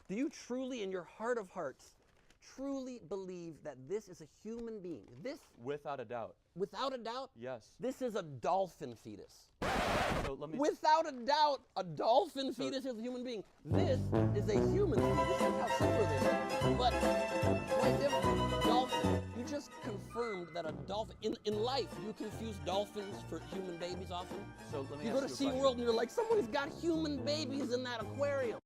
Do you truly, in your heart of hearts, truly believe that this is a human being? This, Without a doubt. without a doubt, Yes. this is a dolphin fetus. So let me. Without a doubt, a dolphin fetus is a human being. This is a human fetus. Look how similar they are. But quite different. Dolphin. You just confirmed that a dolphin, in life, you confuse dolphins for human babies often. So let me. You ask go to you a question. SeaWorld and you're like, someone's got human babies in that aquarium.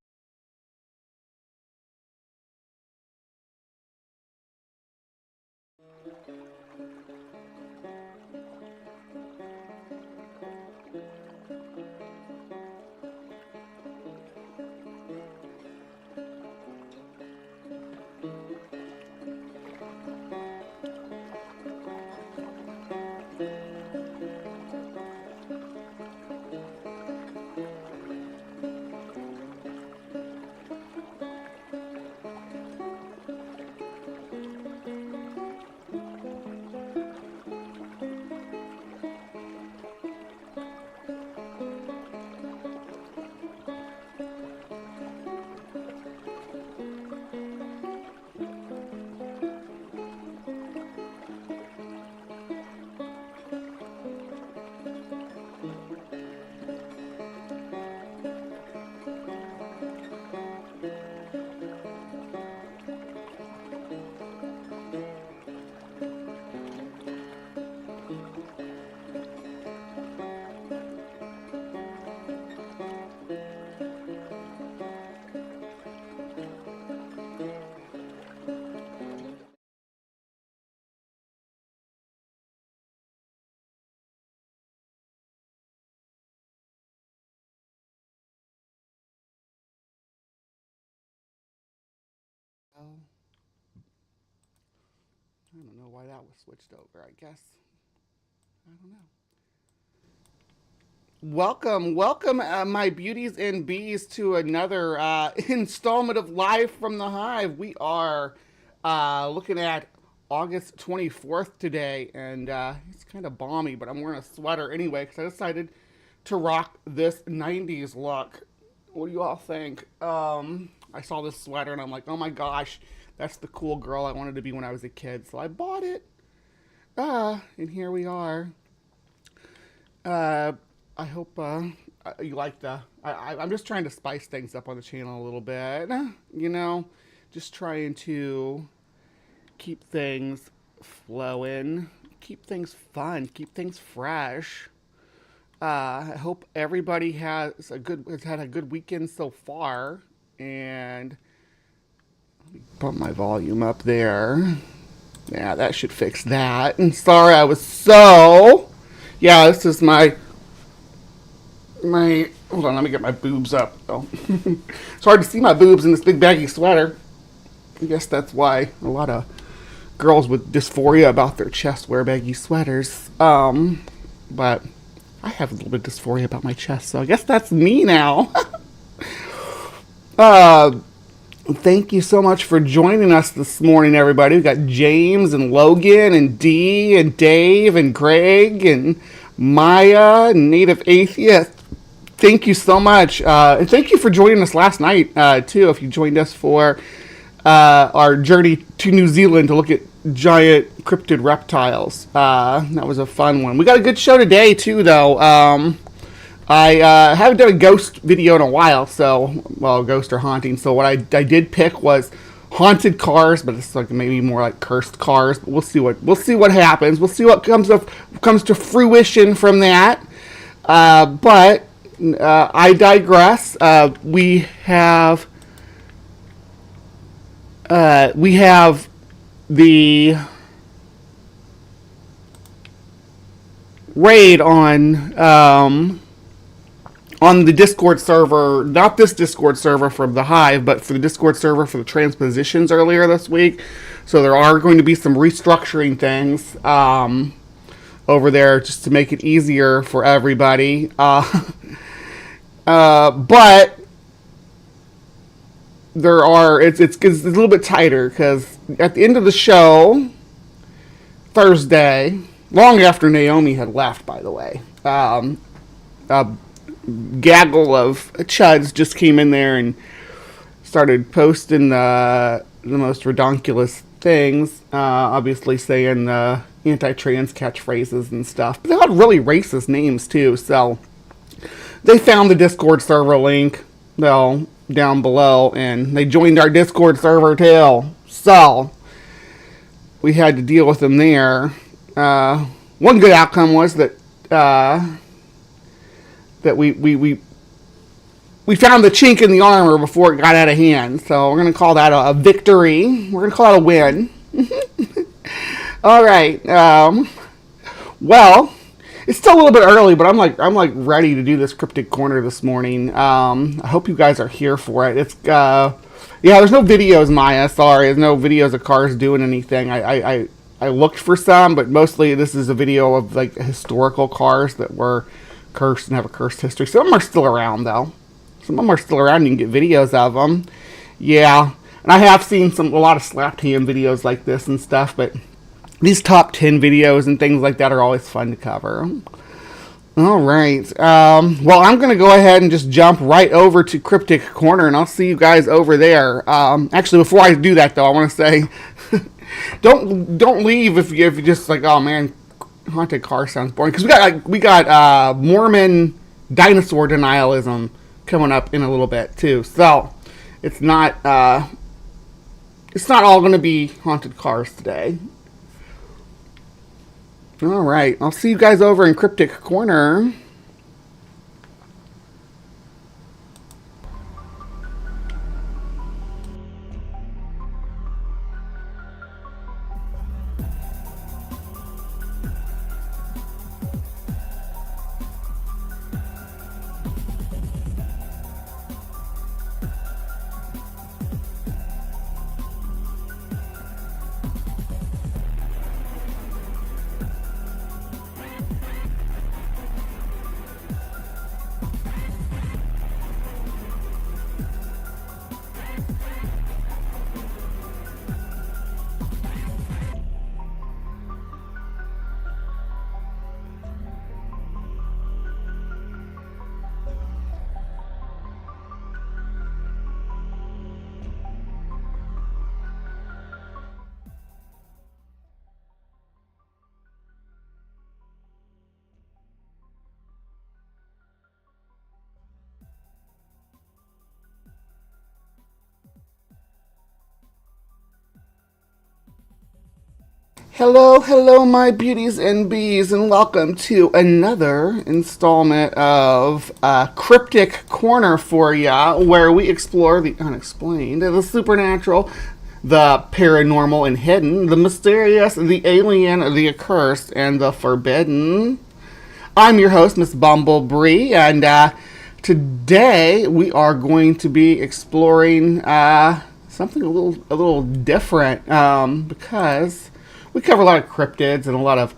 I don't know why that was switched over, I guess. I don't know. Welcome, my beauties and bees, to another installment of Live from the Hive. We are looking at August 24th today, and it's kind of balmy, but I'm wearing a sweater anyway because I decided to rock this 90s look. What do you all think? I saw this sweater and I'm like, oh my gosh, that's the cool girl I wanted to be when I was a kid. So I bought it. And here we are. I hope you like I'm just trying to spice things up on the channel a little bit. You know, just trying to keep things flowing, keep things fun, keep things fresh. I hope everybody has had a good weekend so far, and let me bump my volume up there. Yeah, that should fix that. And sorry, yeah, this is my hold on, let me get my boobs up. Oh. It's hard to see my boobs in this big baggy sweater. I guess that's why a lot of girls with dysphoria about their chest wear baggy sweaters. But I have a little bit of dysphoria about my chest, so I guess that's me now. Thank you so much for joining us this morning, everybody. We got James and Logan and Dee and Dave and Greg and Maya and Native Atheist. Thank you so much. And thank you for joining us last night, too, if you joined us for our journey to New Zealand to look at giant cryptid reptiles. That was a fun one. We got a good show today too, though. I haven't done a ghost video in a while, ghost or haunting. So what I did pick was haunted cars, but it's like maybe more like cursed cars. But we'll see what happens. We'll see what comes to fruition from that. But I digress. We have the raid on the Discord server, not this Discord server from the Hive, but for the Discord server for the transpositions earlier this week. So there are going to be some restructuring things over there just to make it easier for everybody. But there are, it's a little bit tighter because at the end of the show, Thursday, long after Naomi had left, by the way, a gaggle of chuds just came in there and started posting the most redonkulous things, obviously saying anti-trans catchphrases and stuff. But they had really racist names too, so they found the Discord server link down below, and they joined our Discord server too. So we had to deal with them there. One good outcome was that we found the chink in the armor before it got out of hand. So we're going to call that a victory. We're going to call it a win. All right. Well, it's still a little bit early, but I'm like ready to do this Cryptic Corner this morning. I hope you guys are here for it. It's yeah, there's no videos, Maya. Sorry, there's no videos of cars doing anything. I looked for some, but mostly this is a video of like historical cars that were cursed and have a cursed history. Some of them are still around though. Some of them are still around. You can get videos of them. Yeah, and I have seen a lot of slapped hand videos like this and stuff, but these top 10 videos and things like that are always fun to cover. All right. Well, I'm going to go ahead and just jump right over to Cryptic Corner, and I'll see you guys over there. Actually, before I do that, though, I want to say, don't leave if you're just like, oh man, haunted car sounds boring. Because we got Mormon dinosaur denialism coming up in a little bit too. So it's not all going to be haunted cars today. All right, I'll see you guys over in Cryptic Corner. Hello, my beauties and bees, and welcome to another installment of Cryptic Corner for ya, where we explore the unexplained, the supernatural, the paranormal and hidden, the mysterious, the alien, the accursed, and the forbidden. I'm your host, Miss Bumblebee, and today we are going to be exploring something a little different, because we cover a lot of cryptids and a lot of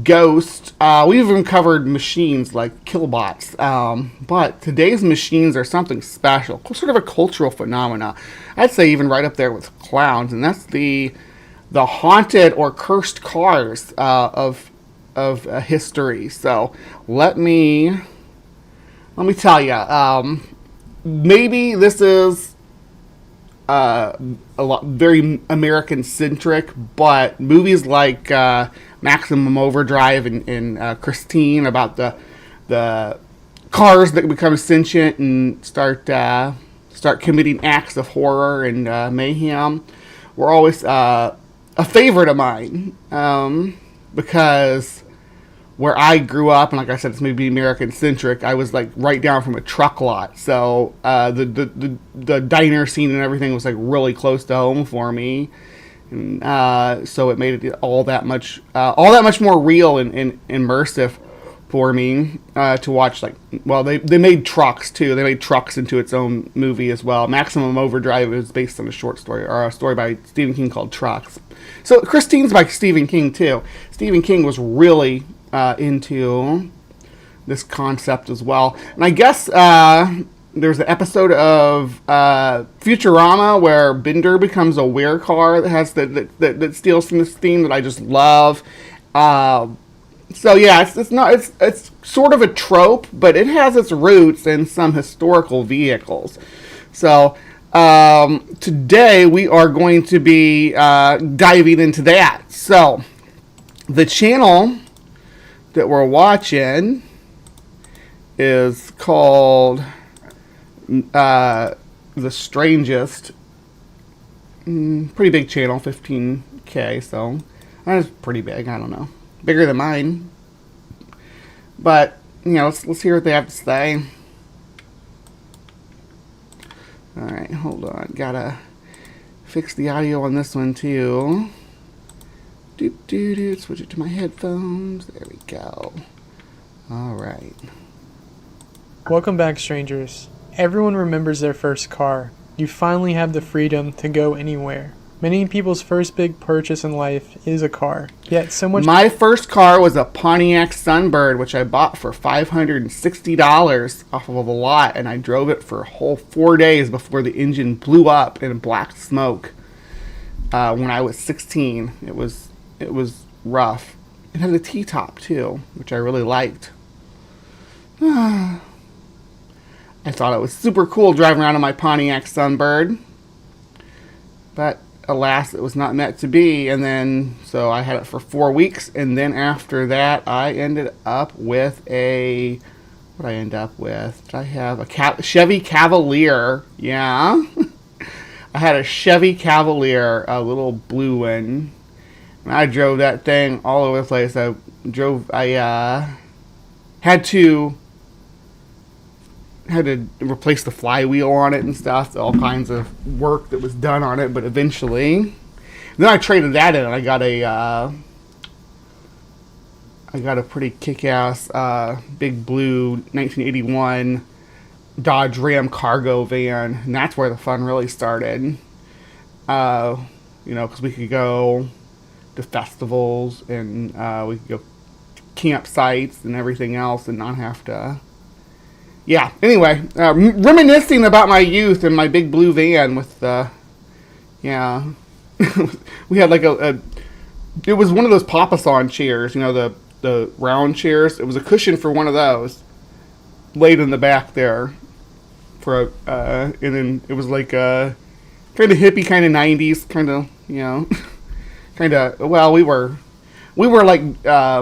ghosts. We've even covered machines like killbots. But today's machines are something special, sort of a cultural phenomena. I'd say even right up there with clowns, and that's the haunted or cursed cars of history. So let me tell you. Maybe this is a lot very American centric, but movies like Maximum Overdrive and Christine, about the cars that become sentient and start committing acts of horror and mayhem, were always a favorite of mine, because where I grew up, and like I said, it's maybe American centric, I was like right down from a truck lot, so the diner scene and everything was like really close to home for me, and so it made it all that much more real and immersive for me to watch. Like, well, they made trucks too. They made trucks into its own movie as well. Maximum Overdrive is based on a short story, or a story by Stephen King called Trucks. So Christine's by Stephen King too. Stephen King was really into this concept as well. And I guess there's an episode of Futurama where Bender becomes a werecar that has that steals from this theme that I just love. So yeah, it's sort of a trope, but it has its roots in some historical vehicles. So today we are going to be diving into that. So, the channel that we're watching is called The Strangest. Pretty big channel, 15K, so that's pretty big. I don't know, bigger than mine. But let's hear what they have to say. All right, hold on. Gotta fix the audio on this one too. Switch it to my headphones. There we go. All right. Welcome back, strangers. Everyone remembers their first car. You finally have the freedom to go anywhere. Many people's first big purchase in life is a car. Yet so much. My first car was a Pontiac Sunbird, which I bought for $560 off of a lot, and I drove it for a whole 4 days before the engine blew up in black smoke. When I was 16, it was rough. It had a T-top too, which I really liked. I thought it was super cool driving around in my Pontiac Sunbird, but alas, it was not meant to be. And then, so I had it for 4 weeks, and then after that, I ended up with what did I end up with? Did I have a Chevy Cavalier? Yeah, I had a Chevy Cavalier, a little blue one, and I drove that thing all over the place. I had to replace the flywheel on it and stuff. All kinds of work that was done on it, but eventually, then I traded that in, and I got a pretty kick-ass big blue 1981 Dodge Ram cargo van, and that's where the fun really started. Because we could go to festivals, and we could go to campsites and everything else, and not have to. Yeah, anyway, reminiscing about my youth and my big blue van with, yeah. We had like it was one of those Papasan chairs, the round chairs. It was a cushion for one of those, laid in the back there, and then it was like kind of hippie, kind of 90s, kind of, well, we were like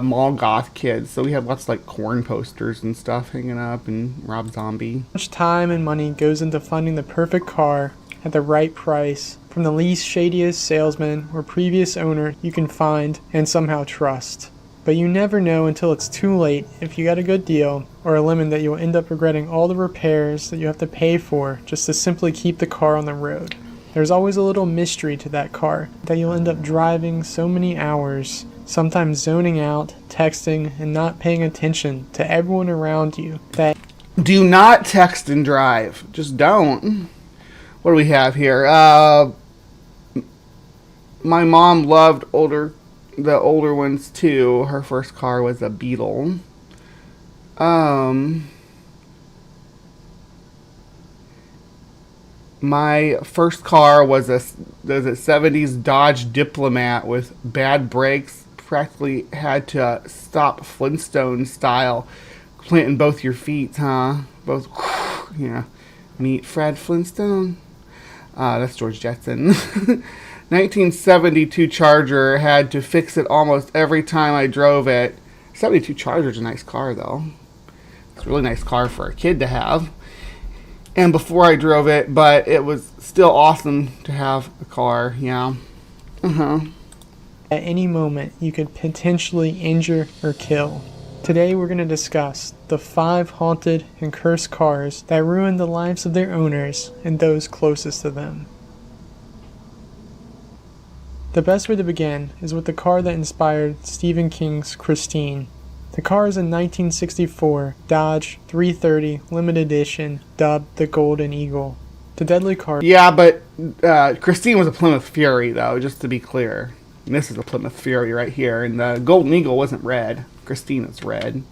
mall goth kids, so we had lots of like Korn posters and stuff hanging up, and Rob Zombie. Much time and money goes into finding the perfect car at the right price from the least shadiest salesman or previous owner you can find and somehow trust. But you never know until it's too late if you got a good deal or a lemon that you'll end up regretting all the repairs that you have to pay for just to simply keep the car on the road. There's always a little mystery to that car that you'll end up driving so many hours, sometimes zoning out, texting, and not paying attention to everyone around you. Do not text and drive. Just don't. What do we have here? My mom loved the older ones too. Her first car was a Beetle. My first car was a 70s Dodge Diplomat with bad brakes. Practically had to stop Flintstone style, planting both your feet, huh? Both, yeah. Meet Fred Flintstone. That's George Jetson. 1972 Charger. Had to fix it almost every time I drove it. 72 Charger's a nice car, though. It's a really nice car for a kid to have. And before I drove it, but it was still awesome to have a car, yeah. At any moment, you could potentially injure or kill. Today, we're going to discuss the 5 haunted and cursed cars that ruined the lives of their owners and those closest to them. The best way to begin is with the car that inspired Stephen King's Christine. The car is a 1964 Dodge 330 limited edition, dubbed the Golden Eagle. The deadly car. Yeah, but Christine was a Plymouth Fury, though, just to be clear. And this is a Plymouth Fury right here, and the Golden Eagle wasn't red. Christine is red.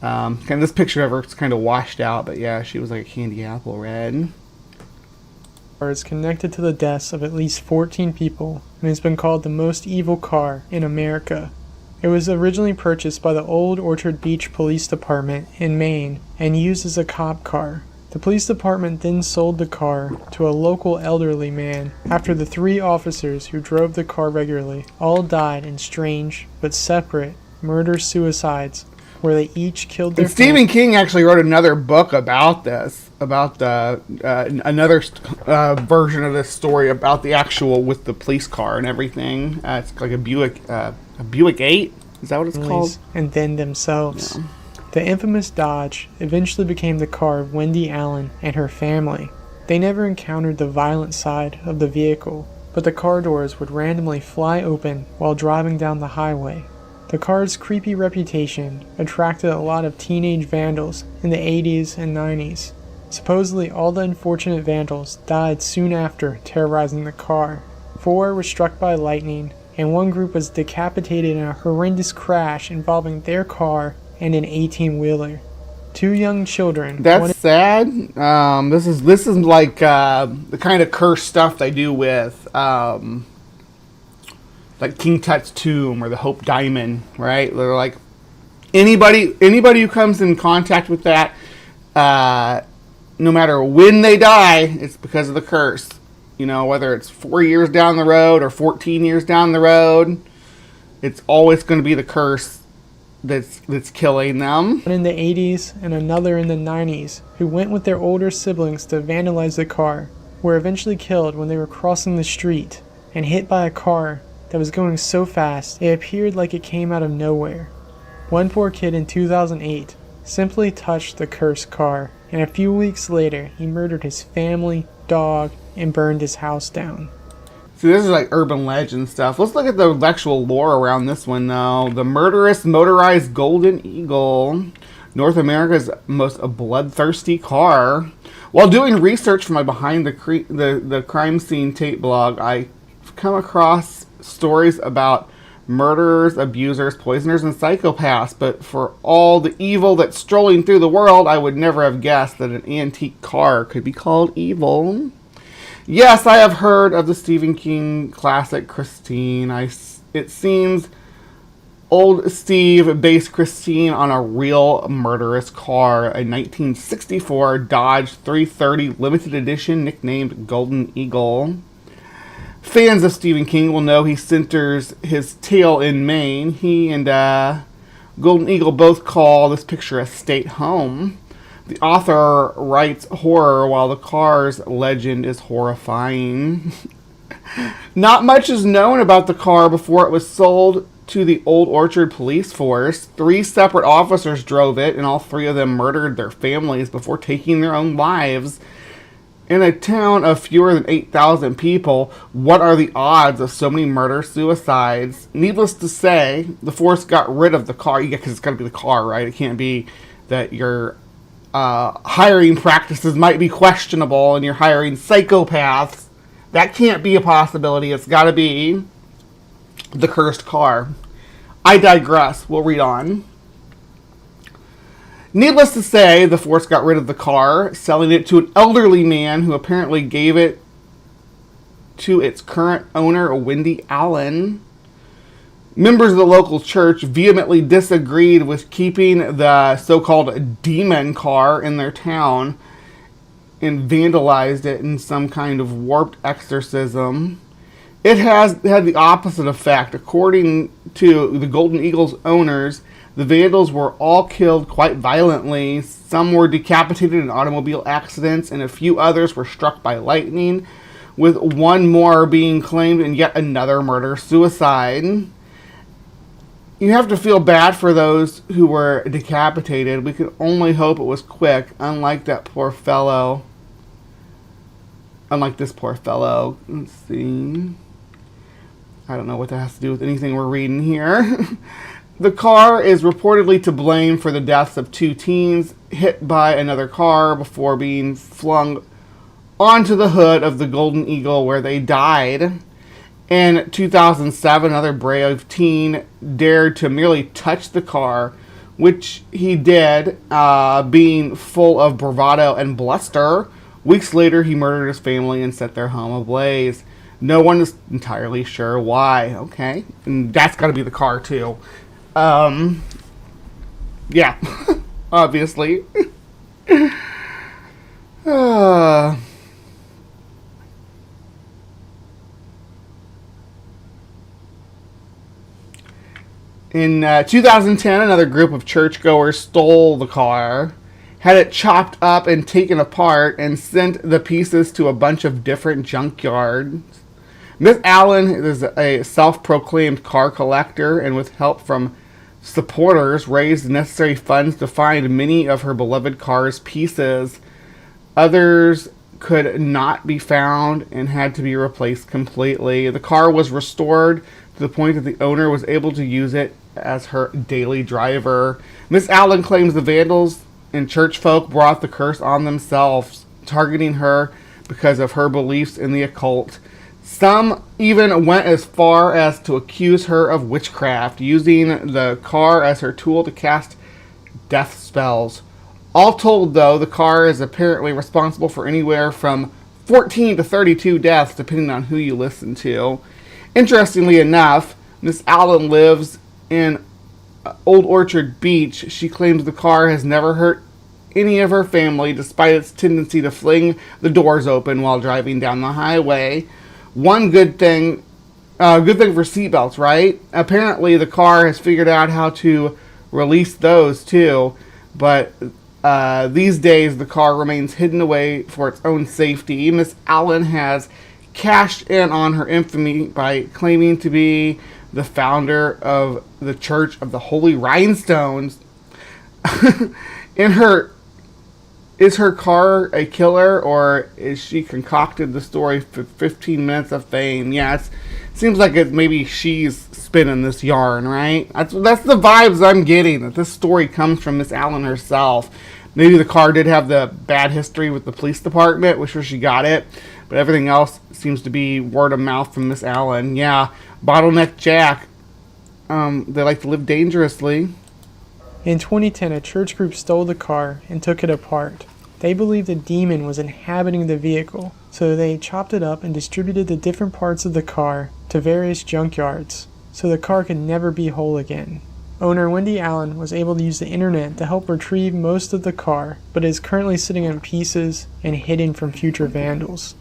This picture of her is kind of washed out, but yeah, she was like a candy apple red. Is connected to the deaths of at least 14 people, and has been called the most evil car in America. It was originally purchased by the Old Orchard Beach Police Department in Maine and used as a cop car. The police department then sold the car to a local elderly man after the 3 officers who drove the car regularly all died in strange but separate murder-suicides where they each killed their Stephen King actually wrote another book about this, about the another version of this story about the actual with the police car and everything. It's like a Buick 8. Is that what it's called? And then themselves. Yeah. The infamous Dodge eventually became the car of Wendy Allen and her family. They never encountered the violent side of the vehicle, but the car doors would randomly fly open while driving down the highway. The car's creepy reputation attracted a lot of teenage vandals in the 80s and 90s. Supposedly, all the unfortunate vandals died soon after terrorizing the car. 4 were struck by lightning, and 1 group was decapitated in a horrendous crash involving their car and an 18-wheeler. 2 young children. That's sad. This is like the kind of cursed stuff they do with like King Tut's tomb or the Hope Diamond, right? They're like anybody who comes in contact with that, no matter when they die, it's because of the curse. You know, whether it's 4 years down the road or 14 years down the road, it's always going to be the curse that's killing them. One in the 80s and another in the 90s who went with their older siblings to vandalize the car were eventually killed when they were crossing the street and hit by a car that was going so fast it appeared like it came out of nowhere. One poor kid in 2008 simply touched the cursed car, and a few weeks later he murdered his family, dog, and burned his house down. See, this is like urban legend stuff. Let's look at the actual lore around this one, though. The murderous motorized Golden Eagle, North America's most bloodthirsty car. While doing research for my Behind the Crime Scene tape blog, I've come across stories about murderers, abusers, poisoners, and psychopaths. But for all the evil that's strolling through the world, I would never have guessed that an antique car could be called evil. Yes, I have heard of the Stephen King classic Christine. It seems old Steve based Christine on a real murderous car, a 1964 Dodge 330 limited edition nicknamed Golden Eagle. Fans of Stephen King will know he centers his tale in Maine. He and Golden Eagle both call this picture a state home. The author writes horror while the car's legend is horrifying. Not much is known about the car before it was sold to the Old Orchard Police Force. 3 separate officers drove it, and all 3 of them murdered their families before taking their own lives. In a town of fewer than 8,000 people, what are the odds of so many murder-suicides? Needless to say, the force got rid of the car. Yeah, because it's got to be the car, right? It can't be that your hiring practices might be questionable and you're hiring psychopaths. That can't be a possibility. It's got to be the cursed car. I digress. We'll read on. Needless to say, the force got rid of the car, selling it to an elderly man who apparently gave it to its current owner, Wendy Allen. Members of the local church vehemently disagreed with keeping the so-called demon car in their town and vandalized it in some kind of warped exorcism. It has had the opposite effect. According to the Golden Eagle's owners, the vandals were all killed quite violently. Some were decapitated in automobile accidents, and a few others were struck by lightning, with one more being claimed in yet another murder-suicide. You have to feel bad for those who were decapitated. We can only hope it was quick, unlike this poor fellow. Let's see. I don't know what that has to do with anything we're reading here. The car is reportedly to blame for the deaths of 2 teens hit by another car before being flung onto the hood of the Golden Eagle, where they died. In 2007, another brave teen dared to merely touch the car, which he did, being full of bravado and bluster. Weeks later, he murdered his family and set their home ablaze. No one is entirely sure why. Okay, and that's got to be the car too. Yeah, obviously. In 2010, another group of churchgoers stole the car, had it chopped up and taken apart, and sent the pieces to a bunch of different junkyards. Miss Allen is a self-proclaimed car collector, and with help from supporters, raised the necessary funds to find many of her beloved car's pieces. Others could not be found and had to be replaced completely. The car was restored to the point that the owner was able to use it as her daily driver. Miss Allen claims the vandals and church folk brought the curse on themselves, targeting her because of her beliefs in the occult. Some even went as far as to accuse her of witchcraft, using the car as her tool to cast death spells. All told, though, the car is apparently responsible for anywhere from 14 to 32 deaths, depending on who you listen to. Interestingly enough, Miss Allen lives in Old Orchard Beach. She claims the car has never hurt any of her family, despite its tendency to fling the doors open while driving down the highway. One good thing for seatbelts, right? Apparently the car has figured out how to release those too, but these days the car remains hidden away for its own safety. Miss Allen has cashed in on her infamy by claiming to be the founder of the Church of the Holy Rhinestones. Is her car a killer, or is she concocted the story for 15 minutes of fame? Yeah, it seems like maybe she's spinning this yarn, right? That's the vibes I'm getting, that this story comes from Miss Allen herself. Maybe the car did have the bad history with the police department, which where she got it, but everything else seems to be word of mouth from Miss Allen. Yeah, Bottleneck Jack. They like to live dangerously. In 2010, a church group stole the car and took it apart. They believed a demon was inhabiting the vehicle, so they chopped it up and distributed the different parts of the car to various junkyards, so the car could never be whole again. Owner Wendy Allen was able to use the internet to help retrieve most of the car, but is currently sitting in pieces and hidden from future vandals.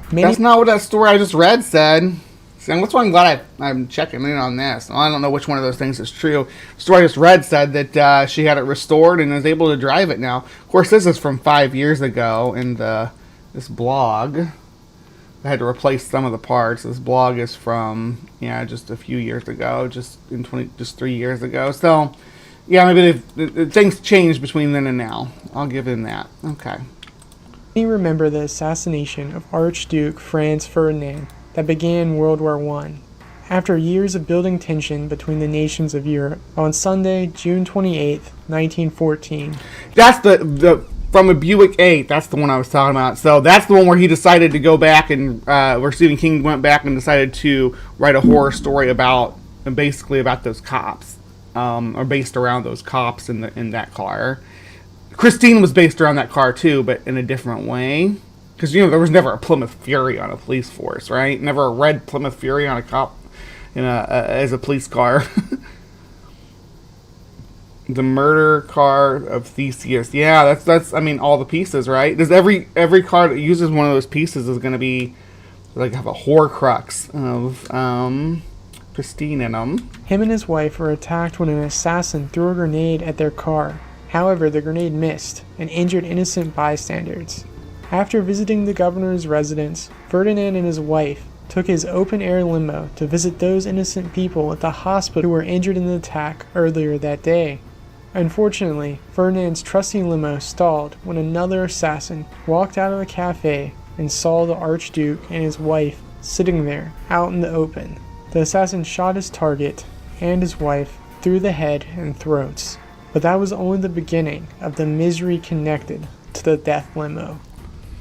That's not what that story I just read said. See, that's why I'm glad I'm checking in on this. I don't know which one of those things is true. The story I just read said that she had it restored and is able to drive it now. Of course, this is from 5 years ago in this blog. I had to replace some of the parts. This blog is from, just a few years ago, just 3 years ago. So, maybe things changed between then and now. I'll give him that. Okay. Many remember the assassination of Archduke Franz Ferdinand that began World War I. After years of building tension between the nations of Europe, on Sunday, June 28, 1914. That's the from a Buick 8. That's the one I was talking about. So that's the one where he decided to go back and where Stephen King went back and decided to write a horror story about those cops, or based around those cops in that car. Christine was based around that car too, but in a different way. Because, there was never a Plymouth Fury on a police force, right? Never a red Plymouth Fury on a cop as a police car. The murder car of Theseus. Yeah, that's all the pieces, right? There's every car that uses one of those pieces is going to be, have a Horcrux of Christine in them. Him and his wife were attacked when an assassin threw a grenade at their car. However, the grenade missed and injured innocent bystanders. After visiting the governor's residence, Ferdinand and his wife took his open-air limo to visit those innocent people at the hospital who were injured in the attack earlier that day. Unfortunately, Ferdinand's trusty limo stalled when another assassin walked out of the cafe and saw the Archduke and his wife sitting there out in the open. The assassin shot his target and his wife through the head and throats, but that was only the beginning of the misery connected to the death limo.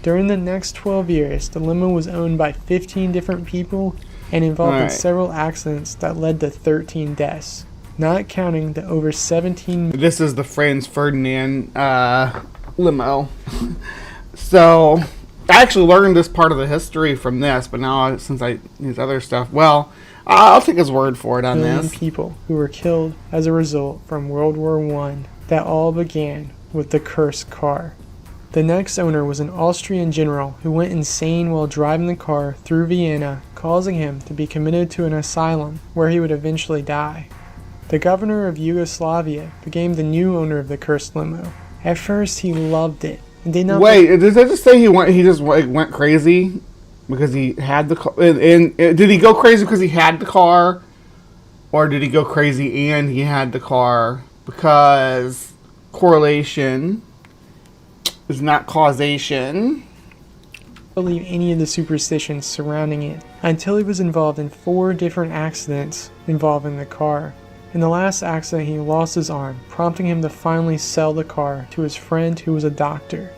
During the next 12 years, the limo was owned by 15 different people and involved in several accidents that led to 13 deaths, not counting the over 17... This is the Franz Ferdinand limo. So, I actually learned this part of the history from this, but now since these other stuff, I'll take his word for it on this. People who were killed as a result from World War I that all began with the cursed car. The next owner was an Austrian general who went insane while driving the car through Vienna, causing him to be committed to an asylum where he would eventually die. The governor of Yugoslavia became the new owner of the cursed limo. At first, he loved it and did not. Wait, did they just say he just went crazy because he had the car? And did he go crazy because he had the car, or did he go crazy and he had the car? Because correlation is not causation. Believe any of the superstitions surrounding it until he was involved in 4 different accidents involving the car. In the last accident, he lost his arm, prompting him to finally sell the car to his friend who was a doctor.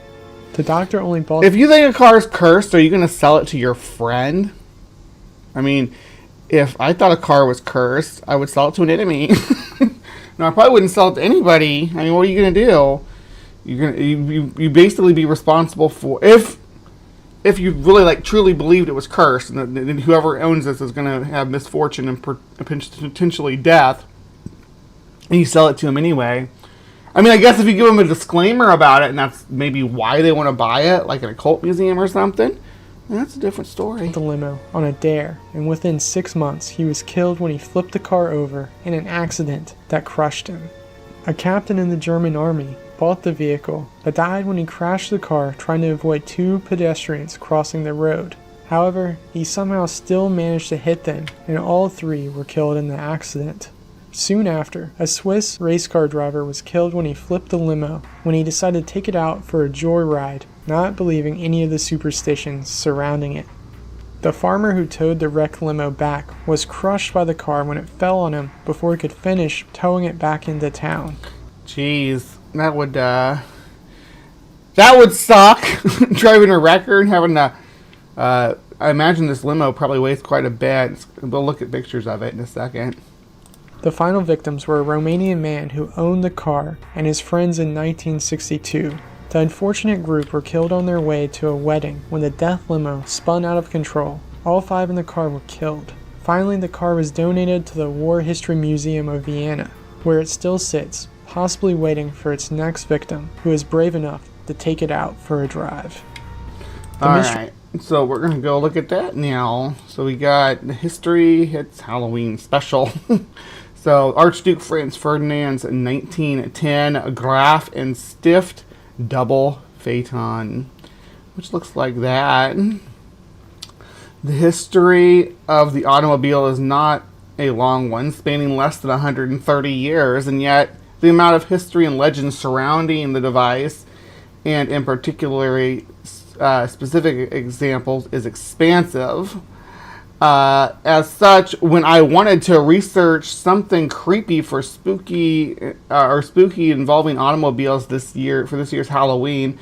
The doctor only bought... If you think a car is cursed, are you going to sell it to your friend? I mean, if I thought a car was cursed, I would sell it to an enemy. No, I probably wouldn't sell it to anybody. I mean, what are you going to do? You're gonna you basically be responsible for if you really truly believed it was cursed, and then whoever owns this is going to have misfortune and potentially death, and you sell it to them anyway. I mean, I guess if you give them a disclaimer about it, and that's maybe why they want to buy it, like an occult museum or something, then that's a different story. The limo on a dare, and within 6 months, he was killed when he flipped the car over in an accident that crushed him. A captain in the German army bought the vehicle, but died when he crashed the car trying to avoid 2 pedestrians crossing the road. However, he somehow still managed to hit them, and all 3 were killed in the accident. Soon after, a Swiss race car driver was killed when he flipped the limo when he decided to take it out for a joyride, not believing any of the superstitions surrounding it. The farmer who towed the wrecked limo back was crushed by the car when it fell on him before he could finish towing it back into town. Jeez, that would suck. Driving a wrecker and having to. I imagine this limo probably weighs quite a bit. We'll look at pictures of it in a second. The final victims were a Romanian man who owned the car and his friends in 1962. The unfortunate group were killed on their way to a wedding when the death limo spun out of control. All 5 in the car were killed. Finally, the car was donated to the War History Museum of Vienna, where it still sits, possibly waiting for its next victim, who is brave enough to take it out for a drive. Alright, so we're going to go look at that now. So we got the History Hits Halloween special. So, Archduke Franz Ferdinand's 1910 Graf and Stift double phaeton, which looks like that. The history of the automobile is not a long one, spanning less than 130 years, and yet the amount of history and legend surrounding the device, and in particular specific examples, is expansive. As such, when I wanted to research something creepy for spooky involving automobiles this year for this year's Halloween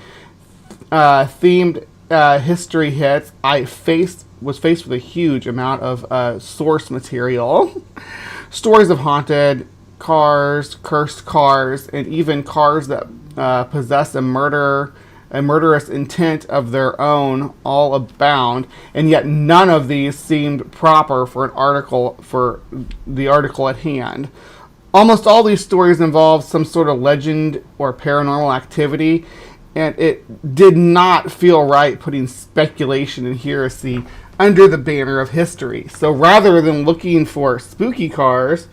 themed history hits, I was faced with a huge amount of source material. Stories of haunted cars, cursed cars, and even cars that possess a murderous intent of their own all abound, and yet none of these seemed proper for the article at hand. Almost all these stories involved some sort of legend or paranormal activity, and it did not feel right putting speculation and heresy under the banner of history. So rather than looking for spooky cars,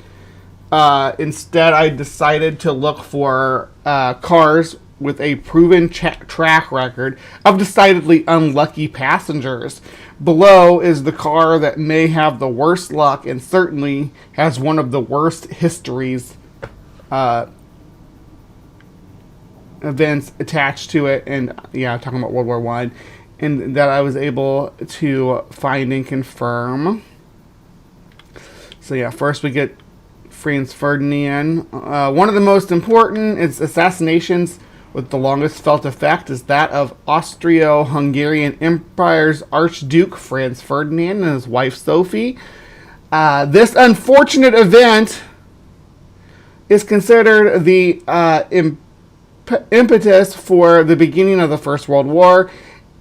instead I decided to look for cars with a proven track record of decidedly unlucky passengers. Below is the car that may have the worst luck and certainly has one of the worst histories events attached to it, and talking about World War I, and that I was able to find and confirm. So first we get Franz Ferdinand. One of the most important assassinations with the longest felt effect is that of Austro-Hungarian Empire's Archduke Franz Ferdinand and his wife Sophie. This unfortunate event is considered the impetus for the beginning of the First World War,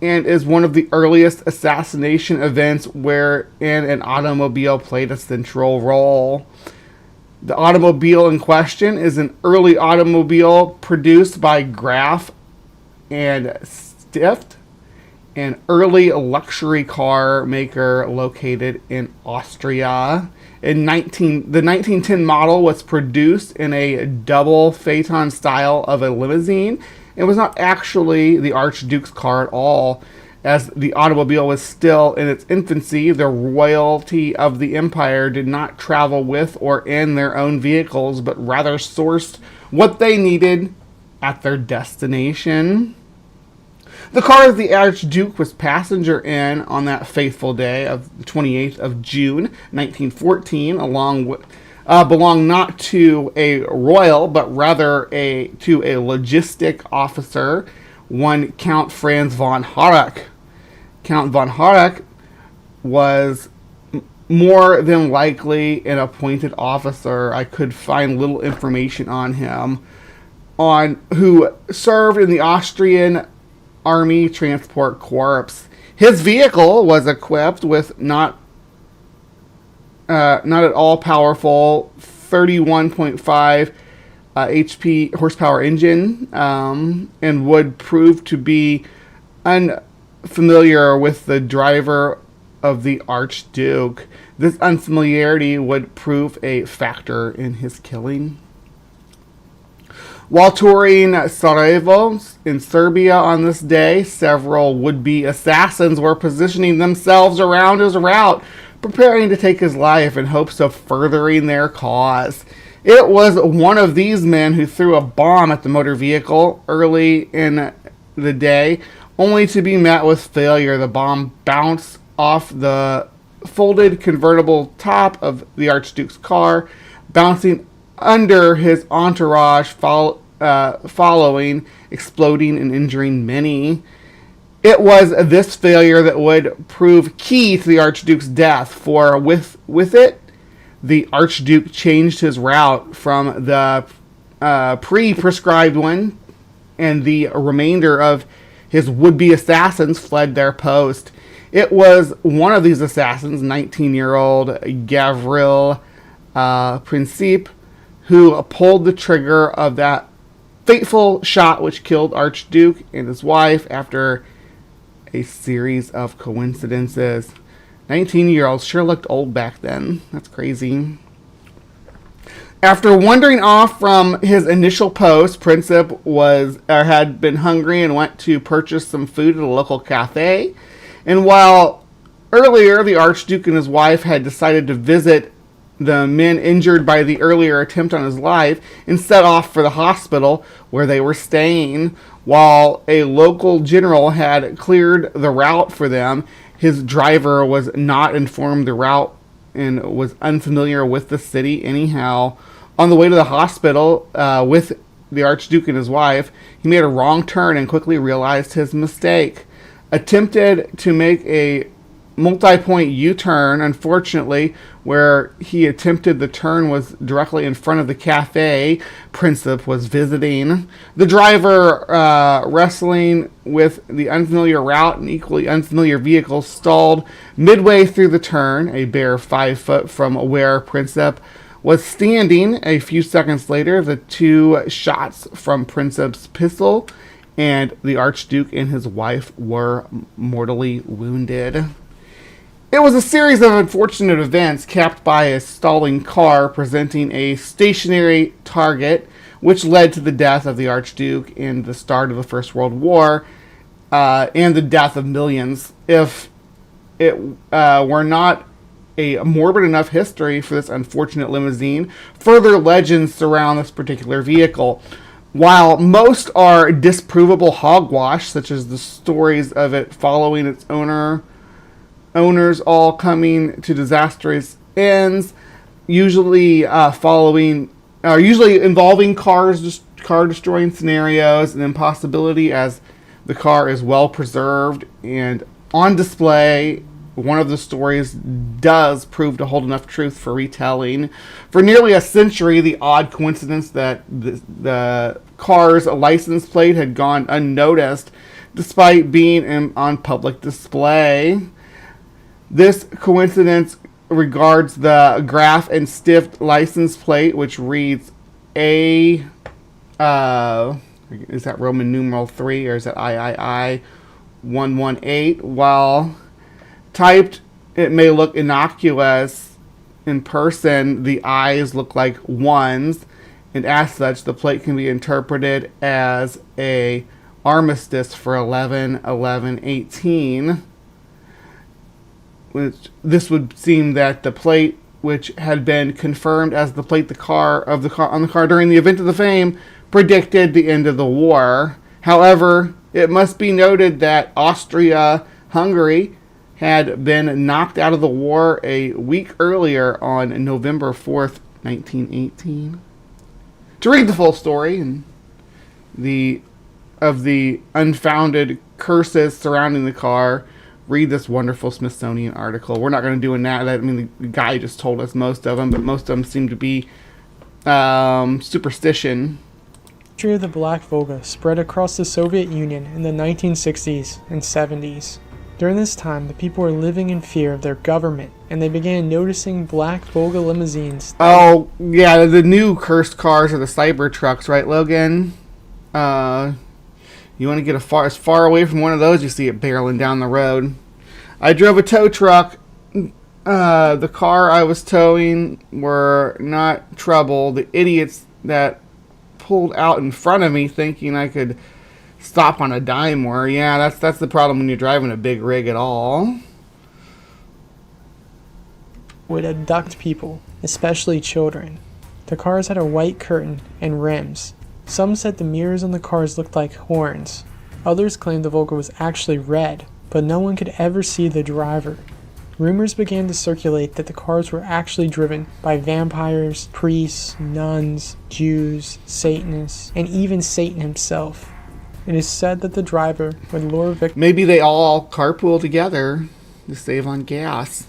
and is one of the earliest assassination events wherein an automobile played a central role. The automobile in question is an early automobile produced by Graf and Stift, an early luxury car maker located in Austria. The 1910 model was produced in a double phaeton style of a limousine. It was not actually the Archduke's car at all, as the automobile was still in its infancy. The royalty of the empire did not travel with or in their own vehicles, but rather sourced what they needed at their destination. The car the Archduke was passenger in on that fateful day of the 28th of June, 1914, belonged not to a royal, but rather to a logistic officer, one Count Franz von Harrach. Count von Harrach was more than likely an appointed officer. I could find little information on him, who served in the Austrian Army Transport Corps. His vehicle was equipped with not at all powerful 31.5 HP horsepower engine, and would prove to be unfamiliar with the driver of the Archduke. This unfamiliarity would prove a factor in his killing. While touring Sarajevo in Serbia on this day, several would-be assassins were positioning themselves around his route, preparing to take his life in hopes of furthering their cause. It was one of these men who threw a bomb at the motor vehicle early in the day, only to be met with failure. The bomb bounced off the folded convertible top of the Archduke's car, bouncing under his entourage, following, exploding and injuring many. It was this failure that would prove key to the Archduke's death, for with it, the Archduke changed his route from the pre-prescribed one, and the remainder of his would-be assassins fled their post. It was one of these assassins, 19-year-old Gavril Principe, who pulled the trigger of that fateful shot which killed Archduke and his wife after a series of coincidences. 19-year-olds sure looked old back then. That's crazy. After wandering off from his initial post, Princip had been hungry and went to purchase some food at a local cafe. And while earlier the Archduke and his wife had decided to visit the men injured by the earlier attempt on his life and set off for the hospital where they were staying, while a local general had cleared the route for them, his driver was not informed the route and was unfamiliar with the city anyhow. On the way to the hospital with the Archduke and his wife, he made a wrong turn and quickly realized his mistake. Attempted to make a multi-point U-turn. Unfortunately, where he attempted the turn was directly in front of the cafe Princip was visiting. The driver, wrestling with the unfamiliar route and equally unfamiliar vehicle, stalled midway through the turn, a bare 5 foot from where Princip was standing. A few seconds later, the two shots from Princip's pistol and the Archduke and his wife were mortally wounded. It was a series of unfortunate events capped by a stalling car presenting a stationary target, which led to the death of the Archduke and the start of the First World War, and the death of millions. If it were not a morbid enough history for this unfortunate limousine, further legends surround this particular vehicle. While most are disprovable hogwash, such as the stories of it following its owners all coming to disastrous ends, usually involving car destroying scenarios, and impossibility as the car is well preserved and on display. One of the stories does prove to hold enough truth for retelling. For nearly a century, the odd coincidence that the car's license plate had gone unnoticed despite being on public display. This coincidence regards the Graf and Stift license plate, which reads A Is that Roman numeral 3 or is that III 118? While typed, it may look innocuous. In person, the eyes look like ones, and as such, the plate can be interpreted as a armistice for 11/11/18. This would seem that the plate, which had been confirmed as the plate on the car during the event of the fame, predicted the end of the war. However, it must be noted that Austria-Hungary had been knocked out of the war a week earlier on November 4th, 1918. To read the full story and of the unfounded curses surrounding the car, read this wonderful Smithsonian article. We're not going to do that. I mean, the guy just told us most of them, but most of them seem to be superstition. The history of the Black Volga spread across the Soviet Union in the 1960s and 70s. During this time, the people were living in fear of their government, and they began noticing Black Volga limousines. Oh, yeah, the new cursed cars are the cyber trucks, right, Logan? You want to get as far away from one of those, you see it barreling down the road. I drove a tow truck. The car I was towing were not trouble. The idiots that pulled out in front of me thinking I could stop on a dime were. Yeah, that's the problem when you're driving a big rig at all. Would abduct people, especially children. The cars had a white curtain and rims. Some said the mirrors on the cars looked like horns. Others claimed the Volga was actually red, but no one could ever see the driver. Rumors began to circulate that the cars were actually driven by vampires, priests, nuns, Jews, Satanists, and even Satan himself. It is said that the driver would lure victims. Maybe they all carpool together to save on gas.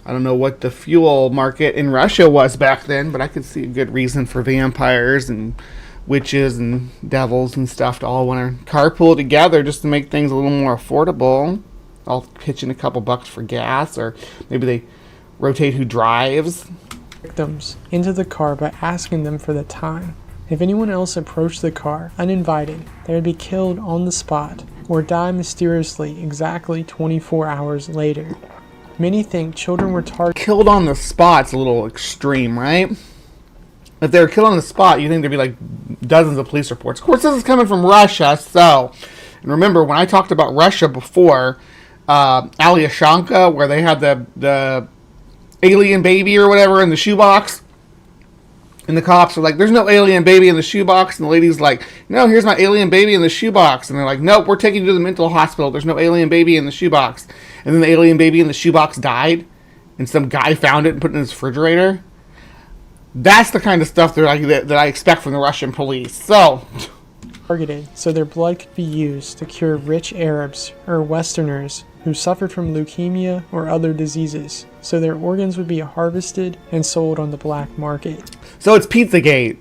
I don't know what the fuel market in Russia was back then, but I could see a good reason for vampires and witches and devils and stuff to all want to carpool together just to make things a little more affordable. All pitch in a couple bucks for gas, or maybe they rotate who drives. Victims into the car by asking them for the time. If anyone else approached the car uninvited, they would be killed on the spot or die mysteriously exactly 24 hours later. Many think children were targeted. Killed on the spot's a little extreme, right? If they were killed on the spot, you think there'd be like dozens of police reports. Of course, this is coming from Russia, so. And remember, when I talked about Russia before, Alyoshanka, where they had the alien baby or whatever in the shoebox, and the cops are like, there's no alien baby in the shoebox, and the lady's like, no, here's my alien baby in the shoebox, and they're like, nope, we're taking you to the mental hospital, there's no alien baby in the shoebox. And then the alien baby in the shoebox died, and some guy found it and put it in his refrigerator. That's the kind of stuff that I expect from the Russian police. So targeted so their blood could be used to cure rich Arabs or Westerners who suffered from leukemia or other diseases, so their organs would be harvested and sold on the black market. So it's Pizzagate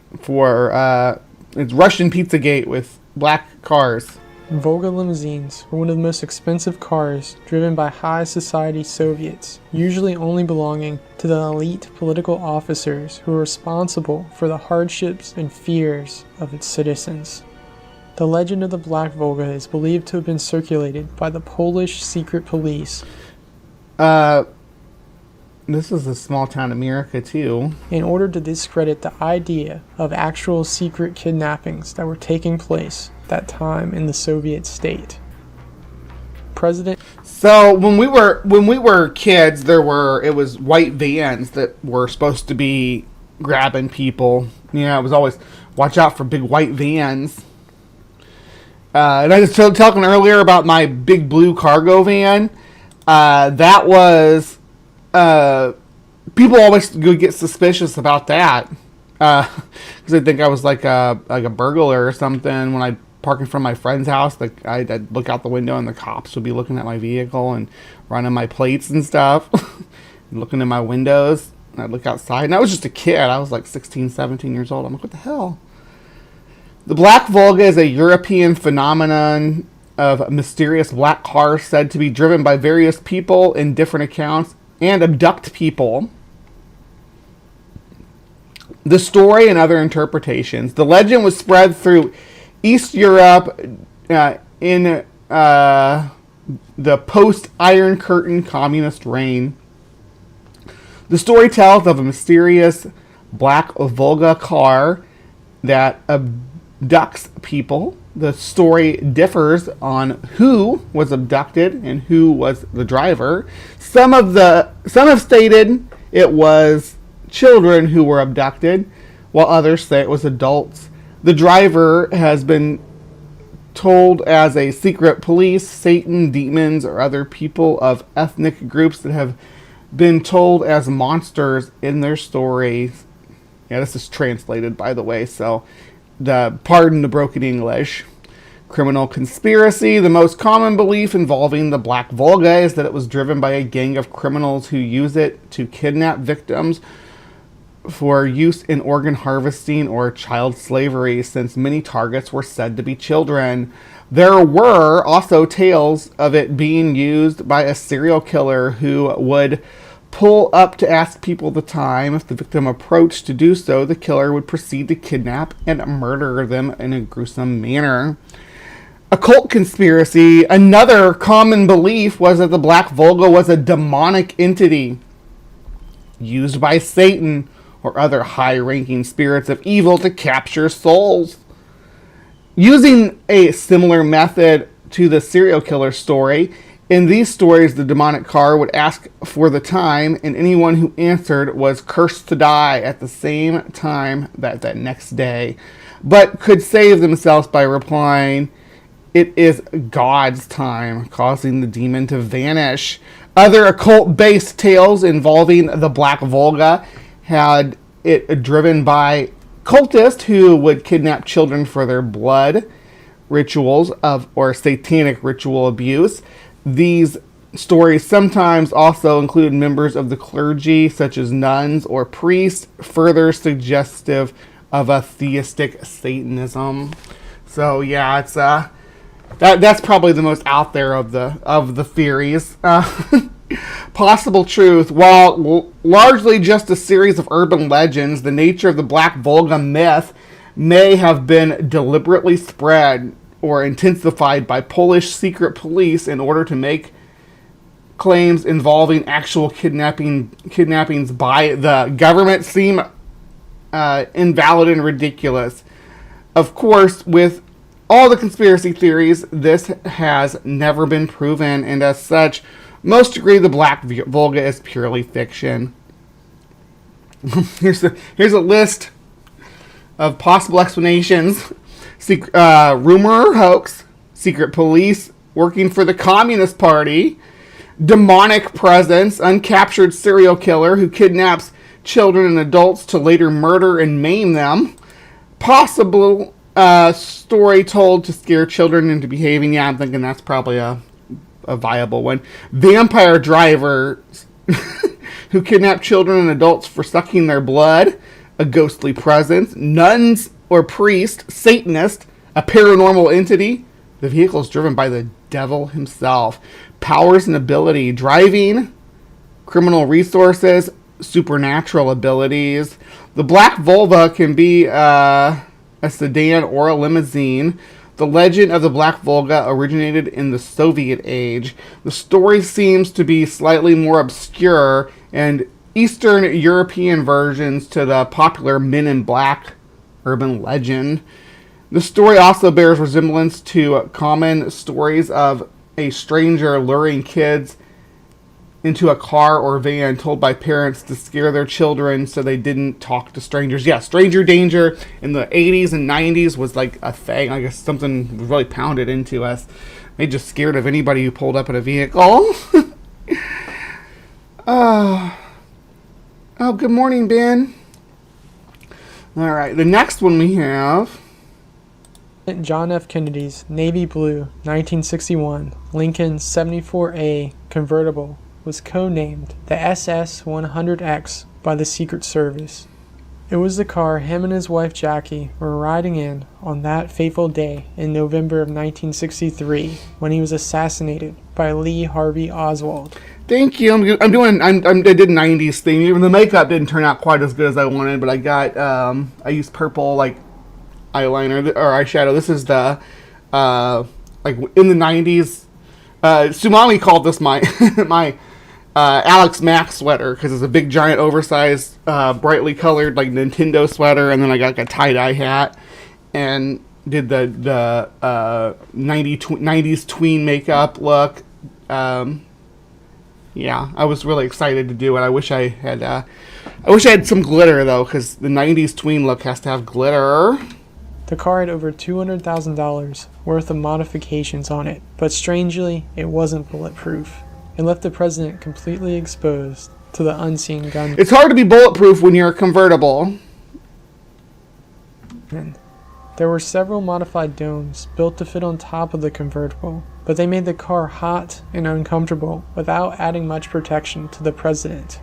it's Russian Pizzagate with black cars. Volga limousines were one of the most expensive cars driven by high society Soviets, usually only belonging to the elite political officers who were responsible for the hardships and fears of its citizens. The legend of the Black Volga is believed to have been circulated by the Polish secret police. This is a small town America too. In order to discredit the idea of actual secret kidnappings that were taking place that time in the Soviet state. So when we were kids, it was white vans that were supposed to be grabbing people. Yeah, it was always watch out for big white vans. And I was talking earlier about my big blue cargo van. That was people always get suspicious about that because they think I was like a burglar or something. When I park in front of my friend's house, like I'd look out the window and the cops would be looking at my vehicle and running my plates and stuff, and looking in my windows. And I'd look outside, and I was just a kid. I was like 16, 17 years old. I'm like, what the hell? The Black Volga is a European phenomenon of mysterious black cars said to be driven by various people in different accounts and abduct people. the story and other interpretations. The legend was spread through East Europe in the post-Iron Curtain communist reign. The story tells of a mysterious black Volga car that abducts people. The story differs on who was abducted and who was the driver. Some have stated it was children who were abducted, while others say it was adults. The driver has been told as a secret police, Satan, demons, or other people of ethnic groups that have been told as monsters in their stories. Yeah, this is translated, by the way, so pardon the broken English. Criminal conspiracy. The most common belief involving the Black Volga is that it was driven by a gang of criminals who use it to kidnap victims for use in organ harvesting or child slavery, since many targets were said to be children. There were also tales of it being used by a serial killer who would pull up to ask people the time. If the victim approached to do so, the killer would proceed to kidnap and murder them in a gruesome manner. Occult conspiracy. Another common belief was that the Black Volga was a demonic entity used by Satan or other high-ranking spirits of evil to capture souls. Using a similar method to the serial killer story, in these stories the demonic car would ask for the time, and anyone who answered was cursed to die at the same time that next day, but could save themselves by replying, "It is God's time," causing the demon to vanish. Other occult-based tales involving the Black Volga had it driven by cultists who would kidnap children for their blood rituals or satanic ritual abuse. These stories sometimes also included members of the clergy, such as nuns or priests, further suggestive of a theistic Satanism. So yeah, it's that's probably the most out there of the theories. Possible truth. While largely just a series of urban legends, the nature of the Black Volga myth may have been deliberately spread or intensified by Polish secret police in order to make claims involving actual kidnappings by the government seem invalid and ridiculous. Of course, with all the conspiracy theories, this has never been proven, and as such, most agree the Black Volga is purely fiction. Here's a list of possible explanations. Rumor or hoax. Secret police working for the Communist Party. Demonic presence. Uncaptured serial killer who kidnaps children and adults to later murder and maim them. Possible story told to scare children into behaving. Yeah, I'm thinking that's probably a viable one. Vampire drivers who kidnap children and adults for sucking their blood. A ghostly presence. Nuns or priest. Satanist. A paranormal entity. The vehicle is driven by the devil himself. Powers and ability. Driving. Criminal resources. Supernatural abilities. The Black Volga can be a sedan or a limousine. The legend of the Black Volga originated in the Soviet age. The story seems to be slightly more obscure and Eastern European versions to the popular Men in Black urban legend. The story also bears resemblance to common stories of a stranger luring kids into a car or van told by parents to scare their children so they didn't talk to strangers. Yeah, stranger danger in the 80s and 90s was like a thing. I guess something was really pounded into us. They just scared of anybody who pulled up in a vehicle. Oh, good morning, Ben. All right, the next one we have... John F. Kennedy's Navy Blue 1961 Lincoln 74A convertible was codenamed the SS-100X by the Secret Service. It was the car him and his wife Jackie were riding in on that fateful day in November of 1963 when he was assassinated by Lee Harvey Oswald. Thank you. I did 90s theme. Even the makeup didn't turn out quite as good as I wanted, but I got I used purple like eyeliner or eyeshadow. This is the like in the 90s. Sumami called this my my Alex Mack sweater because it's a big giant oversized brightly colored like Nintendo sweater, and then I got like a tie-dye hat and did the 90s tween makeup look. Yeah, I was really excited to do it. I wish I had some glitter though, because the 90s tween look has to have glitter. The car had over $200,000 worth of modifications on it, but strangely, it wasn't bulletproof. It left the president completely exposed to the unseen gun. It's hard to be bulletproof when you're a convertible. There were several modified domes built to fit on top of the convertible, but they made the car hot and uncomfortable without adding much protection to the president.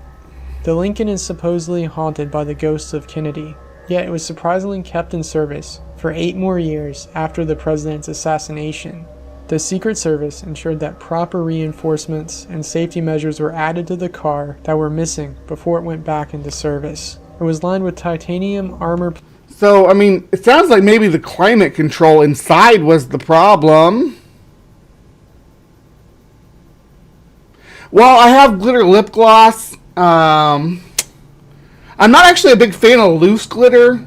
The Lincoln is supposedly haunted by the ghosts of Kennedy, yet it was surprisingly kept in service for 8 more years after the president's assassination. The Secret Service ensured that proper reinforcements and safety measures were added to the car that were missing before it went back into service. It was lined with titanium armor. So, I mean, it sounds like maybe the climate control inside was the problem. Well, I have glitter lip gloss. I'm not actually a big fan of loose glitter.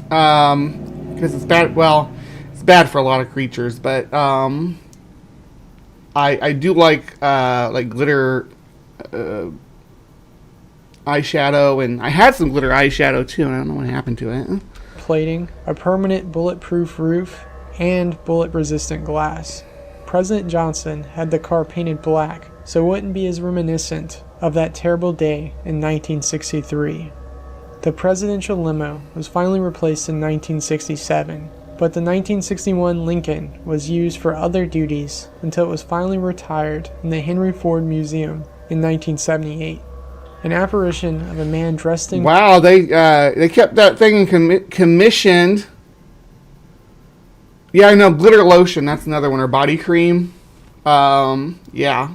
Because it's bad. Well, it's bad for a lot of creatures, but I do like glitter eyeshadow, and I had some glitter eyeshadow too, and I don't know what happened to it. Plating, a permanent bulletproof roof, and bullet-resistant glass. President Johnson had the car painted black so it wouldn't be as reminiscent of that terrible day in 1963. The presidential limo was finally replaced in 1967, but the 1961 Lincoln was used for other duties until it was finally retired in the Henry Ford Museum in 1978. An apparition of a man dressed in... Wow, they kept that thing commissioned. Yeah, I know, glitter lotion, that's another one, or body cream. Yeah.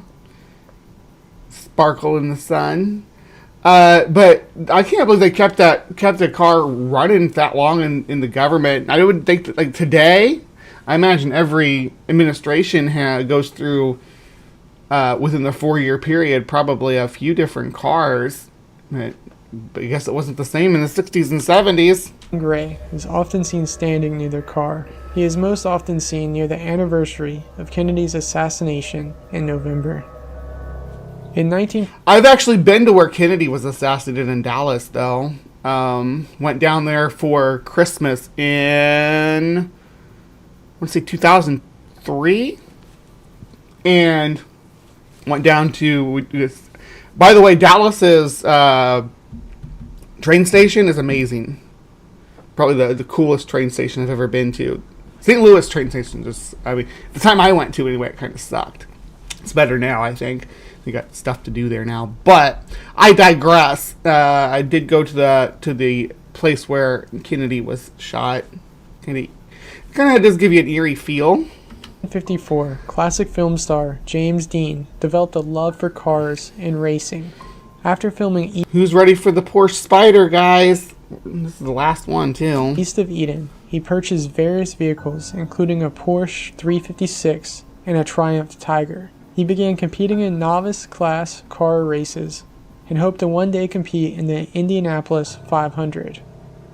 Sparkle in the sun. But I can't believe they kept the car running that long in the government. I would think that, like, today, I imagine every administration goes through, within the 4-year period, probably a few different cars. But I guess it wasn't the same in the 60s and 70s. Gray is often seen standing near their car. He is most often seen near the anniversary of Kennedy's assassination in November. I've actually been to where Kennedy was assassinated in Dallas, though. Went down there for Christmas in, I want to say 2003, and went down to. By the way, Dallas's train station is amazing. Probably the coolest train station I've ever been to. St. Louis train station the time I went to anyway, it kind of sucked. It's better now, I think. We got stuff to do there now, but I digress. I did go to the place where Kennedy was shot. Kennedy kind of does give you an eerie feel. In 1954, classic film star James Dean developed a love for cars and racing. After filming Who's ready for the Porsche Spider, guys? This is the last one, too. East of Eden, he purchased various vehicles, including a Porsche 356 and a Triumph Tiger. He began competing in novice-class car races and hoped to one day compete in the Indianapolis 500.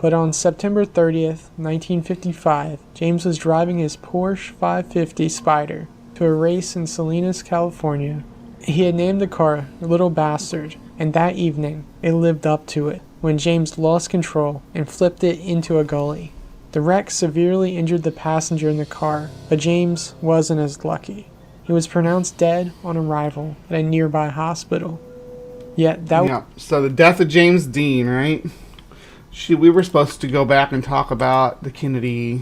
But on September 30th, 1955, James was driving his Porsche 550 Spider to a race in Salinas, California. He had named the car Little Bastard, and that evening, it lived up to it when James lost control and flipped it into a gully. The wreck severely injured the passenger in the car, but James wasn't as lucky. He was pronounced dead on arrival at a nearby hospital. Yet that... Yeah, so the death of James Dean, right? We were supposed to go back and talk about the Kennedy...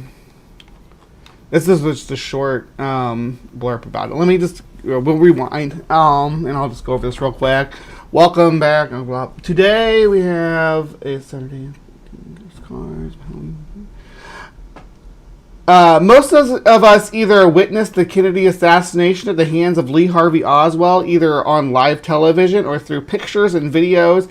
This is just a short blurb about it. Let me just... We'll rewind, and I'll just go over this real quick. Welcome back. Today we have a Saturday... cars. Most of us either witnessed the Kennedy assassination at the hands of Lee Harvey Oswald, either on live television or through pictures and videos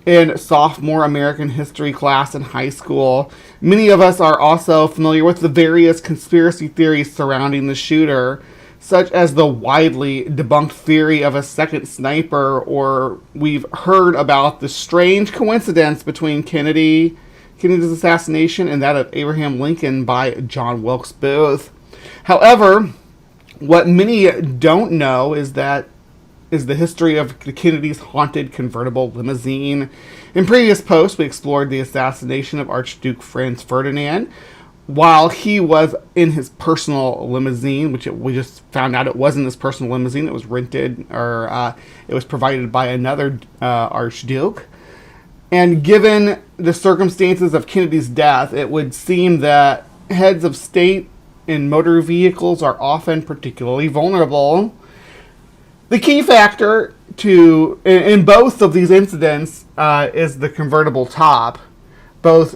in sophomore American history class in high school. Many of us are also familiar with the various conspiracy theories surrounding the shooter, such as the widely debunked theory of a second sniper, or we've heard about the strange coincidence between Kennedy's assassination and that of Abraham Lincoln by John Wilkes Booth. However, what many don't know is the history of the Kennedy's haunted convertible limousine. In previous posts, we explored the assassination of Archduke Franz Ferdinand while he was in his personal limousine, which we just found out it wasn't his personal limousine. It was rented, or it was provided by another Archduke. And given the circumstances of Kennedy's death, it would seem that heads of state in motor vehicles are often particularly vulnerable. The key factor in both of these incidents is the convertible top. Both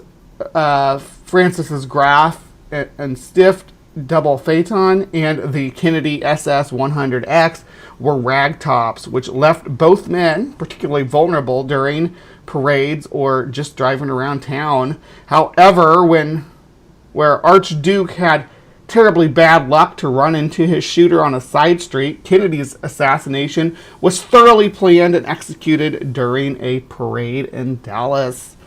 Francis's Graf and Stiff double phaeton and the Kennedy SS 100X were ragtops, which left both men particularly vulnerable during parades or just driving around town. However, where Archduke had terribly bad luck to run into his shooter on a side street, Kennedy's assassination was thoroughly planned and executed during a parade in Dallas.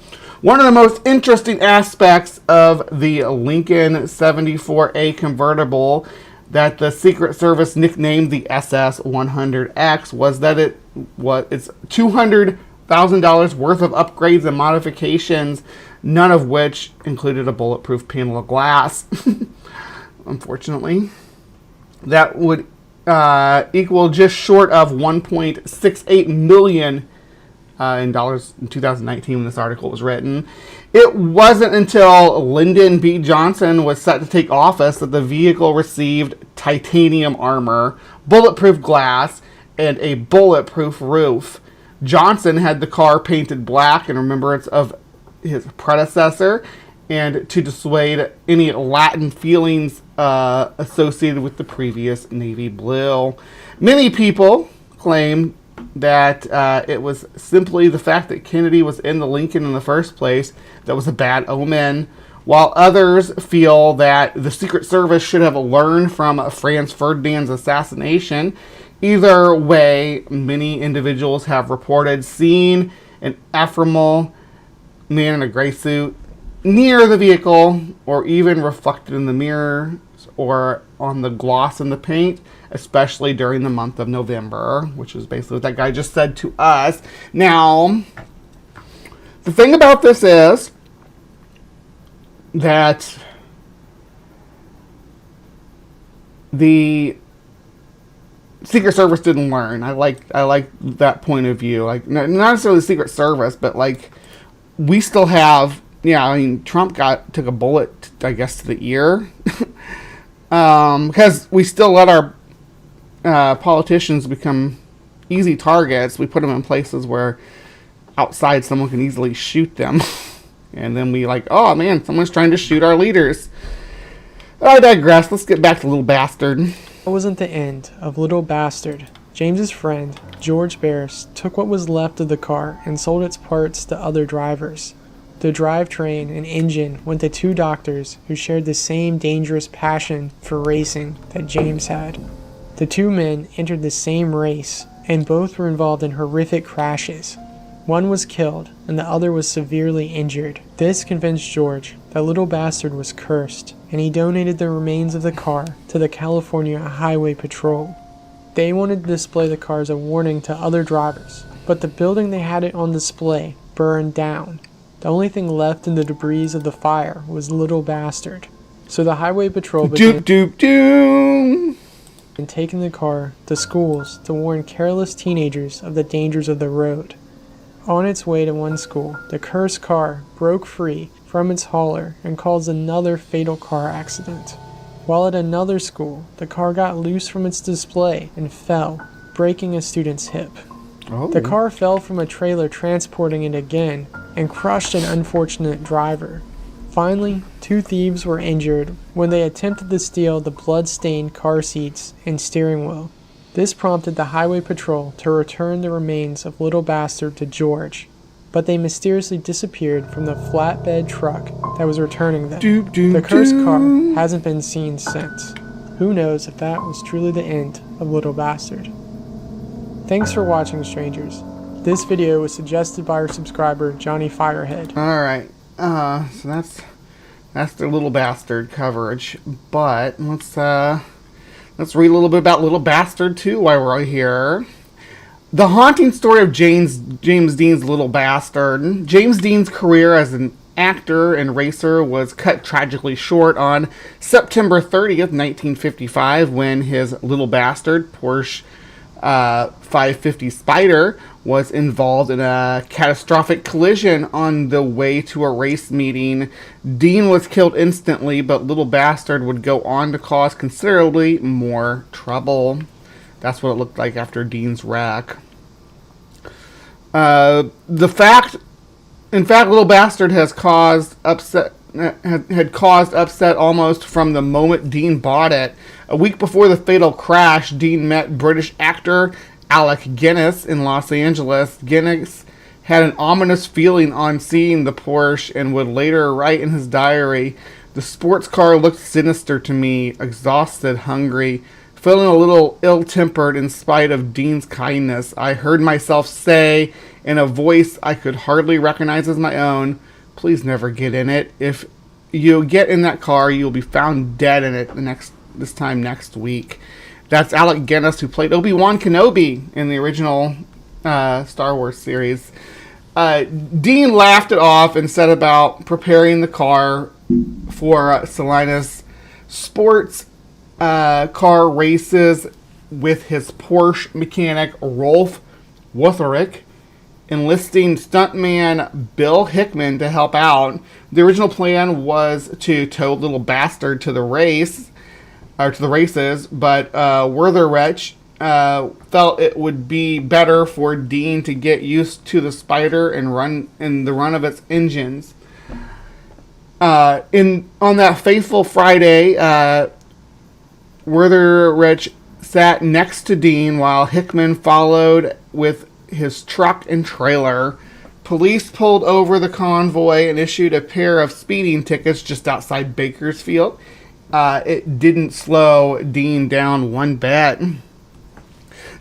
One of the most interesting aspects of the Lincoln 74A convertible that the Secret Service nicknamed the SS 100X was that it's $200,000 worth of upgrades and modifications, none of which included a bulletproof panel of glass. Unfortunately, that would equal just short of $1.68 million in dollars in 2019 when this article was written. It wasn't until Lyndon B. Johnson was set to take office that the vehicle received titanium armor, bulletproof glass, and a bulletproof roof. Johnson had the car painted black in remembrance of his predecessor and to dissuade any Latin feelings associated with the previous navy blue. Many people claim that it was simply the fact that Kennedy was in the Lincoln in the first place that was a bad omen, while others feel that the Secret Service should have learned from Franz Ferdinand's assassination. Either way, many individuals have reported seeing an ephemeral man in a gray suit near the vehicle, or even reflected in the mirrors or on the gloss in the paint, especially during the month of November, which is basically what that guy just said to us. Now, the thing about this is that the Secret Service didn't learn. I like that point of view. Like, not necessarily the Secret Service, but like, we still have, Trump took a bullet, I guess, to the ear. Because we still let our politicians become easy targets. We put them in places where outside someone can easily shoot them. And then we oh man, someone's trying to shoot our leaders. I digress. Let's get back to Little Bastard. It wasn't the end of Little Bastard. James's friend, George Barris, took what was left of the car and sold its parts to other drivers. The drivetrain and engine went to two doctors who shared the same dangerous passion for racing that James had. The two men entered the same race, and both were involved in horrific crashes. One was killed, and the other was severely injured. This convinced George that Little Bastard was cursed, and he donated the remains of the car to the California Highway Patrol. They wanted to display the car as a warning to other drivers, but the building they had it on display burned down. The only thing left in the debris of the fire was Little Bastard. So the Highway Patrol began taking the car to schools to warn careless teenagers of the dangers of the road. On its way to one school, the cursed car broke free from its hauler and caused another fatal car accident. While at another school, the car got loose from its display and fell, breaking a student's hip. Oh. The car fell from a trailer transporting it again, and crushed an unfortunate driver. Finally, 2 thieves were injured when they attempted to steal the blood-stained car seats and steering wheel. This prompted the highway patrol to return the remains of Little Bastard to George, but they mysteriously disappeared from the flatbed truck that was returning them. The cursed car hasn't been seen since. Who knows if that was truly the end of Little Bastard. Thanks for watching, strangers. This video was suggested by our subscriber, Johnny Firehead. Alright, so that's the Little Bastard coverage, but let's read a little bit about Little Bastard 2 while we're here. The haunting story of James Dean's Little Bastard. James Dean's career as an actor and racer was cut tragically short on September 30th, 1955, when his Little Bastard Porsche 550 Spider was involved in a catastrophic collision on the way to a race meeting. Dean was killed instantly, but Little Bastard would go on to cause considerably more trouble. That's what it looked like after Dean's wreck. In fact, Little Bastard has caused upset. Had caused upset almost from the moment Dean bought it. A week before the fatal crash, Dean met British actor Alec Guinness in Los Angeles. Guinness had an ominous feeling on seeing the Porsche and would later write in his diary, "The sports car looked sinister to me, exhausted, hungry, feeling a little ill-tempered in spite of Dean's kindness. I heard myself say, in a voice I could hardly recognize as my own, 'Please never get in it. If you get in that car, you'll be found dead in it this time next week.'" That's Alec Guinness, who played Obi-Wan Kenobi in the original Star Wars series. Dean laughed it off and set about preparing the car for Salinas sports car races with his Porsche mechanic Rolf Wutherick, enlisting stuntman Bill Hickman to help out. The original plan was to tow Little Bastard to the races, but Wutherick felt it would be better for Dean to get used to the Spider and run of its engines. On that fateful Friday, Wutherick sat next to Dean while Hickman followed with his truck and trailer. Police pulled over the convoy and issued a pair of speeding tickets just outside Bakersfield. It didn't slow Dean down one bit.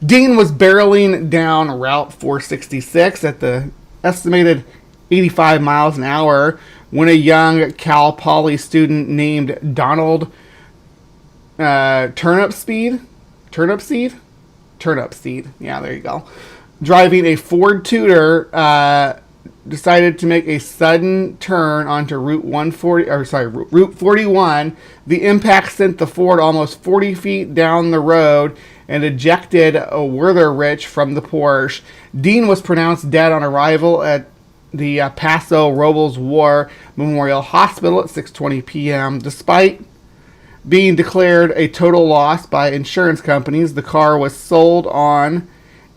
Dean was barreling down Route 466 at the estimated 85 miles an hour when a young Cal Poly student named Donald Turnipseed. Yeah, there you go. Driving a Ford Tudor, decided to make a sudden turn onto Route 41. The impact sent the Ford almost 40 feet down the road and ejected Wutherick from the Porsche. Dean was pronounced dead on arrival at the Paso Robles War Memorial Hospital at 6:20 p.m. Despite being declared a total loss by insurance companies, the car was sold on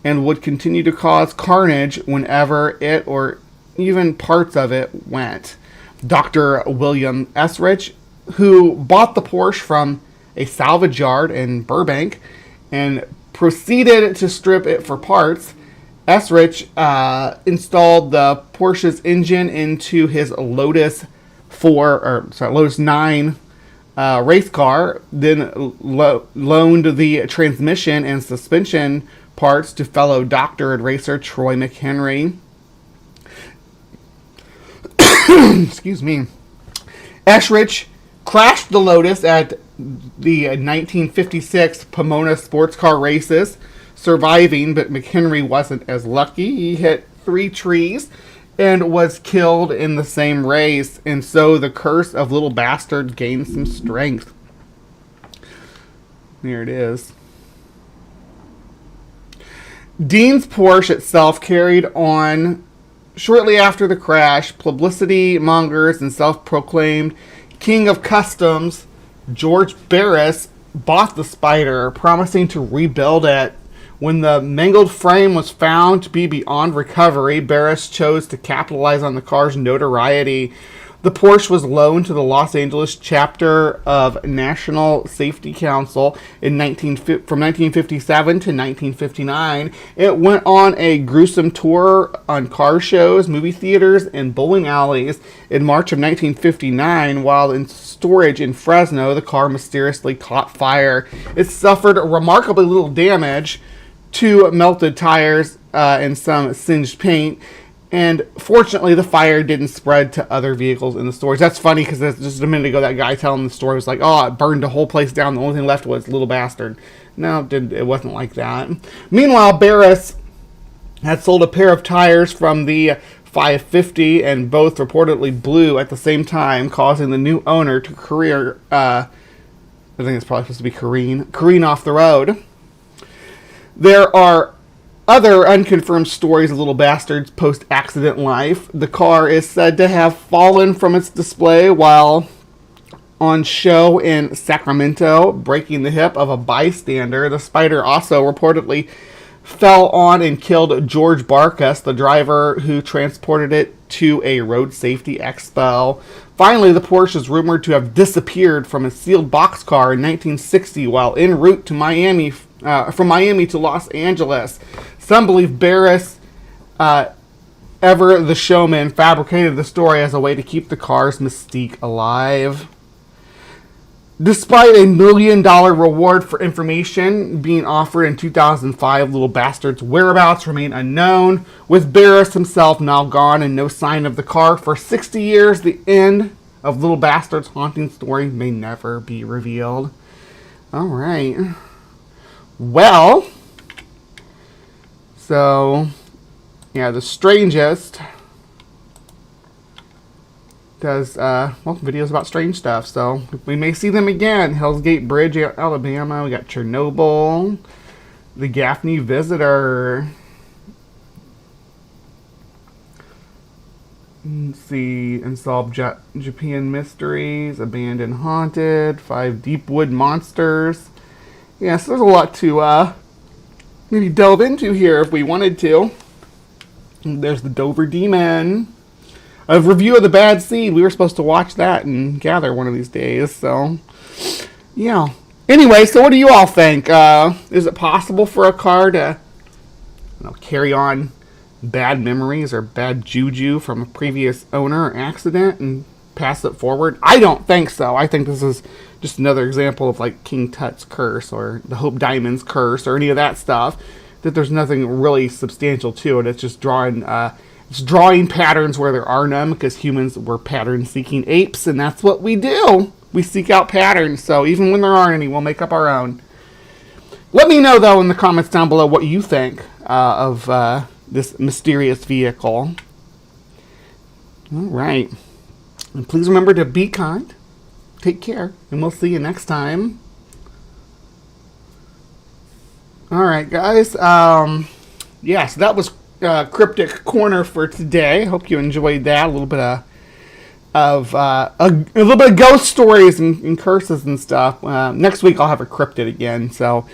and would continue to cause carnage whenever it or even parts of it went. Dr. William Esrich, who bought the Porsche from a salvage yard in Burbank and proceeded to strip it for parts, Esrich installed the Porsche's engine into his Lotus 9 race car, then loaned the transmission and suspension parts to fellow doctor and racer Troy McHenry. Excuse me. Esrich crashed the Lotus at the 1956 Pomona sports car races, surviving, but McHenry wasn't as lucky. He hit 3 trees and was killed in the same race, and so the curse of Little Bastard gained some strength. There it is. Dean's Porsche itself carried on shortly after the crash. Publicity mongers and self-proclaimed king of customs George Barris bought the Spider, promising to rebuild it When the mangled frame was found to be beyond recovery, Barris chose to capitalize on the car's notoriety. The Porsche was loaned to the Los Angeles chapter of National Safety Council from 1957 to 1959. It went on a gruesome tour on car shows, movie theaters, and bowling alleys. In March of 1959, while in storage in Fresno, the car mysteriously caught fire. It suffered remarkably little damage, 2 melted tires and some singed paint. And fortunately, the fire didn't spread to other vehicles in the storage. That's funny because just a minute ago, that guy telling the story was like, oh, it burned the whole place down. The only thing left was little bastard. No, it wasn't like that. Meanwhile, Barris had sold a pair of tires from the 550, and both reportedly blew at the same time, causing the new owner to I think it's probably supposed to be careen off the road. There are other unconfirmed stories of little bastards post-accident life. The car is said to have fallen from its display while on show in Sacramento, breaking the hip of a bystander. The Spider also reportedly fell on and killed George Barkas, the driver who transported it to a road safety expo. Finally, the Porsche is rumored to have disappeared from a sealed boxcar in 1960 while en route to Miami, from Miami to Los Angeles. Some believe Barris, ever the showman, fabricated the story as a way to keep the car's mystique alive. Despite a $1 million reward for information being offered in 2005, Little Bastard's whereabouts remain unknown. With Barris himself now gone and no sign of the car for 60 years, the end of Little Bastard's haunting story may never be revealed. All right. Well, so, yeah, the strangest does, videos about strange stuff, so we may see them again. Hell's Gate Bridge, Alabama. We got Chernobyl, the Gaffney Visitor. Let's see, Unsolved Japan Mysteries, Abandoned Haunted, 5 Deepwood Monsters. Yeah, so there's a lot to maybe delve into here if we wanted to. There's the Dover Demon. A review of The Bad Seed. We were supposed to watch that and gather one of these days, so yeah. Anyway, so what do you all think? Is it possible for a car to carry on bad memories or bad juju from a previous owner or accident and pass it forward? I don't think so. I think this is just another example of like King Tut's curse or the Hope Diamond's curse or any of that stuff, that there's nothing really substantial to it. It's just drawing patterns where there are none, because humans were pattern-seeking apes, and that's what we do. We seek out patterns, so even when there aren't any, we'll make up our own. Let me know, though, in the comments down below what you think of this mysterious vehicle. All right. And please remember to be kind, take care, and we'll see you next time. All right, guys. Yeah, so that was Cryptic Corner for today. Hope you enjoyed that. A little bit of ghost stories and curses and stuff. Next week I'll have a cryptid again, so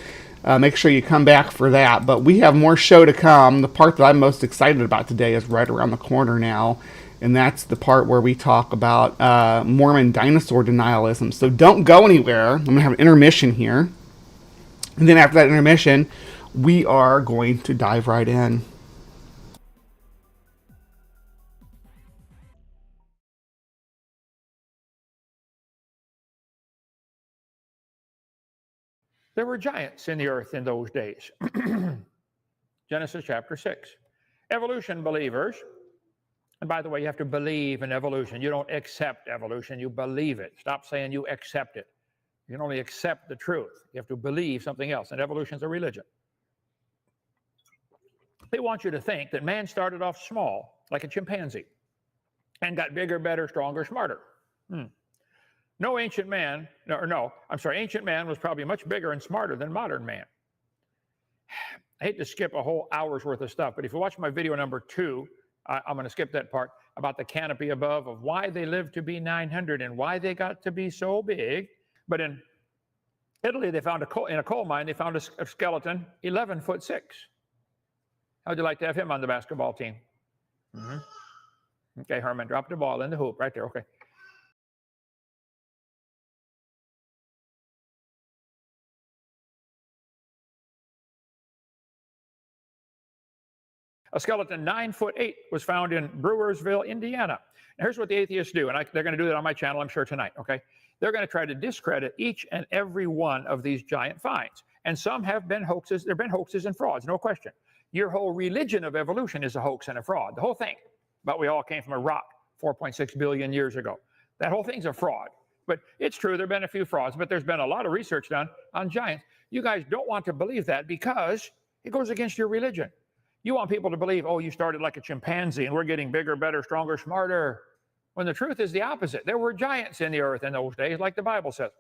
make sure you come back for that. But we have more show to come. The part that I'm most excited about today is right around the corner now, and that's the part where we talk about Mormon dinosaur denialism. So don't go anywhere. I'm going to have an intermission here. And then after that intermission, we are going to dive right in. There were giants in the earth in those days. Genesis chapter 6. Evolution believers, and by the way, you have to believe in evolution. You don't accept evolution, you believe it. Stop saying you accept it. You can only accept the truth. You have to believe something else, and evolution is a religion. They want you to think that man started off small, like a chimpanzee, and got bigger, better, stronger, smarter. Ancient man was probably much bigger and smarter than modern man. I hate to skip a whole hour's worth of stuff, but if you watch my video number 2, I'm going to skip that part about the canopy above, of why they lived to be 900 and why they got to be so big. But in Italy, they found in a coal mine, they found a skeleton 11'6". How'd you like to have him on the basketball team? Okay, Herman, drop the ball in the hoop right there. Okay. A skeleton 9'8" was found in Brewersville, Indiana. Now, here's what the atheists do, and they're going to do that on my channel, I'm sure, tonight, okay? They're going to try to discredit each and every one of these giant finds. And some have been hoaxes. There have been hoaxes and frauds, no question. Your whole religion of evolution is a hoax and a fraud, the whole thing. But we all came from a rock 4.6 billion years ago. That whole thing's a fraud. But it's true, there have been a few frauds, but there's been a lot of research done on giants. You guys don't want to believe that because it goes against your religion. You want people to believe, oh, you started like a chimpanzee and we're getting bigger, better, stronger, smarter. When the truth is the opposite. There were giants in the earth in those days, like the Bible says.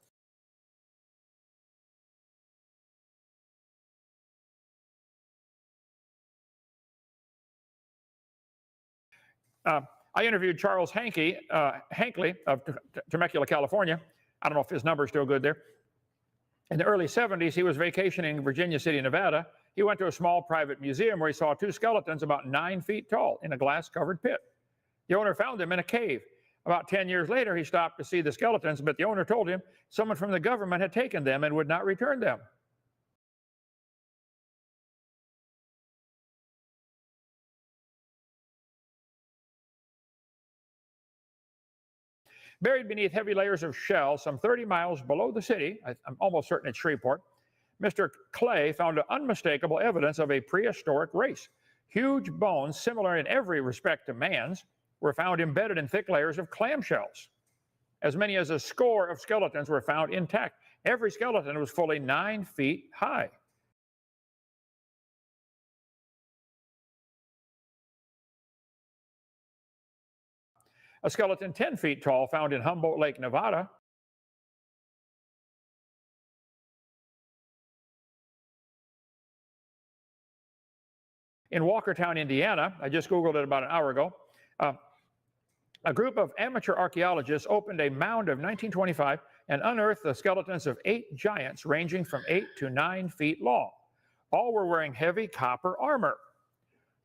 I interviewed Charles Hankley of Temecula, California. I don't know if his number is still good there. In the early 70s, he was vacationing in Virginia City, Nevada. He went to a small private museum where he saw two skeletons about 9 feet tall in a glass-covered pit. The owner found them in a cave. About 10 years later, he stopped to see the skeletons, but the owner told him someone from the government had taken them and would not return them. Buried beneath heavy layers of shell some 30 miles below the city, I'm almost certain it's Shreveport, Mr. Clay found unmistakable evidence of a prehistoric race. Huge bones, similar in every respect to man's, were found embedded in thick layers of clamshells. As many as a score of skeletons were found intact. Every skeleton was fully 9 feet high. A skeleton 10 feet tall found in Humboldt Lake, Nevada. In Walkertown, Indiana, I just Googled it about an hour ago, a group of amateur archaeologists opened a mound of 1925 and unearthed the skeletons of 8 giants ranging from 8 to 9 feet long. All were wearing heavy copper armor.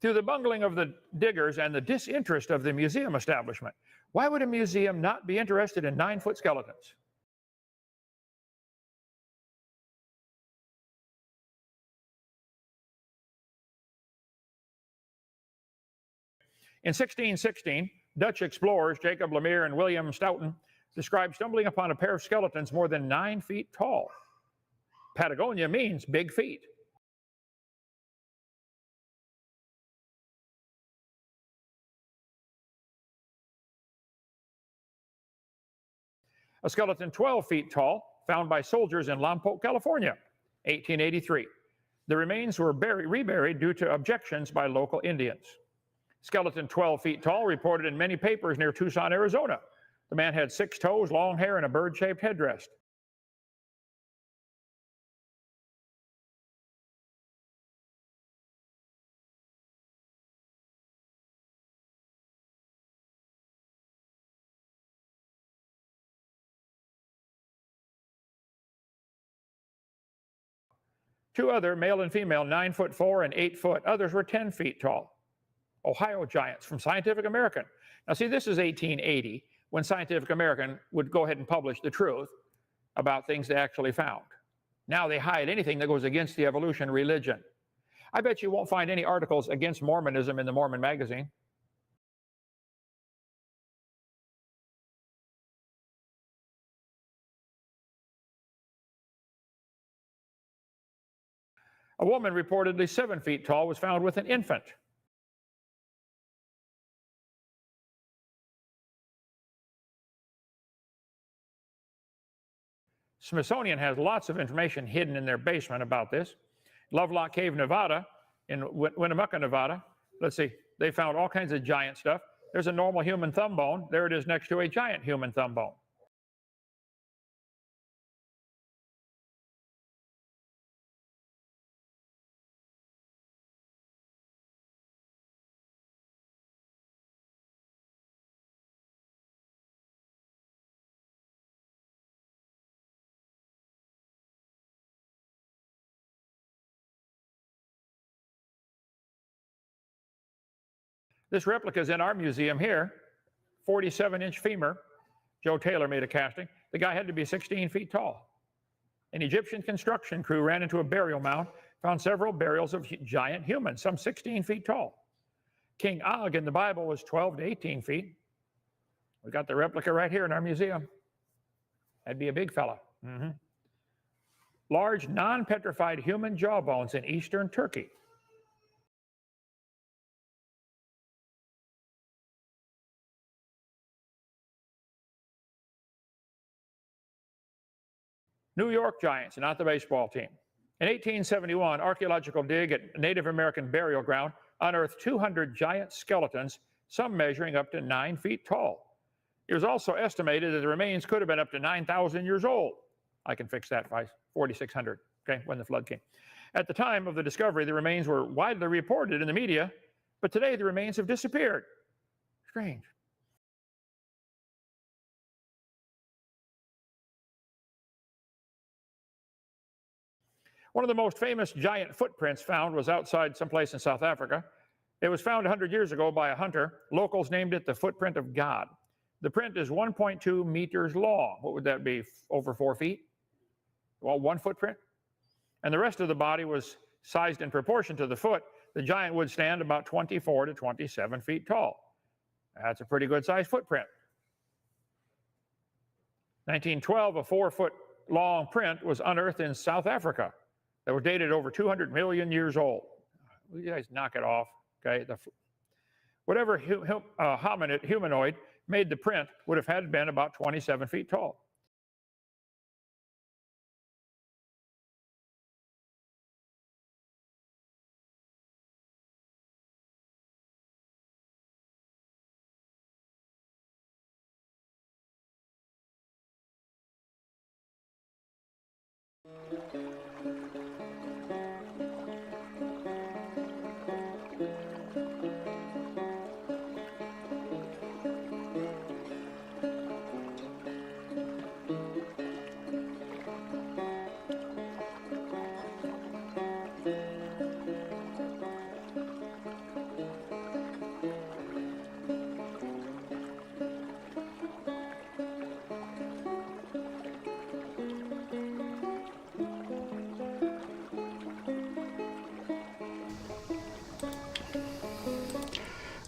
Through the bungling of the diggers and the disinterest of the museum establishment, why would a museum not be interested in 9-foot skeletons? In 1616, Dutch explorers Jacob Lemire and William Stoughton described stumbling upon a pair of skeletons more than 9 feet tall. Patagonia means big feet. A skeleton 12 feet tall found by soldiers in Lompoc, California, 1883. The remains were reburied due to objections by local Indians. Skeleton 12 feet tall reported in many papers near Tucson, Arizona. The man had 6 toes, long hair, and a bird-shaped headdress. Two other, male and female, 9'4" and 8 foot. Others were 10 feet tall. Ohio giants from Scientific American. Now see, this is 1880, when Scientific American would go ahead and publish the truth about things they actually found. Now they hide anything that goes against the evolution religion. I bet you won't find any articles against Mormonism in the Mormon magazine. A woman reportedly 7 feet tall was found with an infant. Smithsonian has lots of information hidden in their basement about this. Lovelock Cave, Nevada, in Winnemucca, Nevada. Let's see, they found all kinds of giant stuff. There's a normal human thumb bone. There it is next to a giant human thumb bone. This replica is in our museum here, 47-inch femur. Joe Taylor made a casting. The guy had to be 16 feet tall. An Egyptian construction crew ran into a burial mound, found several burials of giant humans, some 16 feet tall. King Og in the Bible was 12 to 18 feet. We got the replica right here in our museum. That'd be a big fella. Large, non-petrified human jawbones in eastern Turkey. New York Giants, not the baseball team. In 1871, archaeological dig at Native American burial ground unearthed 200 giant skeletons, some measuring up to 9 feet tall. It was also estimated that the remains could have been up to 9,000 years old. I can fix that by 4,600, okay, when the flood came. At the time of the discovery, the remains were widely reported in the media, but today the remains have disappeared. Strange. One of the most famous giant footprints found was outside someplace in South Africa. It was found 100 years ago by a hunter. Locals named it the footprint of God. The print is 1.2 meters long. What would that be, over 4 feet? Well, one footprint. And the rest of the body was sized in proportion to the foot. The giant would stand about 24 to 27 feet tall. That's a pretty good sized footprint. 1912, a 4-foot long print was unearthed in South Africa that was dated over 200 million years old. You guys knock it off, okay? Whatever humanoid made the print would have had been about 27 feet tall.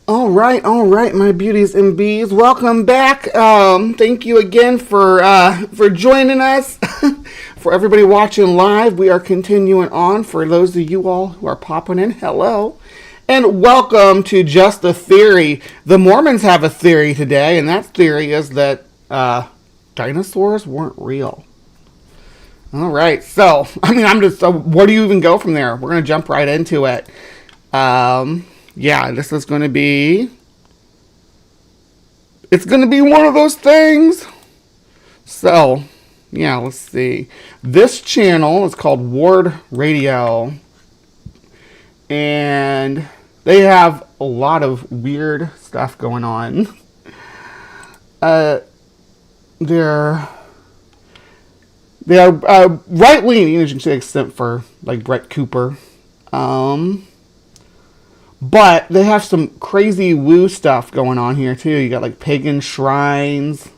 All right, my beauties and bees. Welcome back. Thank you again for joining us. For everybody watching live, we are continuing on. For those of you all who are popping in, hello. And welcome to Just a Theory. The Mormons have a theory today, and that theory is that dinosaurs weren't real. All right, so, where do you even go from there? We're going to jump right into it. Yeah, this is going to be... It's going to be one of those things. So, yeah, let's see. This channel is called Ward Radio. And they have a lot of weird stuff going on. They're right-leaning, as you can see, except for, like, Brett Cooper. But they have some crazy woo stuff going on here, too. You got, like, pagan shrines.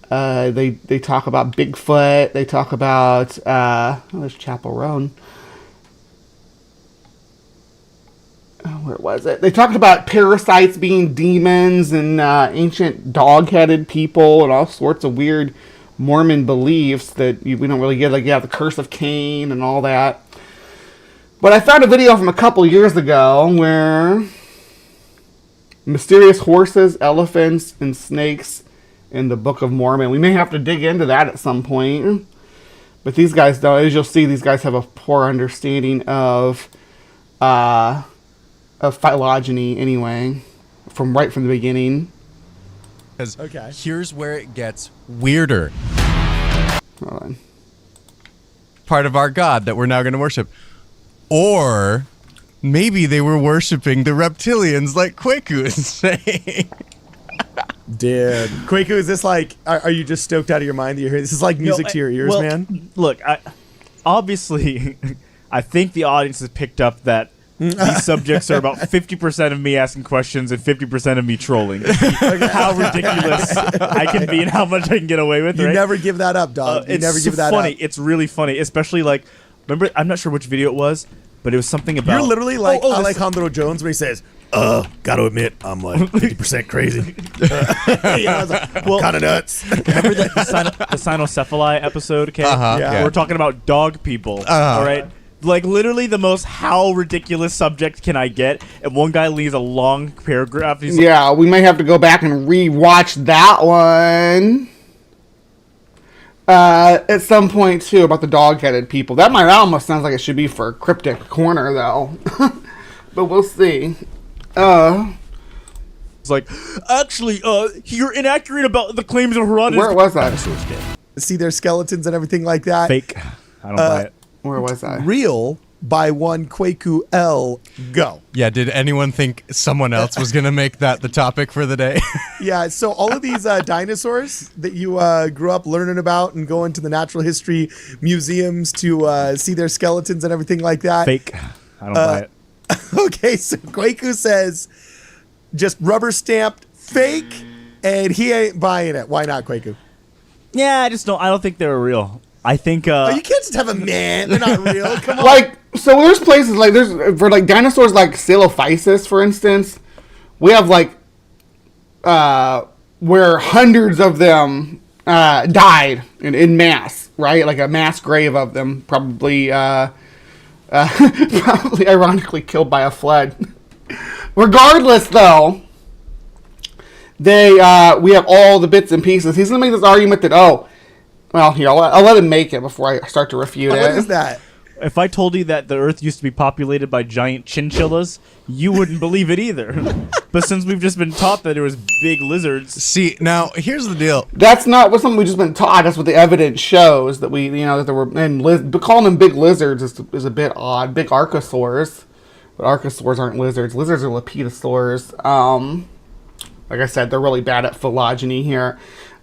They talk about Bigfoot. They talk about, there's Chapel Roan. Where was it? They talked about parasites being demons and ancient dog-headed people and all sorts of weird Mormon beliefs that we don't really get. Like, yeah, the curse of Cain and all that. But I found a video from a couple years ago where mysterious horses, elephants, and snakes in the Book of Mormon. We may have to dig into that at some point. But these guys don't. As you'll see, these guys have a poor understanding of phylogeny anyway, from the beginning. Okay. Here's where it gets weirder. Hold on. Part of our god that we're now going to worship. Or maybe they were worshiping the reptilians like Kwaku is saying. Dude, Kwaku, is this like, are you just stoked out of your mind that you're hearing? This is like music to your ears, well, man. Look, obviously, I think the audience has picked up that These subjects are about 50% of me asking questions and 50% of me trolling. How ridiculous I can be and how much I can get away with. You right? never give that up, dog. You never give that funny. up. It's really funny, especially like. Remember, I'm not sure which video it was, but it was something about. You're literally like Alejandro Jones when he says, gotta admit, I'm like 50% crazy. Well, kind of nuts. Remember the cynocephaly episode? Okay, Yeah. We're talking about dog people. All right, like literally the most how ridiculous subject can I get? And one guy leaves a long paragraph. He's Yeah, we may have to go back and re-watch that one. At some point too, about the dog-headed people. That almost sounds like it should be for Cryptic Corner though. But we'll see. It's like, actually, you're inaccurate about the claims of Herodotus. Where was I? See their skeletons and everything like that. Fake. I don't buy it. Where was I? Real by one Kwaku L. Go. Yeah, did anyone think someone else was going to make that the topic for the day? Yeah, so all of these dinosaurs that you grew up learning about and going to the natural history museums to see their skeletons and everything like that. Fake. I don't buy it. Okay, so Kwaku says just rubber stamped fake, and he ain't buying it. Why not, Kwaku? Yeah, I don't think they were real. I think You can't just have a man. They're not real. Come on. Like, so there's places like for like dinosaurs like Silophysis, for instance. We have like where hundreds of them died in mass, right? Like a mass grave of them, probably probably ironically killed by a flood. Regardless, though, we have all the bits and pieces. He's gonna make this argument that well, here, I'll let him make it before I start to refute it. What is that? if I told you that the Earth used to be populated by giant chinchillas, you wouldn't believe it either. But since we've just been taught that there was big lizards, See, now here's the deal. That's not what something we've just been taught. That's what the evidence shows that that there were. And but calling them big lizards is a bit odd. Big archosaurs, but archosaurs aren't lizards. Lizards are lepidosaurs. Like I said, they're really bad at phylogeny here.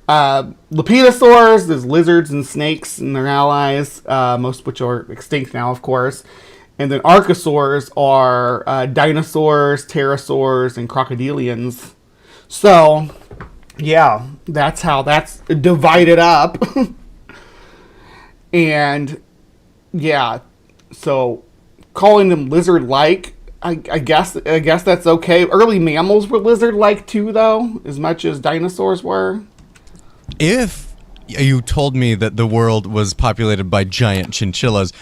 Lepidosaurs, there's lizards and snakes and their allies, most of which are extinct now, of course. And then archosaurs are dinosaurs, pterosaurs, and crocodilians. So, yeah, that's how that's divided up. And, yeah, so calling them lizard-like, I guess that's okay. Early mammals were lizard-like too, though, as much as dinosaurs were. If you told me that the world was populated by giant chinchillas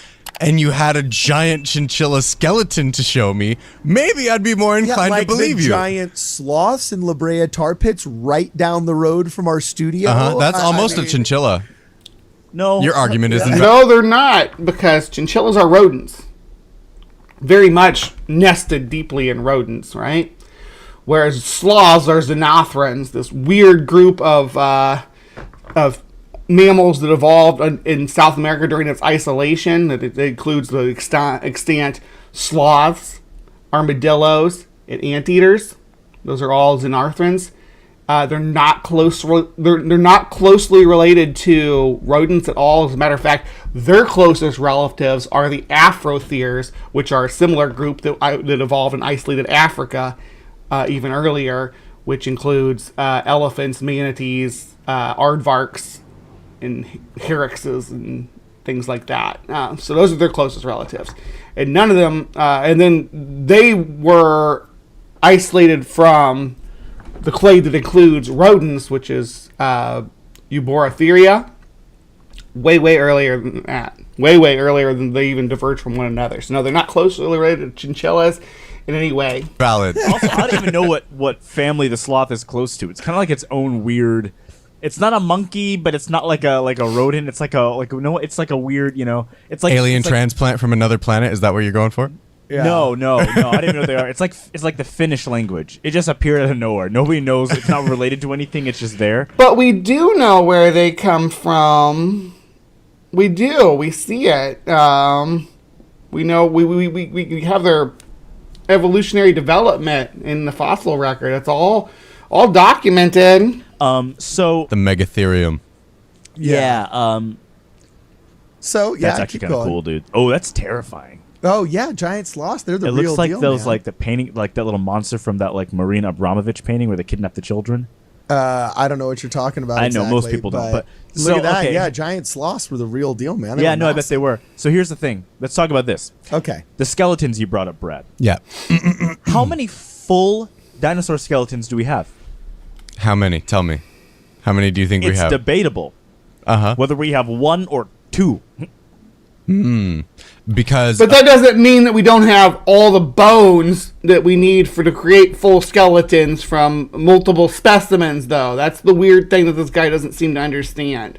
and you had a giant chinchilla skeleton to show me, maybe I'd be more inclined to believe the you. Giant sloths in La Brea tar pits right down the road from our studio. That's almost a chinchilla. no. Your argument isn't No, they're not, because chinchillas are rodents. Very much nested deeply in rodents, right? Whereas sloths are xenothrans, this weird group of mammals that evolved in South America during its isolation. That it includes the extant sloths, armadillos, and anteaters. Those are all xenothrans. They're not closely related to rodents at all. As a matter of fact, their closest relatives are the Afrotheres, which are a similar group that evolved in isolated Africa even earlier, which includes elephants, manatees, aardvarks, and hyraxes, and things like that. So those are their closest relatives. And none of them, and then they were isolated from the clade that includes rodents, which is Euborotheria, way earlier than that. Way earlier than they even diverged from one another. So no, they're not closely related to chinchillas in any way. valid. Also, I don't even know what family the sloth is close to. It's kind of like its own weird. It's not a monkey, but it's not like a rodent. It's like it's like a weird, it's like Alien it's like, transplant from another planet. Is that what you're going for? Yeah. No, I didn't even know what they are. It's like the Finnish language. It just appeared out of nowhere. Nobody knows. It's not related to anything. It's just there. But we do know where they come from. We do. We see it. We know we have their evolutionary development in the fossil record. It's all documented. So The Megatherium. yeah. So yeah, That's actually keep kind of going. cool, dude. Oh, that's terrifying. Oh yeah, giant sloths. They're the It real looks like deal, those man. like the painting, like that little monster from that like Marina Abramovich painting where they kidnap the children. I don't know what you're talking about. I know most exactly, people don't, but look so, at that. okay. Yeah, giant sloths were the real deal, man. They Yeah, were no, I bet massive. they were. So here's the thing. Let's talk about this. Okay. The skeletons you brought up, Brad. Yeah. How many full dinosaur skeletons do we have? How many? Tell me. How many do you think we It's have? debatable whether we have 1 or 2. Because But that doesn't mean that we don't have all the bones that we need to create full skeletons from multiple specimens, though. That's the weird thing that this guy doesn't seem to understand.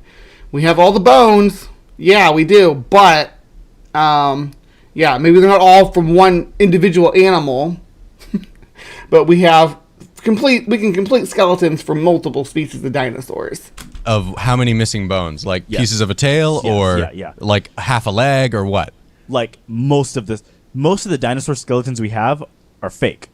We have all the bones. Yeah, we do. But, yeah, maybe they're not all from one individual animal. But we can complete skeletons from multiple species of dinosaurs. of how many missing bones? Like Yes. pieces of a tail, Yes, or yeah. like half a leg, or what? Like most of the dinosaur skeletons we have are fake.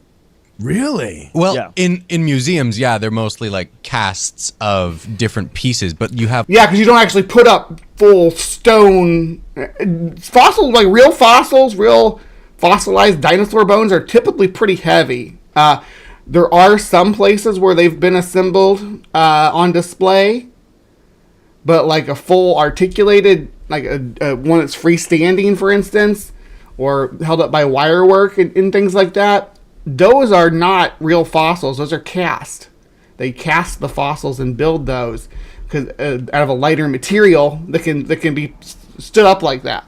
Really? Well, Yeah. in museums, yeah, they're mostly like casts of different pieces, but you have Yeah, because you don't actually put up full stone fossils, like real fossils, real fossilized dinosaur bones are typically pretty heavy. There are some places where they've been assembled on display, but like a full articulated, like a one that's freestanding, for instance, or held up by wire work and things like that, those are not real fossils. Those are cast. They cast the fossils and build those because out of a lighter material that can be stood up like that.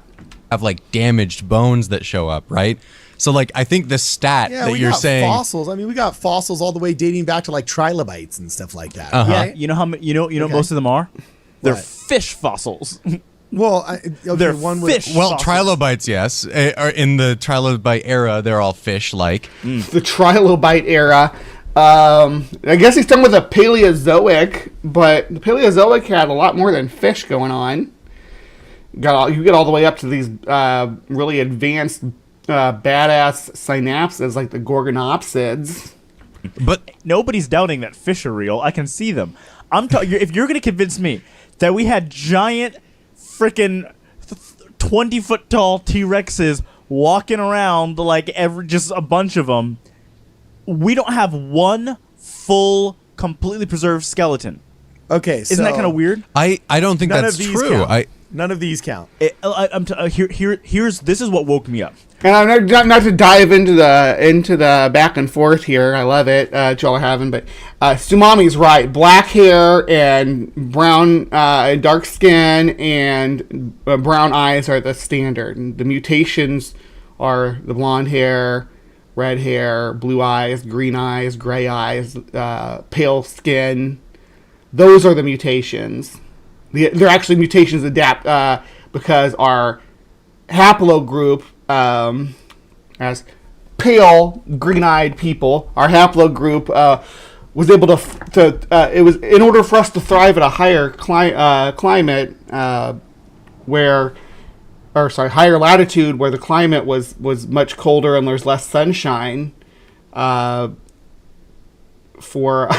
have like damaged bones that show up, right? So like I think the stat Yeah, that we you're got saying, fossils. I mean, we got fossils all the way dating back to like trilobites and stuff like that. Uh-huh. Right? Yeah, you know how you know Okay. most of them are? They're What? fish fossils. Well, okay, They're one fish. with well, fossils. trilobites, yes, are in the trilobite era, they're all fish-like. The trilobite era. I guess he's talking with the Paleozoic, but the Paleozoic had a lot more than fish going on. You get all the way up to these really advanced, badass synapses like the Gorgonopsids. But Nobody's doubting that fish are real. I can see them. If you're going to convince me that we had giant freaking 20-foot tall T-Rexes walking around like just a bunch of them, we don't have one full, completely preserved skeleton. Okay, so Isn't that kind of weird? I don't think None that's of these true. count. None of these count. This is what woke me up. And I'm not to dive into the back and forth here. I love it, y'all are having, but Sumami's right. Black hair and brown, dark skin and brown eyes are the standard. And the mutations are the blonde hair, red hair, blue eyes, green eyes, gray eyes, pale skin. Those are the mutations. They're actually mutations adapt because our haplogroup, as pale green-eyed people, our haplogroup was able to it was in order for us to thrive at a higher climate higher latitude where the climate was much colder and there's less sunshine for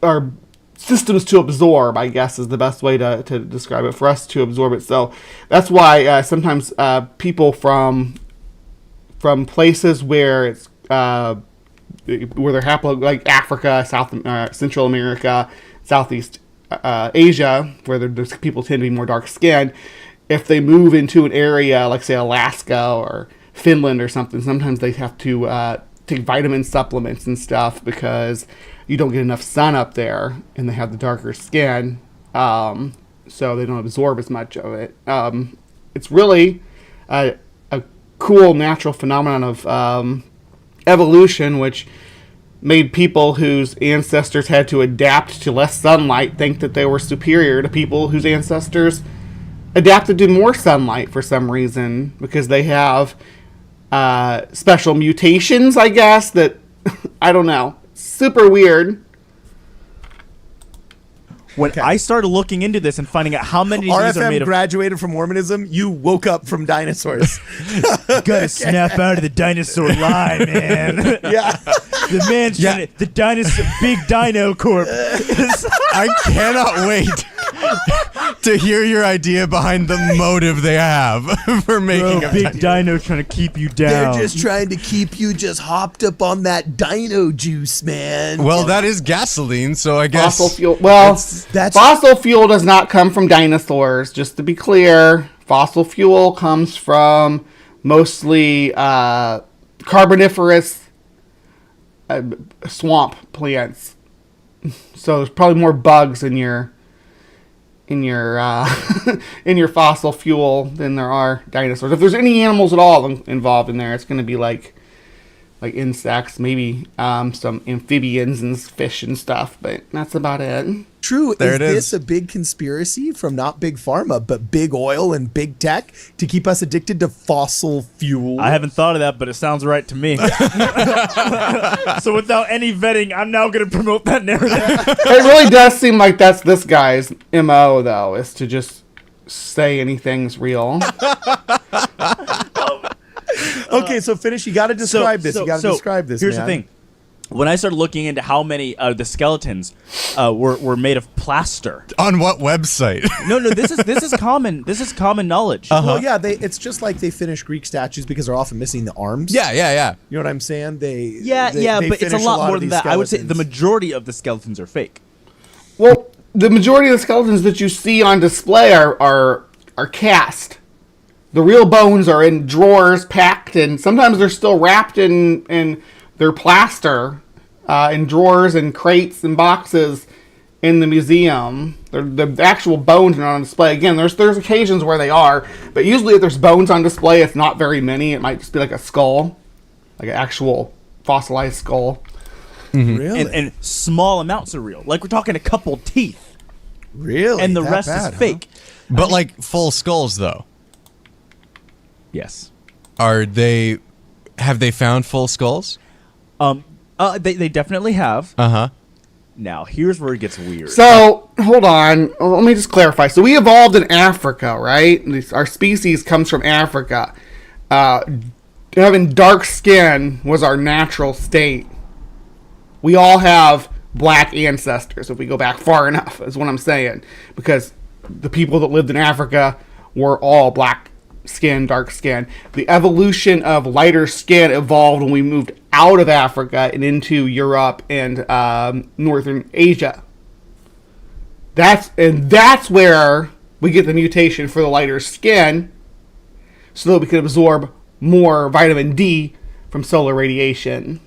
our systems to absorb, I guess, is the best way to describe it, for us to absorb it. So that's why sometimes people from places where it's where they're like Africa, Central America, Southeast Asia, where there's people tend to be more dark skinned, if they move into an area like, say, Alaska or Finland or something, sometimes they have to take vitamin supplements and stuff because you don't get enough sun up there, and they have the darker skin, so they don't absorb as much of it. It's really a cool natural phenomenon of evolution, which made people whose ancestors had to adapt to less sunlight think that they were superior to people whose ancestors adapted to more sunlight for some reason, because they have special mutations, I guess, that I don't know. Super weird. When I started looking into this and finding out how many of these are RFM made of... graduated from Mormonism. You woke up from dinosaurs. Gotta snap out of the dinosaur lie, man. Yeah. The man's trying to... The dinosaur... Big Dino Corp. I cannot wait to hear your idea behind the motive they have for making a Big Dino trying to keep you down. They're just trying to keep you just hopped up on that dino juice, man. Well, that is gasoline, so I guess Fossil fuel. Well, That's fossil fuel does not come from dinosaurs. Just to be clear, fossil fuel comes from mostly carboniferous swamp plants. So there's probably more bugs in your in your fossil fuel than there are dinosaurs. If there's any animals at all involved in there, it's going to be like insects, maybe some amphibians and fish and stuff, but that's about it. true. There Is it is. this a big conspiracy from not big pharma, but big oil and big tech to keep us addicted to fossil fuel? I haven't thought of that, but it sounds right to me. So without any vetting, I'm now going to promote that narrative. It really does seem like that's this guy's MO, though, is to just say anything's real. Okay, so finish. You got to describe this. You got to describe this. Here's man. the thing. When I started looking into how many the skeletons were made of plaster. on what website? No, this is common. This is common knowledge. Well, yeah, it's just like they finish Greek statues because they're often missing the arms. yeah. You know what I'm saying? They But it's a finish lot more of than these that. I would say the skeletons. majority of the skeletons are fake. Well, the majority of the skeletons that you see on display are cast. The real bones are in drawers packed, and sometimes they're still wrapped in their plaster in drawers and crates and boxes in the museum. The actual bones are not on display. Again, there's occasions where they are, but usually if there's bones on display, it's not very many. It might just be like a skull, like an actual fossilized skull. Really? And small amounts are real. Like we're talking a couple teeth. Really? And the That rest bad, is fake. But like full skulls, though, Yes. have they found full skulls? They definitely have. Uh-huh. Now, here's where it gets weird. So, hold on. Let me just clarify. So, we evolved in Africa, right? Our species comes from Africa. Having dark skin was our natural state. We all have black ancestors if we go back far enough, is what I'm saying. Because the people that lived in Africa were all black skin, dark skin. The evolution of lighter skin evolved when we moved out of Africa and into Europe and northern Asia. That's where we get the mutation for the lighter skin, so that we can absorb more vitamin D from solar radiation.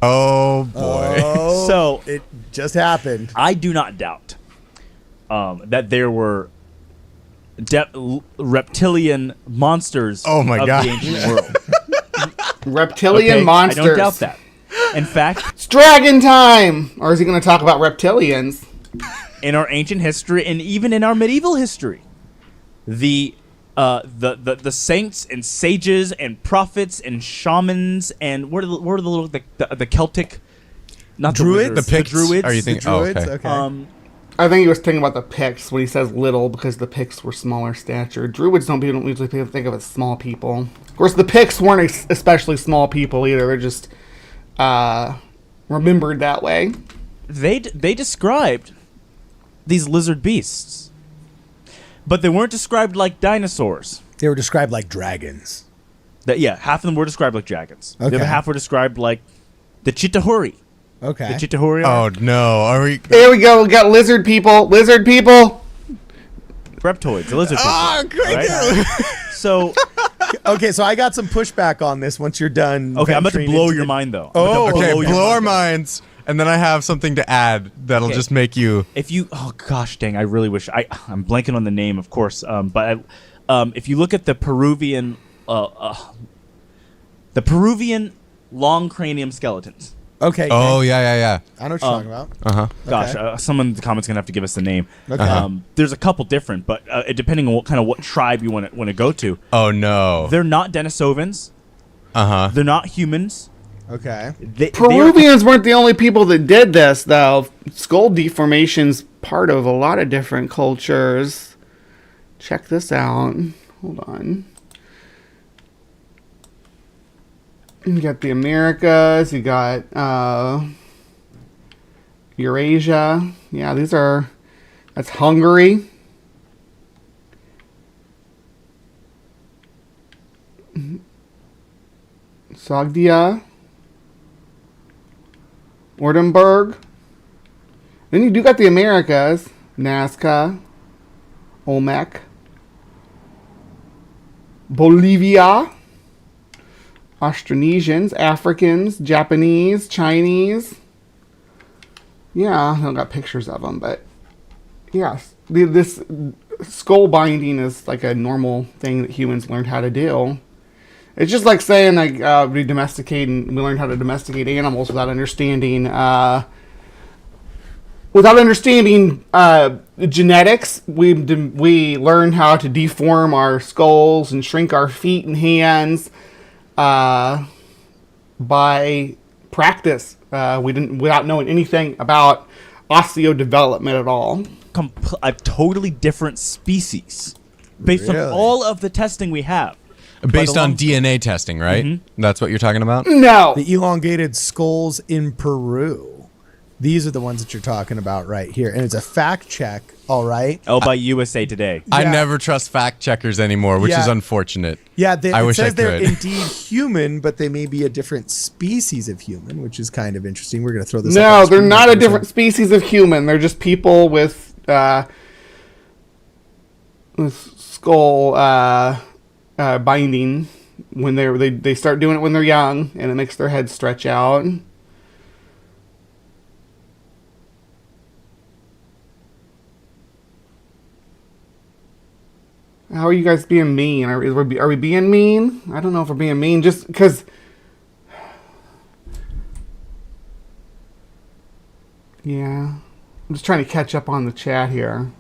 Oh boy. Oh, So- it just happened. I do not doubt that there were reptilian monsters Oh my of God. the ancient world. Reptilian Okay? monsters. I don't doubt that. In fact, It's dragon time! Or is he going to talk about reptilians? in our ancient history and even in our medieval history, the saints and sages and prophets and shamans and what are the little the Celtic, not Druids? the, The wizards, Picts? the druids. Are you thinking? Oh, Druids? okay. I think he was thinking about the Picts when he says little, because the Picts were smaller stature. Druids don't usually think of as small people. Of course, the Picts weren't especially small people either. They're just remembered that way. They described these lizard beasts, but they weren't described like dinosaurs. They were described like dragons. Half of them were described like dragons. The Okay. other half were described like the Chitahuri. Okay. The Chitahuri Oh no. Are we? Here we go. We got lizard people. Lizard people. reptoids, the lizard people. Ah, great. right? So, Okay, so I got some pushback on this once you're done. okay, I'm about to venturing blow into your the- mind though. Oh, I'm about to Okay, your blow our mind. minds, and then I have something to add that'll Okay. just make you. If you, oh gosh, dang, I really wish I'm blanking on the name, of course. But if you look at the Peruvian long cranium skeletons. Okay. Oh yeah. I know what you're talking about. Uh huh. Gosh, Okay. someone in the comments gonna have to give us the name. Okay. There's a couple different, but depending on what tribe you want to go to, Oh no. they're not Denisovans. Uh huh. They're not humans. Okay. They are- Peruvians weren't the only people that did this, though. Skull deformation's part of a lot of different cultures. Check this out. Hold on. You got the Americas. You got Eurasia. Yeah, that's Hungary. Sogdia. Ortenburg. Then you do got the Americas. Nazca. Olmec. Bolivia. Austronesians, Africans, Japanese, Chinese. Yeah, I don't got pictures of them, but yes, this skull binding is like a normal thing that humans learned how to do. It's just like saying like we learned how to domesticate animals without understanding genetics. We learned how to deform our skulls and shrink our feet and hands by practice. Without knowing anything about osteodevelopment at all. A totally different species based on all of the testing we have. Based on DNA testing, right? Mm-hmm. That's what you're talking about? No. The elongated skulls in Peru. These are the ones that you're talking about right here. And it's a fact check, all right? Oh, by USA Today. I never trust fact checkers anymore, which is unfortunate. Yeah, I wish says I they're could. indeed human, but they may be a different species of human, which is kind of interesting. We're going to throw this No, they're not a different species of human. They're just people with skull binding when they start doing it when they're young, and it makes their head stretch out. How are you guys being mean? Are we being mean? I don't know if we're being mean just because... Yeah. I'm just trying to catch up on the chat here.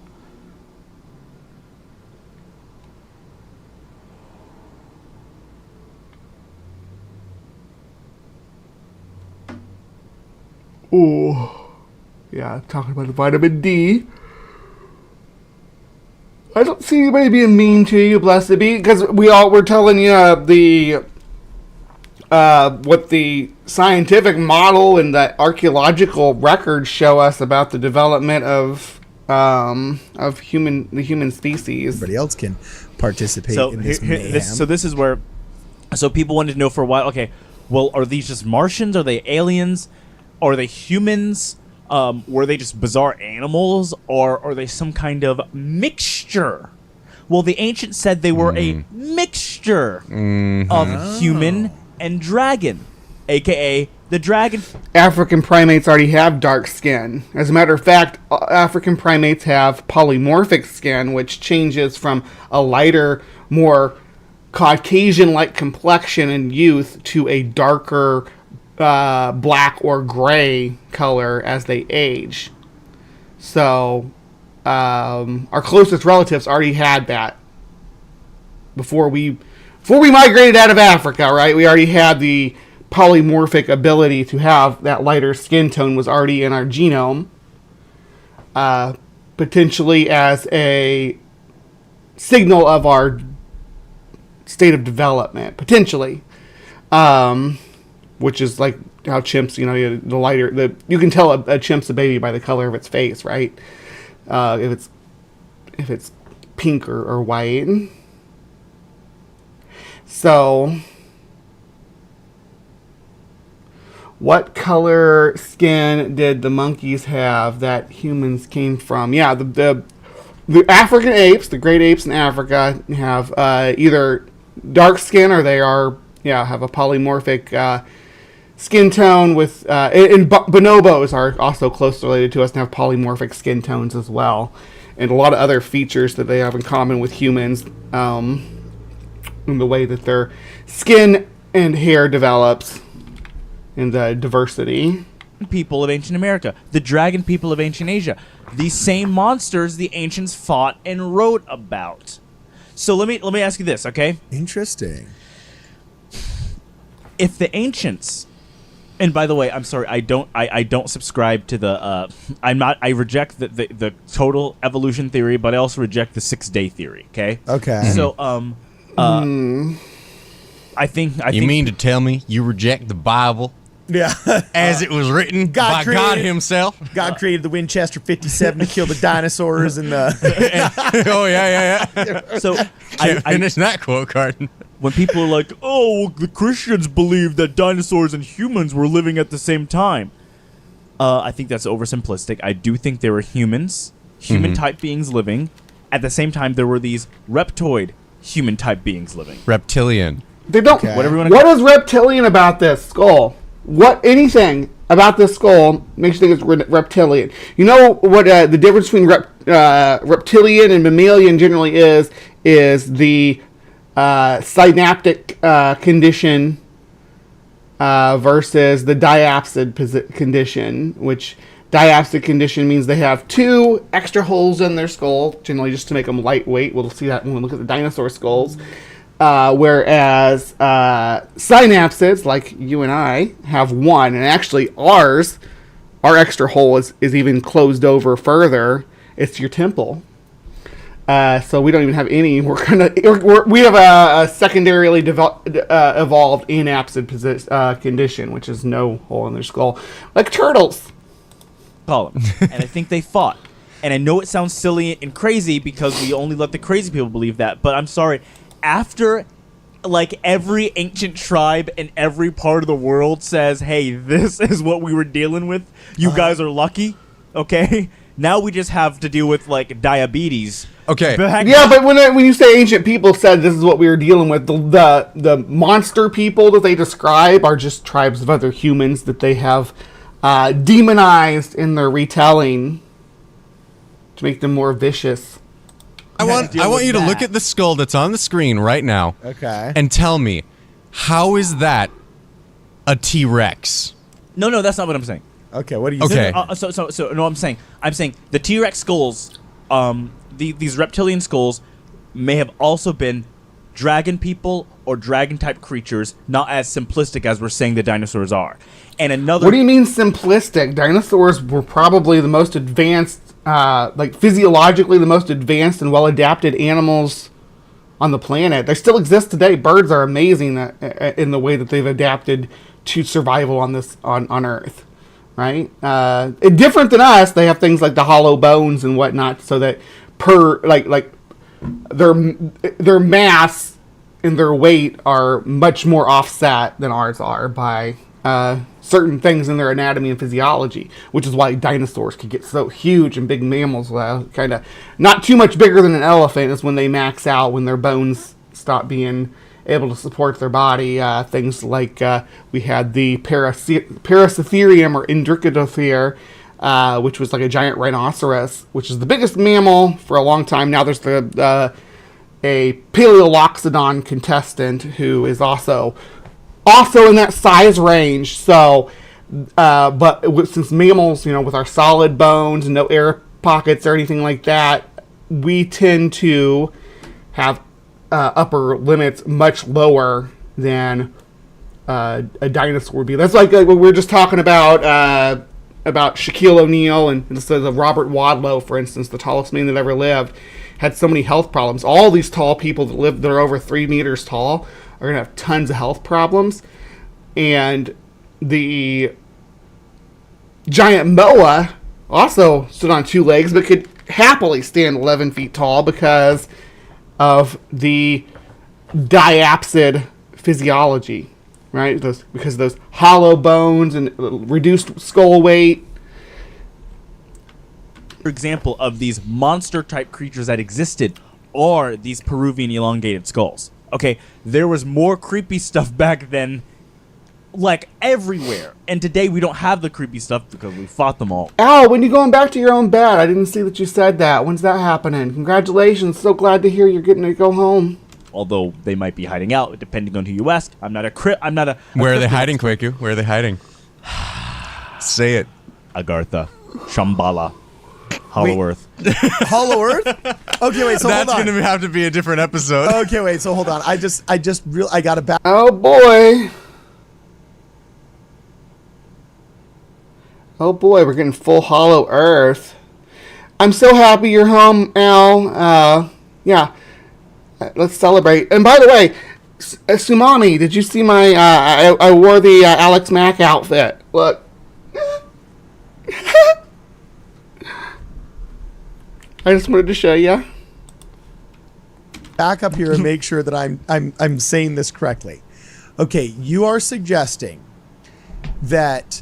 Ooh. Yeah, talking about the vitamin D. I don't see anybody being mean to you, blessed be, because we're telling you what the scientific model and the archaeological records show us about the development of the human species. Everybody else can participate in this mayhem. This is where people wanted to know for a while. Okay, well, are these just Martians? Are they aliens? Are they humans? Were they just bizarre animals, or are they some kind of mixture? Well, the ancients said they were a mixture of human and dragon, a.k.a. the dragon. African primates already have dark skin. As a matter of fact, African primates have polymorphic skin, which changes from a lighter, more Caucasian-like complexion in youth to a darker black or gray color as they age. So our closest relatives already had that before we migrated out of Africa, right? We already had the polymorphic ability to have that lighter skin tone was already in our genome, potentially as a signal of our state of development, potentially. Which is like how chimps, the lighter, you can tell a chimp's a baby by the color of its face, right? If it's pink or white. So, what color skin did the monkeys have that humans came from? Yeah, the African apes, the great apes in Africa, have either dark skin or they have a polymorphic skin tone with and bonobos are also closely related to us and have polymorphic skin tones as well, and a lot of other features that they have in common with humans in the way that their skin and hair develops and the diversity. People of ancient America, the dragon people of ancient Asia, these same monsters the ancients fought and wrote about. So let me ask you this, okay? Interesting. If the ancients, and by the way, I'm sorry, I don't subscribe to the I reject the total evolution theory, but I also reject the 6-day theory. Okay. Okay. So I think you mean to tell me you reject the Bible? Yeah. as it was written by God himself. God created the Winchester 57 to kill the dinosaurs and the. Oh yeah. So Can't finish that quote card. when people are like, "Oh, the Christians believe that dinosaurs and humans were living at the same time," I think that's oversimplistic. I do think there were humans, human-type beings living. At the same time, there were these reptoid human-type beings living. Reptilian. They don't. Whatever you wanna What is reptilian about this skull? Anything about this skull makes you think it's reptilian? You know what the difference between reptilian and mammalian generally is the synaptic condition versus the diapsid condition, which diapsid condition means they have 2 extra holes in their skull, generally just to make them lightweight. We'll see that when we look at the dinosaur skulls. Whereas synapsids, like you and I, have 1. And actually our extra hole is even closed over further. It's your temple. So we don't even have any. We have a secondarily evolved anapsid condition, which is no hole in their skull, like turtles. Call them. And I think they fought. And I know it sounds silly and crazy because we only let the crazy people believe that, but I'm sorry. After, like, every ancient tribe in every part of the world says, hey, this is what we were dealing with, you guys are lucky, okay? Now we just have to deal with, like, diabetes. Okay. Yeah, but when you say ancient people said this is what we were dealing with, the monster people that they describe are just tribes of other humans that they have demonized in their retelling to make them more vicious. I want you to look at the skull that's on the screen right now. Okay. And tell me, how is that a T-Rex? No, that's not what I'm saying. Okay, what are you Okay. saying? So no, I'm saying the T-Rex skulls, these reptilian skulls may have also been dragon people or dragon-type creatures, not as simplistic as we're saying the dinosaurs are. And another... What do you mean simplistic? Dinosaurs were probably the most advanced, like physiologically the most advanced and well-adapted animals on the planet. They still exist today. Birds are amazing in the way that they've adapted to survival on Earth, right? Different than us, they have things like the hollow bones and whatnot, so that their mass and their weight are much more offset than ours are by certain things in their anatomy and physiology, which is why dinosaurs could get so huge, and big mammals, kind of not too much bigger than an elephant, is when they max out, when their bones stop being able to support their body. Things like we had the Paracitherium or Indricatothere, which was like a giant rhinoceros, which is the biggest mammal for a long time. Now there's a Paleoloxodon contestant who is also in that size range. So, but since mammals, with our solid bones and no air pockets or anything like that, we tend to have upper limits much lower than a dinosaur would be. That's like what we were just talking about Shaquille O'Neal and instead of Robert Wadlow, for instance, the tallest man that ever lived, had so many health problems. All these tall people that are over 3 meters tall are going to have tons of health problems. And the giant moa also stood on 2 legs, but could happily stand 11 feet tall because of the diapsid physiology, right? Because of those hollow bones and reduced skull weight. For example, of these monster-type creatures that existed are these Peruvian elongated skulls. Okay, there was more creepy stuff back then, like, everywhere. And today we don't have the creepy stuff because we fought them all. Al, when you going back to your own bed? I didn't see that you said that. When's that happening? Congratulations. So glad to hear you're getting to go home. Although they might be hiding out, depending on who you ask. I'm not a Where are they hiding, Kwaku? Where are they hiding? Say it. Agartha. Shambhala. Hollow Earth. Hollow Earth? Okay, wait, so That's hold on. going to have to be a different episode. Okay, wait, so hold on. I got to back. Oh boy. Oh boy, we're getting full Hollow Earth. I'm so happy you're home, Al. Yeah. Let's celebrate. And by the way, Sumami, did you see my? I wore the Alex Mack outfit. Look. I just wanted to show you. Back up here and make sure that I'm saying this correctly. Okay, you are suggesting that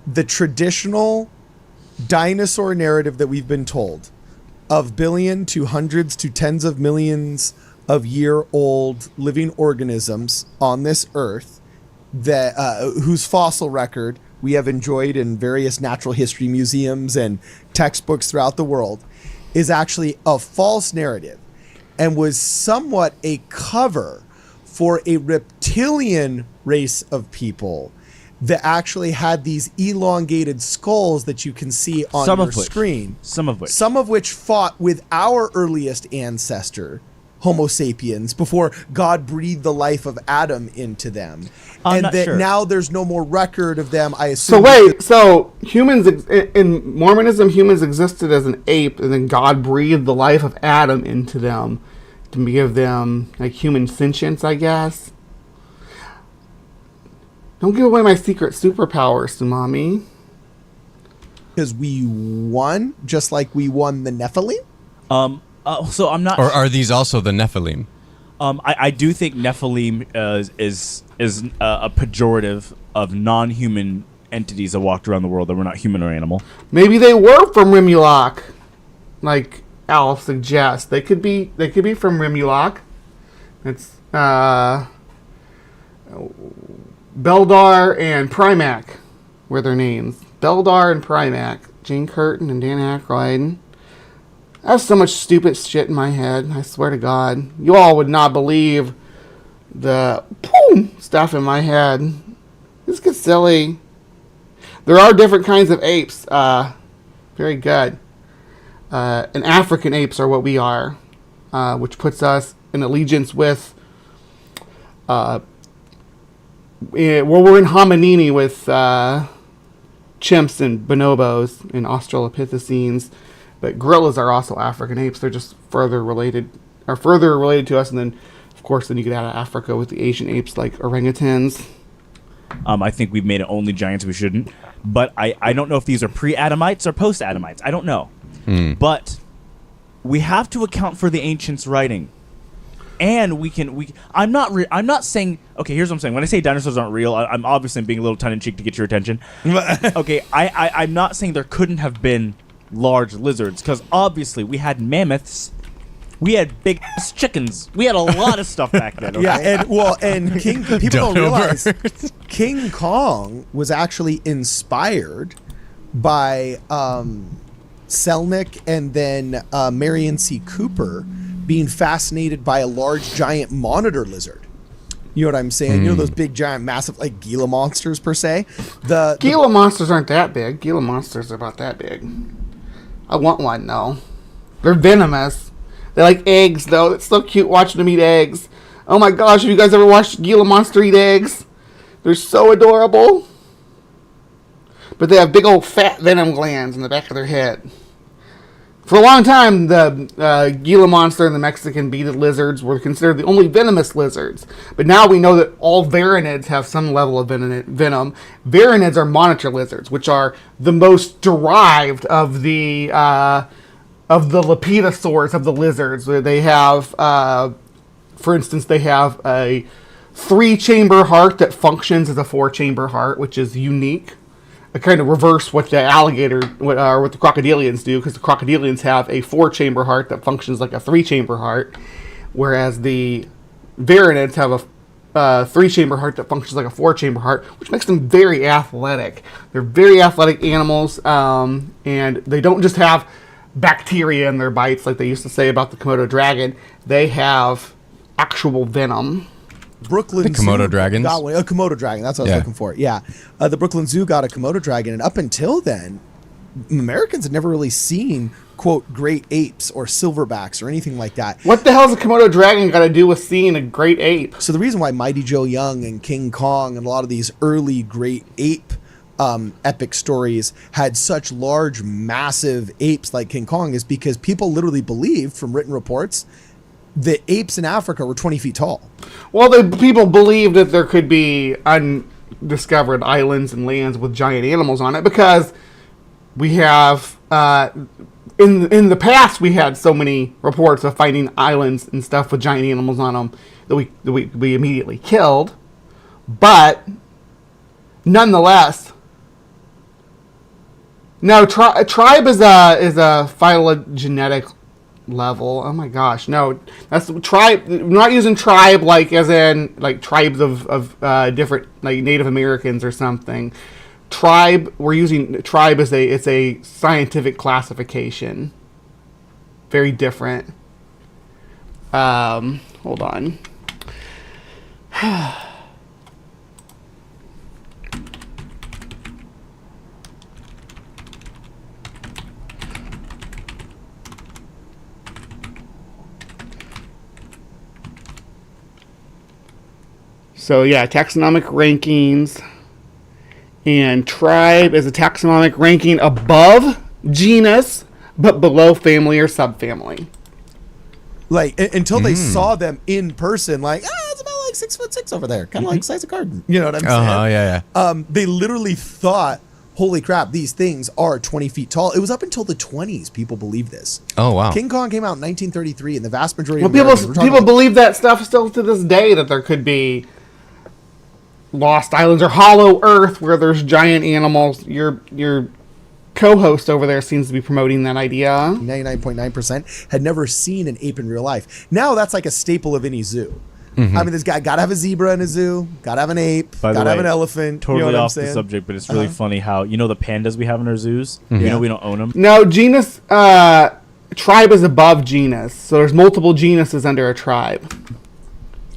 the traditional dinosaur narrative that we've been told of billion to hundreds to tens of millions of year old living organisms on this earth that whose fossil record we have enjoyed in various natural history museums and textbooks throughout the world is actually a false narrative and was somewhat a cover for a reptilian race of people that actually had these elongated skulls that you can see on your screen. Some of which fought with our earliest ancestor, Homo sapiens, before God breathed the life of Adam into them. I'm not sure. Now there's no more record of them, I assume. So humans, in Mormonism, humans existed as an ape, and then God breathed the life of Adam into them to give them like human sentience, I guess. Don't give away my secret superpower, Sumami. Because we won, just like we won the Nephilim? So I'm not. Or are these also the Nephilim? I do think Nephilim is a pejorative of non-human entities that walked around the world that were not human or animal. Maybe they were from Rimulok, like Al suggests. They could be from Rimulok. It's Beldar and Primac were their names. Beldar and Primac. Jane Curtin and Dan Aykroyd. I have so much stupid shit in my head. I swear to God. You all would not believe the stuff in my head. This gets silly. There are different kinds of apes. Very good. And African apes are what we are. Which puts us in allegiance with... we're in hominini with chimps and bonobos and Australopithecines, but gorillas are also African apes. They're just further related to us, and then, of course, then you get out of Africa with the Asian apes like orangutans. I think we've made it only giants we shouldn't, but I don't know if these are pre-Adamites or post-Adamites. I don't know, but we have to account for the ancients' writing. And I'm not saying, okay, here's what I'm saying. When I say dinosaurs aren't real, I'm obviously being a little tongue-in-cheek to get your attention. Okay, I'm not saying there couldn't have been large lizards, because obviously we had mammoths, we had big ass chickens, we had a lot of stuff back then. Okay? Yeah, and people don't realize King Kong was actually inspired by Selnick and then Marion C. Cooper being fascinated by a large giant monitor lizard. You know what I'm saying? You know those big giant massive like Gila monsters per se? The Gila monsters aren't that big. Gila monsters are about that big. I want one though. They're venomous. They like eggs though. It's so cute watching them eat eggs. Oh my gosh, have you guys ever watched Gila monster eat eggs? They're so adorable. But they have big old fat venom glands in the back of their head. For a long time, the Gila monster and the Mexican beaded lizards were considered the only venomous lizards. But now we know that all varanids have some level of venom. Varanids are monitor lizards, which are the most derived of the lepidosaurs, of the lizards. Where they have, for instance, they have a 3-chamber heart that functions as a 4-chamber heart, which is unique. I kind of reverse what the alligator, what the crocodilians do, because the crocodilians have a 4-chamber heart that functions like a 3-chamber heart, whereas the varanids have a 3-chamber heart that functions like a 4-chamber heart, which makes them very athletic. They're very athletic animals, and they don't just have bacteria in their bites like they used to say about the Komodo dragon. They have actual venom. Brooklyn the Komodo Zoo dragons. got one. A Komodo dragon. That's what I was looking for. Yeah. The Brooklyn Zoo got a Komodo dragon, and up until then, Americans had never really seen, quote, great apes or silverbacks or anything like that. What the hell's a Komodo dragon got to do with seeing a great ape? So the reason why Mighty Joe Young and King Kong and a lot of these early great ape epic stories had such large, massive apes like King Kong is because people literally believed from written reports the apes in Africa were 20 feet tall. Well, the people believed that there could be undiscovered islands and lands with giant animals on it because we have in the past we had so many reports of finding islands and stuff with giant animals on them that we immediately killed. But nonetheless, no, tribe is a phylogenetic level. Oh my gosh, no, that's tribe. We're not using tribe like as in like tribes of different like Native Americans or something. Tribe, we're using tribe as it's a scientific classification. Very different. Hold on. So yeah, taxonomic rankings, and tribe is a taxonomic ranking above genus but below family or subfamily. Like until they saw them in person, like it's about like 6'6" over there, kind of like size of garden. You know what I'm saying? Yeah. They literally thought, holy crap, these things are 20 feet tall. It was up until the 20s people believed this. Oh wow. King Kong came out in 1933, and the vast majority Well, of Americans people believe that stuff still to this day, that there could be lost islands or hollow earth where there's giant animals. Your co-host over there seems to be promoting that idea. 99.9% had never seen an ape in real life. Now that's like a staple of any zoo. I mean, this guy gotta have a zebra in a zoo, gotta have an ape, gotta have an elephant. Totally you know what off I'm the saying? subject, but it's really funny how the pandas we have in our zoos. You know we don't own them. No, genus tribe is above genus, so there's multiple genuses under a tribe.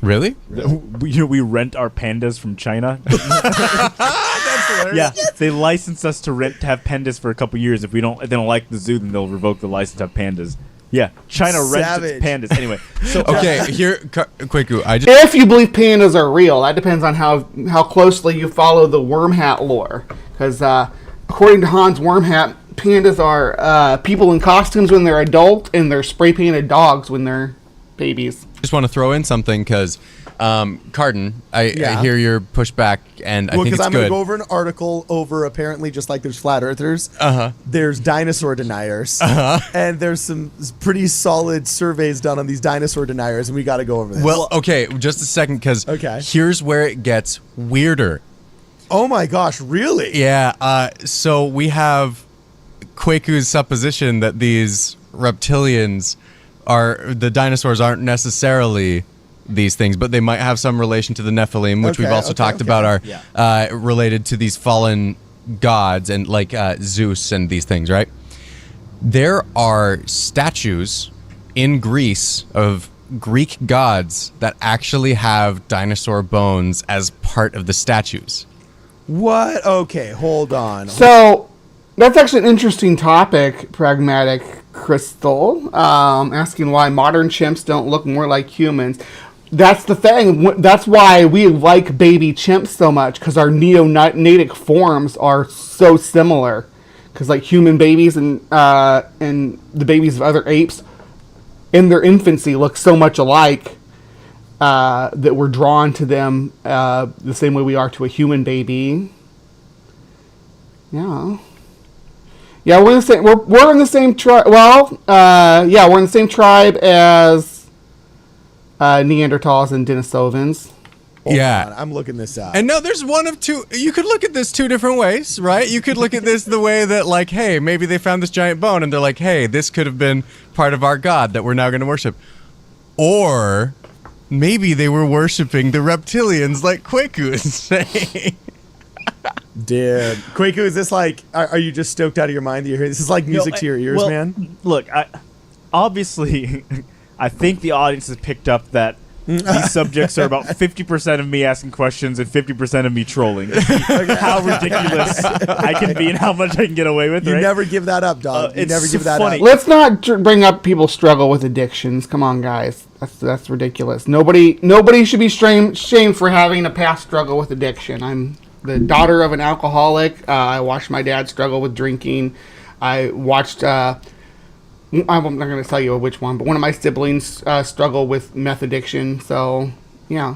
Really? We rent our pandas from China. That's hilarious. Yeah, they license us to have pandas for a couple years. If they don't like the zoo, then they'll revoke the license to have pandas. Yeah, China rents its pandas. Anyway, so Okay, here, Kwaku, If you believe pandas are real, that depends on how closely you follow the worm hat lore. Because according to Hans Wormhat, pandas are people in costumes when they're adult, and they're spray painted dogs when they're babies. just want to throw in something because, Cardin, I hear your pushback, and I think it's good. Because I'm going to go over an article over apparently just like there's flat earthers, there's dinosaur deniers, and there's some pretty solid surveys done on these dinosaur deniers, and we got to go over this. Well, okay, just a second, because here's where it gets weirder. Oh my gosh, really? Yeah, so we have Kwaku's supposition that these reptilians the dinosaurs aren't necessarily these things, but they might have some relation to the Nephilim, which we've also talked about are related to these fallen gods and like Zeus and these things, right? There are statues in Greece of Greek gods that actually have dinosaur bones as part of the statues. What? Okay, hold on. So that's actually an interesting topic, Pragmatic Crystal, asking why modern chimps don't look more like humans. That's the thing. That's why we like baby chimps so much, because our neonatic forms are so similar. Because like human babies and the babies of other apes in their infancy look so much alike that we're drawn to them the same way we are to a human baby. Yeah. Yeah, we're in the same. We're in the same tribe. Well, we're in the same tribe as Neanderthals and Denisovans. Hold on, I'm looking this up. And no, there's one of two. You could look at this two different ways, right? You could look at this the way that, like, hey, maybe they found this giant bone, and they're like, hey, this could have been part of our god that we're now going to worship. Or maybe they were worshiping the reptilians, like Kwaku is saying. Dude, Kwaku, is this like, are you just stoked out of your mind that you're hearing? This is like music to your ears, man. Look, obviously, I think the audience has picked up that these subjects are about 50% of me asking questions and 50% of me trolling. How ridiculous I can be and how much I can get away with. You right? never give that up, dog. You never give that funny. up. Let's not bring up people struggle with addictions. Come on, guys. That's ridiculous. Nobody should be shamed for having a past struggle with addiction. I'm the daughter of an alcoholic. I watched my dad struggle with drinking. I watched I'm not going to tell you which one, but one of my siblings struggle with meth addiction. So, yeah.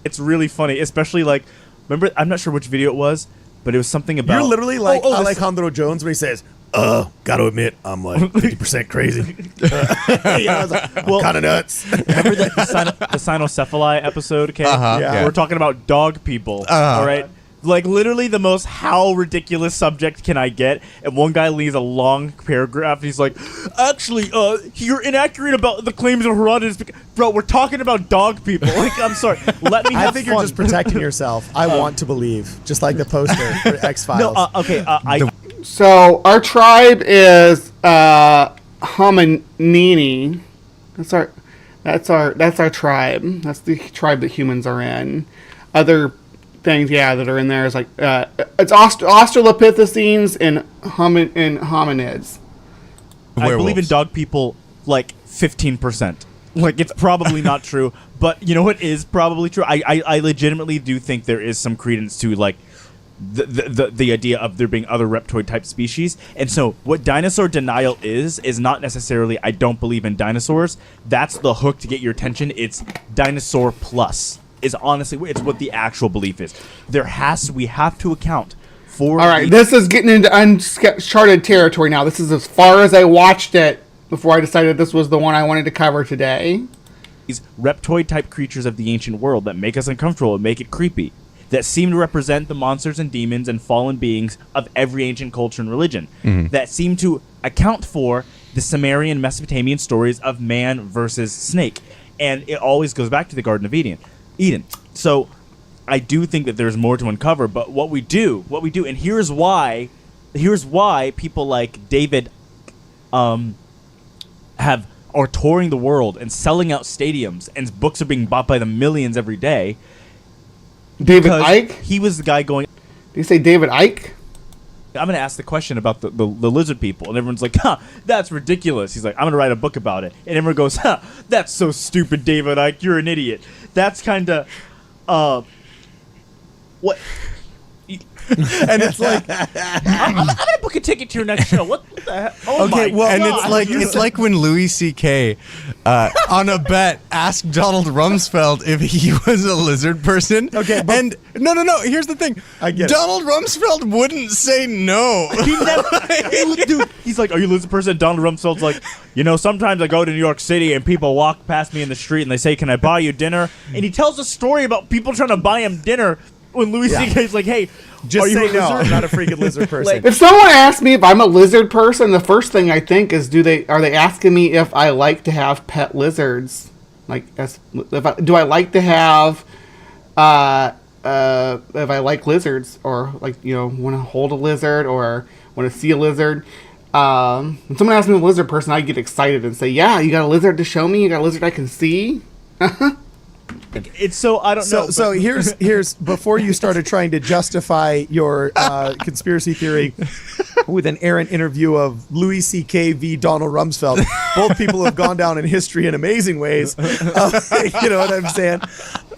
It's really funny, especially like, remember, I'm not sure which video it was, but it was something about. You're literally like Alejandro Jones when he says, gotta admit, I'm like 50% crazy. I was like, I'm kind of nuts. Remember the cynocephaly episode, okay? Yeah. We're talking about dog people, all right? Like, literally the most how ridiculous subject can I get? And one guy leaves a long paragraph, and he's like, actually, you're inaccurate about the claims of Herodotus. Bro, we're talking about dog people. Like, I'm sorry. Let me have I think fun. you're just protecting yourself. I want to believe, just like the poster for X-Files. No, okay, So our tribe is Hominini. That's our tribe. That's the tribe that humans are in. Other things, that are in there is like it's Australopithecines and hominids. I believe in dog people like 15%. Like, it's probably not true, but you know what is probably true? I legitimately do think there is some credence to like the idea of there being other reptoid type species. And so what dinosaur denial is not necessarily I don't believe in dinosaurs. That's the hook to get your attention. It's dinosaur plus is honestly it's what the actual belief is. We have to account for. All right, this is getting into uncharted territory now. This is as far as I watched it before I decided this was the one I wanted to cover today. These reptoid type creatures of the ancient world that make us uncomfortable and make it creepy, that seem to represent the monsters and demons and fallen beings of every ancient culture and religion, that seem to account for the Sumerian Mesopotamian stories of man versus snake. And it always goes back to the Garden of Eden. So I do think that there's more to uncover, but what we do, and here's why people like David are touring the world and selling out stadiums, and books are being bought by the millions every day. David Icke? He was the guy going... Did you say David Icke? I'm going to ask the question about the lizard people, and everyone's like, that's ridiculous. He's like, I'm going to write a book about it. And everyone goes, that's so stupid, David Icke, you're an idiot. That's kind of, what? And it's like, I'm going to book a ticket to your next show. What the heck? Oh Okay, my well, God. And it's like when Louis C.K. On a bet asked Donald Rumsfeld if he was a lizard person. Okay, but- and no. Here's the thing. I get it. Donald Rumsfeld wouldn't say no. He never, dude, he's like, are you a lizard person? Donald Rumsfeld's like, sometimes I go to New York City and people walk past me in the street and they say, can I buy you dinner? And he tells a story about people trying to buy him dinner when Louis C.K.'s like, hey, Just are you say a no. lizard? I'm not a freaking lizard person. If someone asks me if I'm a lizard person, the first thing I think is, are they asking me if I like to have pet lizards? Like, do I like to have, if I like lizards, or like, want to hold a lizard or want to see a lizard? When someone asks me if I'm a lizard person, I get excited and say, yeah, you got a lizard to show me? You got a lizard I can see? It's so I don't know. So here's before you started trying to justify your conspiracy theory with an errant interview of Louis C.K. v. Donald Rumsfeld. Both people have gone down in history in amazing ways. You know what I'm saying?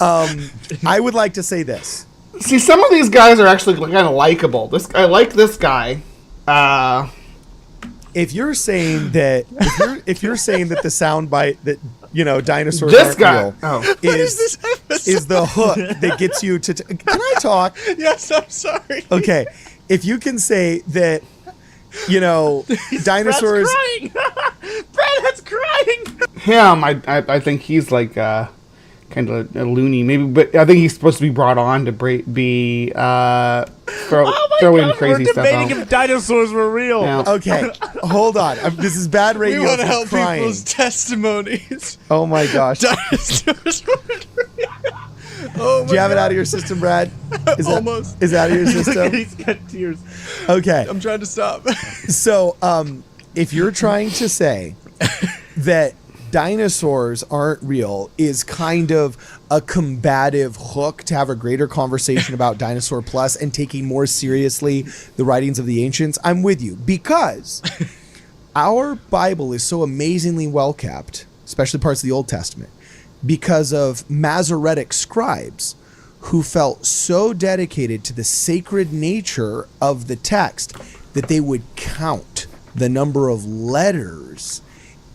I would like to say this. See, some of these guys are actually kind of likable. I like this guy. If you're saying that, if you're saying that the soundbite that dinosaurs This aren't guy real is the hook that gets you to. Can I talk? Yes, I'm sorry. Okay, if you can say that, dinosaurs. Brad's crying. Brad's crying. him, I think he's like kind of a loony, maybe, but I think he's supposed to be brought on to be throw in crazy stuff. We're debating if dinosaurs were real. Yeah. Okay, hold on. This is bad radio. We want to for help crying. people's testimonies. Oh my gosh. Dinosaurs were real. Oh Do you have it out of your system, Brad? Almost. Is it out of your system? He's got tears. Okay. I'm trying to stop. So, if you're trying to say that dinosaurs aren't real is kind of a combative hook to have a greater conversation about Dinosaur Plus and taking more seriously the writings of the ancients, I'm with you, because our Bible is so amazingly well kept, especially parts of the Old Testament, because of Masoretic scribes who felt so dedicated to the sacred nature of the text that they would count the number of letters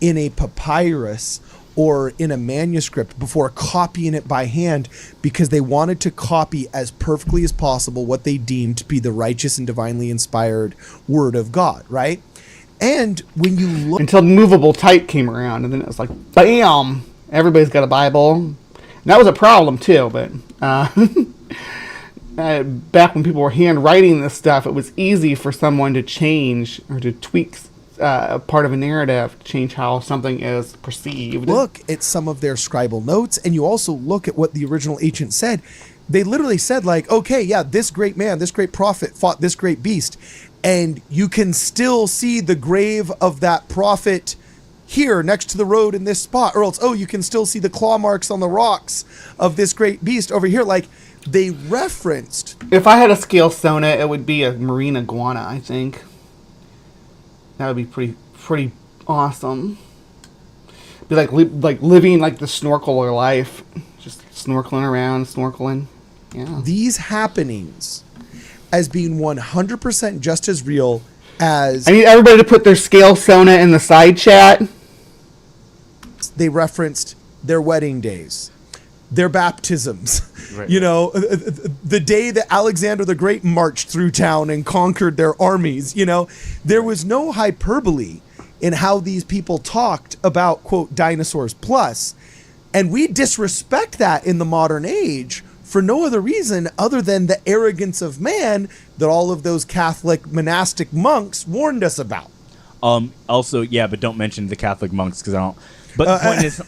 in a papyrus or in a manuscript before copying it by hand, because they wanted to copy as perfectly as possible what they deemed to be the righteous and divinely inspired word of God, right? And when you look... Until movable type came around, and then it was like, bam! Everybody's got a Bible. And that was a problem, too, but... back when people were handwriting this stuff, it was easy for someone to change or to tweak part of a narrative to change how something is perceived. Look at some of their scribal notes, and you also look at what the original ancient said. They literally said, like, okay, yeah, this great man, this great prophet fought this great beast, and you can still see the grave of that prophet here next to the road in this spot, or else, oh, you can still see the claw marks on the rocks of this great beast over here. Like, they referenced... If I had a scale sonnet, it would be a marine iguana, I think. That would be pretty awesome. Be like living like the snorkeler life, just snorkeling around, snorkeling. Yeah. These happenings as being 100% just as real as... I need everybody to put their scale sonnet in the side chat. They referenced their wedding days, their baptisms, right. You know, the day that Alexander the Great marched through town and conquered their armies. You know, there was no hyperbole in how these people talked about, quote, dinosaurs plus. And we disrespect that in the modern age for no other reason other than the arrogance of man that all of those Catholic monastic monks warned us about. Also, yeah, but don't mention the Catholic monks, because I don't... But the point is,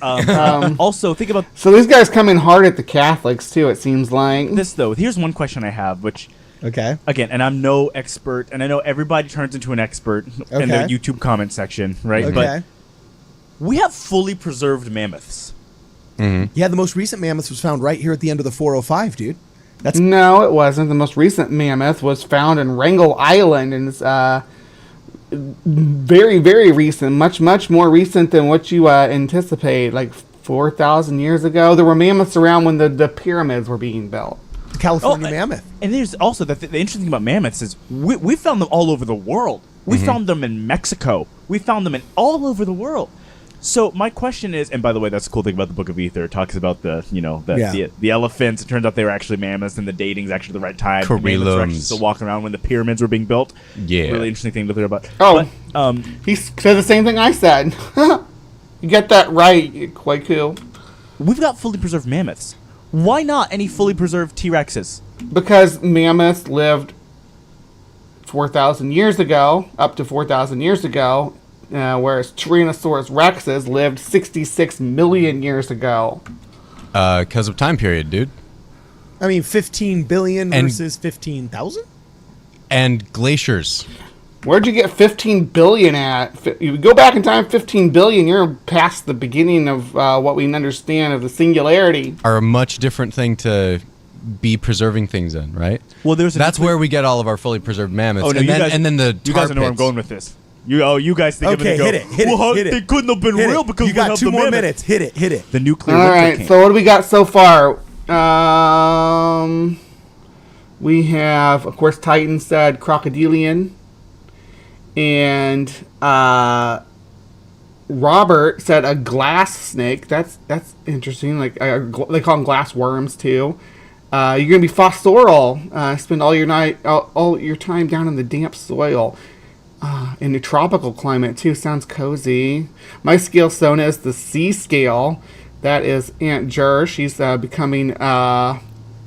also think about... So these guys come in hard at the Catholics, too, it seems like. This, though. Here's one question I have, which... Okay. Again, and I'm no expert, and I know everybody turns into an expert in their YouTube comment section, right? Okay. But we have fully preserved mammoths. Mm-hmm. Yeah, the most recent mammoth was found right here at the end of the 405, dude. No, it wasn't. The most recent mammoth was found in Wrangel Island, and it's... very, very recent, much more recent than what you anticipate. Like 4,000 years ago, there were mammoths around when the pyramids were being built. The California mammoth. And there's also the interesting thing about mammoths is we found them all over the world. We found them in Mexico. We found them in all over the world. So my question is, and by the way, that's the cool thing about the Book of Ether. It talks about the elephants. It turns out they were actually mammoths, and the dating's actually the right time. The mammoths were actually still walking around when the pyramids were being built. Yeah, really interesting thing to hear about. Oh, but, he said the same thing I said. You get that right, quite cool. We've got fully preserved mammoths. Why not any fully preserved T-Rexes? Because mammoths lived 4,000 years ago, up to 4,000 years ago. Whereas Tyrannosaurus rexes lived 66 million years ago. Because of time period, dude. I mean, 15 billion versus 15,000? And glaciers. Where'd you get 15 billion at? You go back in time 15 billion, you're past the beginning of what we understand of the singularity. Are a much different thing to be preserving things in, right? Well, that's where we get all of our fully preserved mammoths. Oh, no, and then the you guys know where I'm going with this. You guys think okay, hit it. They couldn't have been real because you got 2 more minutes. Hit it. The nuclear. All right. Came. So what do we got so far? We have, of course, Titan said crocodilian, and Robert said a glass snake. That's interesting. Like they call them glass worms too. You're gonna be fossorial. Spend all your time down in the damp soil. In a tropical climate too. Sounds cozy. My scale sonnet is the C scale. That is Aunt Jer. She's becoming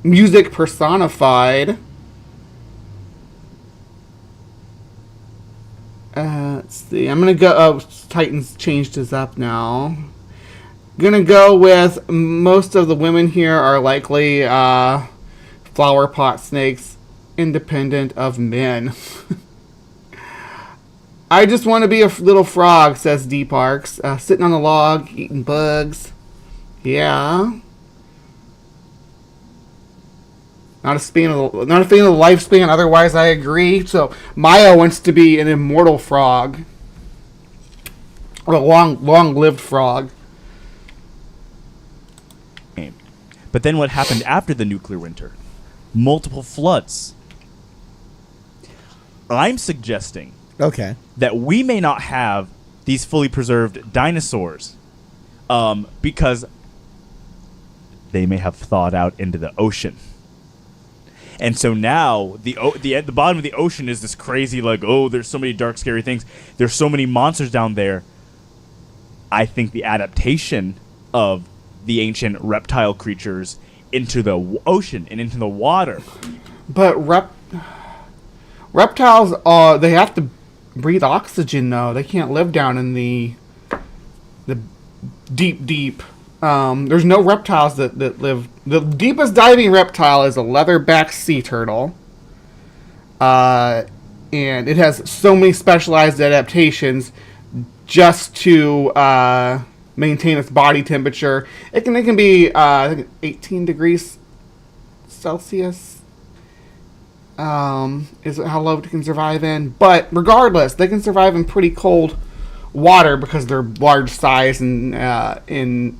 music personified. Let's see. I'm gonna go. Oh, Titan's changed his up now. Gonna go with most of the women here are likely flower pot snakes, independent of men. I just want to be a little frog, says D Parks, sitting on a log, eating bugs. Yeah. Not a fan of the lifespan. Otherwise, I agree. So Maya wants to be an immortal frog, or a long-lived frog. But then, what happened after the nuclear winter? Multiple floods. I'm suggesting Okay. that we may not have these fully preserved dinosaurs because they may have thawed out into the ocean. And so now the bottom of the ocean is this crazy, like, oh, there's so many dark, scary things. There's so many monsters down there. I think the adaptation of the ancient reptile creatures into the ocean and into the water. But reptiles, they have to breathe oxygen, though. They can't live down in the deep. There's no reptiles that live. The deepest diving reptile is a leatherback sea turtle. And it has so many specialized adaptations just to maintain its body temperature. It can be I think 18 degrees Celsius. Is how low it can survive in. But regardless, they can survive in pretty cold water because of their large size and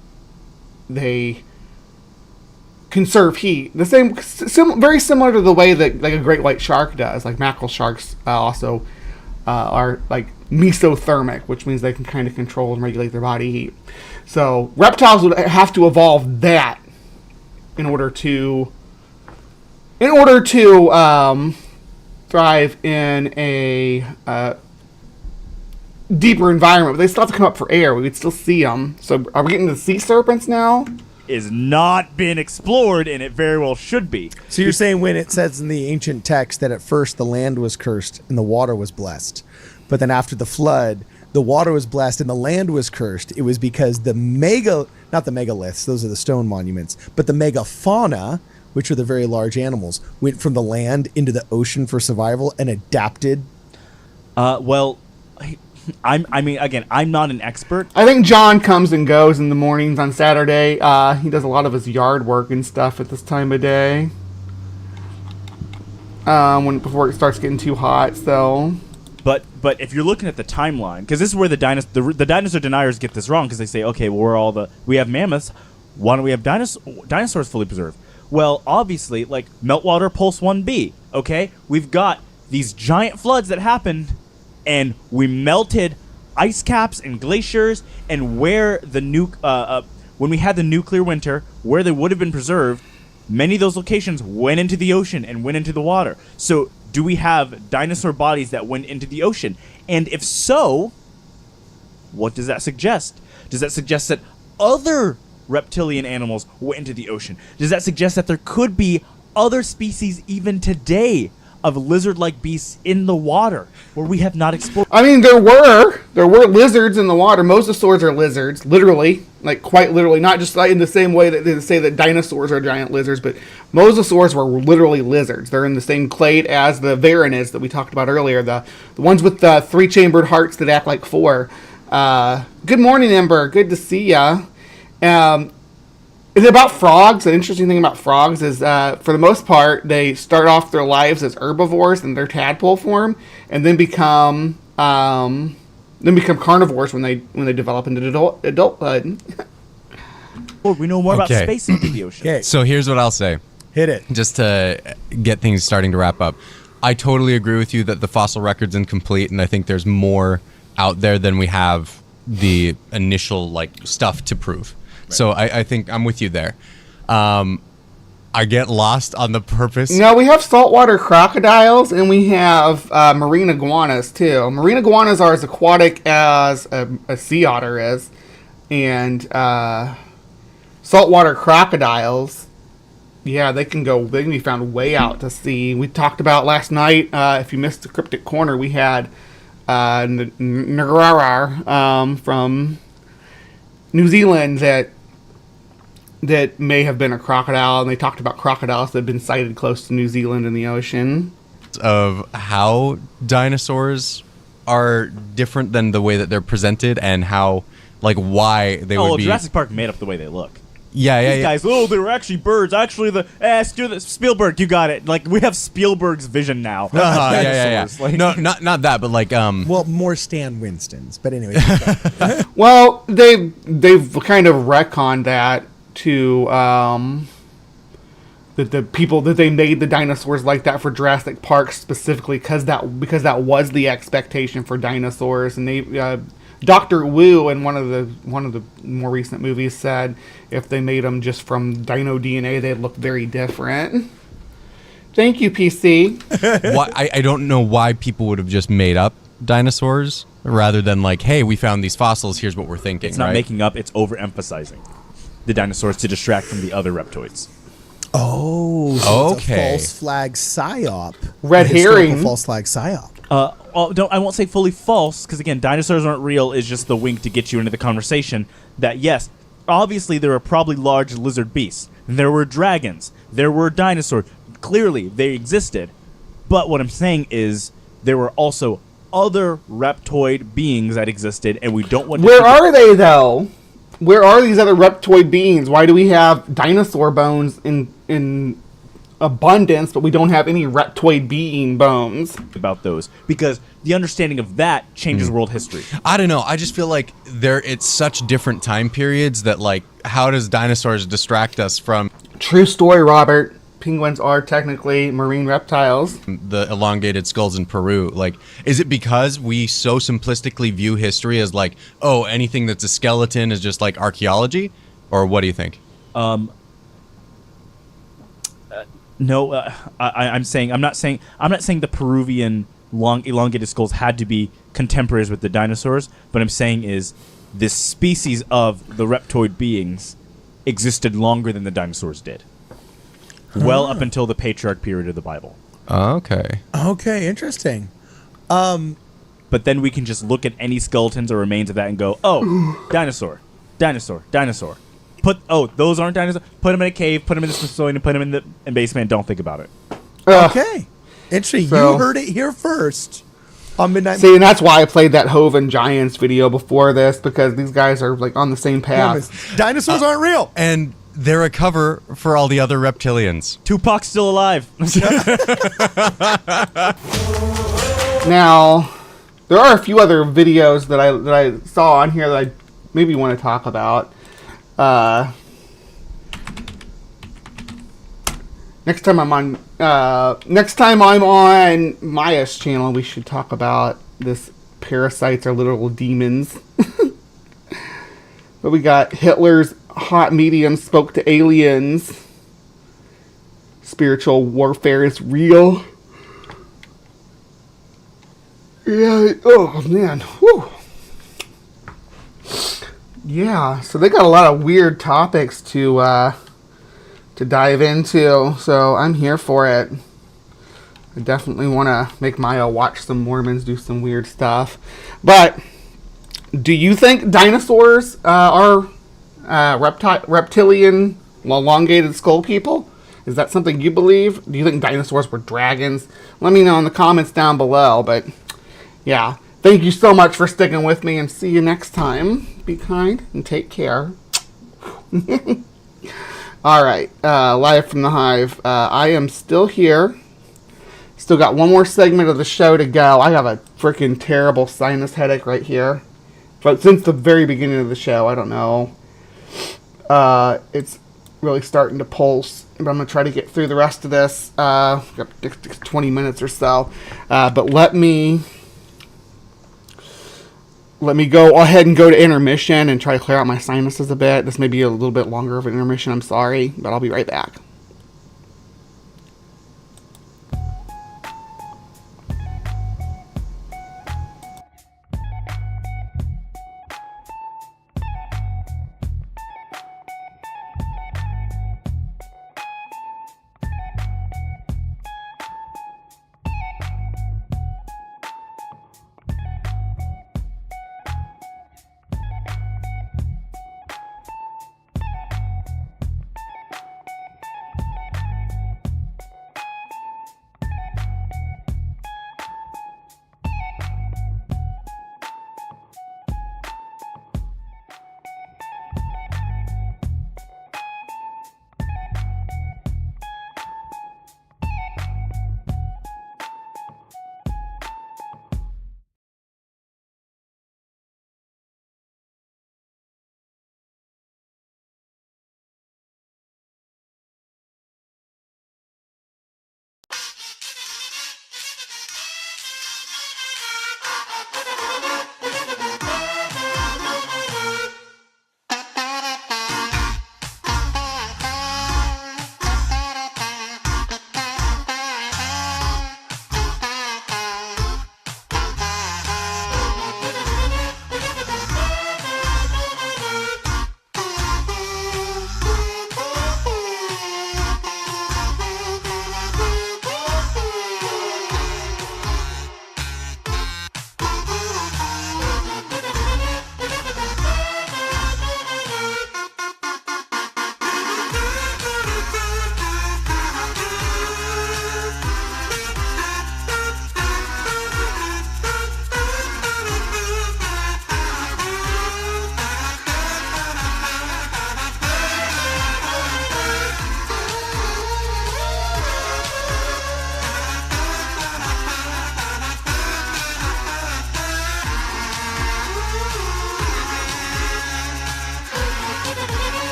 they conserve heat. The same, very similar to the way that like a great white shark does. Like mackerel sharks also are like mesothermic, which means they can kind of control and regulate their body heat. So reptiles would have to evolve that in order to thrive in a deeper environment. But they still have to come up for air. We would still see them. So are we getting to sea serpents now? Is not been explored, and it very well should be. So you're saying when it says in the ancient text that at first the land was cursed and the water was blessed, but then after the flood, the water was blessed and the land was cursed. It was because not the megaliths, those are the stone monuments, but the megafauna, which are the very large animals, went from the land into the ocean for survival and adapted. Well, I mean, again, I'm not an expert. I think John comes and goes in the mornings on Saturday. He does a lot of his yard work and stuff at this time of day. Before it starts getting too hot, so. But if you're looking at the timeline, because this is where the dinosaur deniers get this wrong, because they say, okay, well, we have mammoths. Why don't we have dinosaurs fully preserved? Well, obviously, like Meltwater Pulse 1b, okay? We've got these giant floods that happened, and we melted ice caps and glaciers, and where when we had the nuclear winter, where they would have been preserved, many of those locations went into the ocean and went into the water. So do we have dinosaur bodies that went into the ocean? And if so, what does that suggest? Does that suggest that other reptilian animals went into the ocean? Does that suggest that there could be other species even today of lizard-like beasts in the water where we have not explored? I mean, there were lizards in the water. Mosasaurs are lizards, literally, like quite literally, not just like in the same way that they say that dinosaurs are giant lizards, but mosasaurs were literally lizards. They're in the same clade as the varanids that we talked about earlier, the ones with the three-chambered hearts that act like four. Good morning, Ember. Good to see ya. Is it about frogs? An interesting thing about frogs is, for the most part, they start off their lives as herbivores in their tadpole form, and then become carnivores when they develop into adulthood. Well, we know more about space into the ocean. Okay. So here's what I'll say. Hit it. Just to get things starting to wrap up. I totally agree with you that the fossil record's incomplete, and I think there's more out there than we have the initial stuff to prove. Right. So I think I'm with you there. I get lost on the purpose. No, we have saltwater crocodiles, and we have marine iguanas too. Marine iguanas are as aquatic as a sea otter is, and saltwater crocodiles, yeah, they can be found way out to sea. We talked about last night. If you missed the Cryptic Corner, we had Ngararar from New Zealand that may have been a crocodile, and they talked about crocodiles that have been sighted close to New Zealand in the ocean. Of how dinosaurs are different than the way that they're presented, and how, why they would be... Jurassic Park made up the way they look. Yeah. These guys, they were actually birds. Actually, Spielberg, you got it. We have Spielberg's vision now. Yeah. No, not that, but well, more Stan Winston's, but anyway. Well, they've kind of retconned that to that the people that they made the dinosaurs like that for Jurassic Park specifically because that was the expectation for dinosaurs. And they Dr. Wu in one of the more recent movies said if they made them just from dino DNA, they'd look very different. Thank you, PC. I don't know why people would have just made up dinosaurs rather than like, hey, we found these fossils, here's what we're thinking. It's not making up, it's overemphasizing the dinosaurs to distract from the other reptoids. Oh, so okay. It's a false flag psyop. Red herring. False flag psyop. I won't say fully false, because again, dinosaurs aren't real is just the wink to get you into the conversation that, yes, obviously there are probably large lizard beasts. There were dragons. There were dinosaurs. Clearly, they existed. But what I'm saying is there were also other reptoid beings that existed, and we don't want to... Where are they, though? Where are these other reptoid beings? Why do we have dinosaur bones in abundance, but we don't have any reptoid being bones? About those, because the understanding of that changes world history. I don't know. I just feel like it's such different time periods that, like, how does dinosaurs distract us from... True story, Robert. Penguins are technically marine reptiles. The elongated skulls in Peru. Like, is it because we so simplistically view history as like, oh, anything that's a skeleton is just like archaeology? Or what do you think? No, I'm not saying the Peruvian elongated skulls had to be contemporaries with the dinosaurs, but I'm saying is this species of the reptoid beings existed longer than the dinosaurs did. Well up until the patriarch period of the Bible. Okay. Okay, interesting. But then we can just look at any skeletons or remains of that and go, oh, dinosaur. Those aren't dinosaurs. Put them in a cave, put them in the Smithsonian, put them in the basement, don't think about it. Okay. Interesting. So, you heard it here first on Midnight. See, and that's why I played that Hove and Giants video before this, because these guys are like on the same path. Dinosaurs aren't real. And they're a cover for all the other reptilians. Tupac's still alive. Now, there are a few other videos that I saw on here that I maybe want to talk about. Next time I'm on Maya's channel, we should talk about this. Parasites are literal demons. But we got Hitler's hot medium spoke to aliens. Spiritual warfare is real. Yeah. Oh man. Whew. Yeah. So they got a lot of weird topics to dive into. So I'm here for it. I definitely want to make Maya watch some Mormons do some weird stuff. But do you think dinosaurs are reptilian, elongated skull people? Is that something you believe? Do you think dinosaurs were dragons? Let me know in the comments down below. But yeah, thank you so much for sticking with me, and see you next time. Be kind and take care. All right, live from the Hive. I am still here. Still got one more segment of the show to go. I have a freaking terrible sinus headache right here. But since the very beginning of the show, I don't know. It's really starting to pulse. But I'm going to try to get through the rest of this. Got 20 minutes or so. But let me go ahead and go to intermission and try to clear out my sinuses a bit. This may be a little bit longer of an intermission. I'm sorry, but I'll be right back.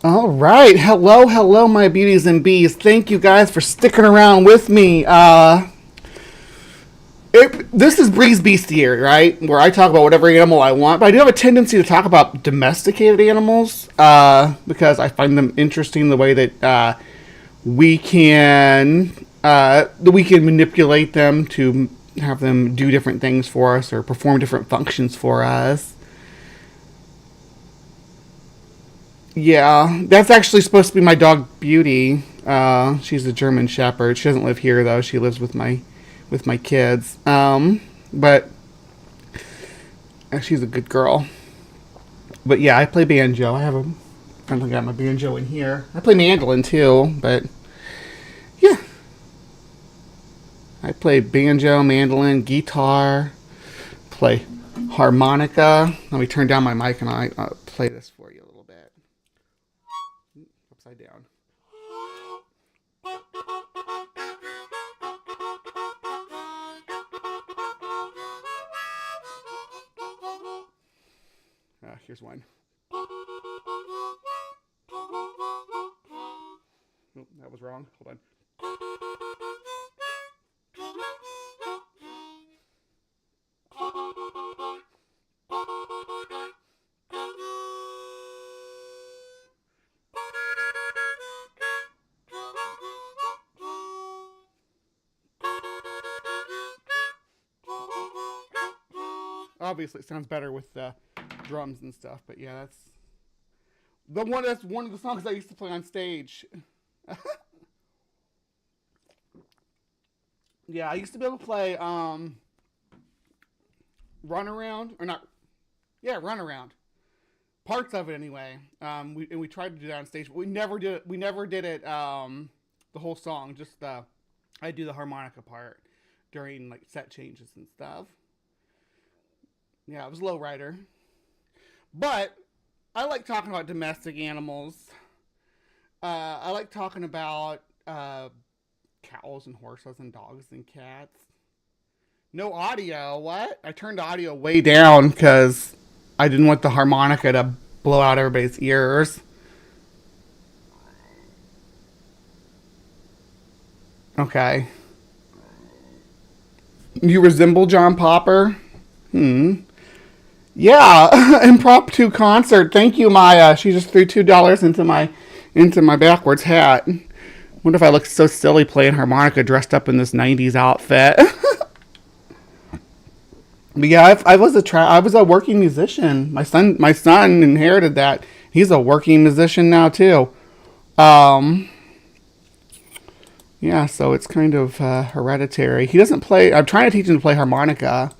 All right. Hello, hello, my beauties and bees. Thank you guys for sticking around with me. This is Bree's Bestiary, right? Where I talk about whatever animal I want, but I do have a tendency to talk about domesticated animals because I find them interesting the way that we can manipulate them to have them do different things for us or perform different functions for us. Yeah, that's actually supposed to be my dog Beauty. She's a German Shepherd. She doesn't live here though. She lives with my kids. But she's a good girl. But yeah, I play banjo. I got my banjo in here. I play mandolin too, but yeah. I play banjo, mandolin, guitar, play harmonica. Let me turn down my mic and I'll play this for you a little bit. Upside down. Here's one. Oh, that was wrong. Hold on. Obviously, it sounds better with the drums and stuff, but yeah, that's one of the songs I used to play on stage. Yeah, I used to be able to play Run Around, or not, yeah, Run Around. Parts of it anyway. We tried to do that on stage, but we never did it. We never did it the whole song. Just I do the harmonica part during like set changes and stuff. Yeah, it was low rider. But I like talking about domestic animals. I like talking about cows and horses and dogs and cats. No audio. What? I turned the audio way down because I didn't want the harmonica to blow out everybody's ears. Okay. You resemble John Popper? Yeah, impromptu concert. Thank you, Maya. She just threw $2 into my backwards hat. Wonder if I look so silly playing harmonica dressed up in this '90s outfit. But yeah, I was a working musician. My son inherited that. He's a working musician now too. Yeah, so it's kind of hereditary. He doesn't play. I'm trying to teach him to play harmonica,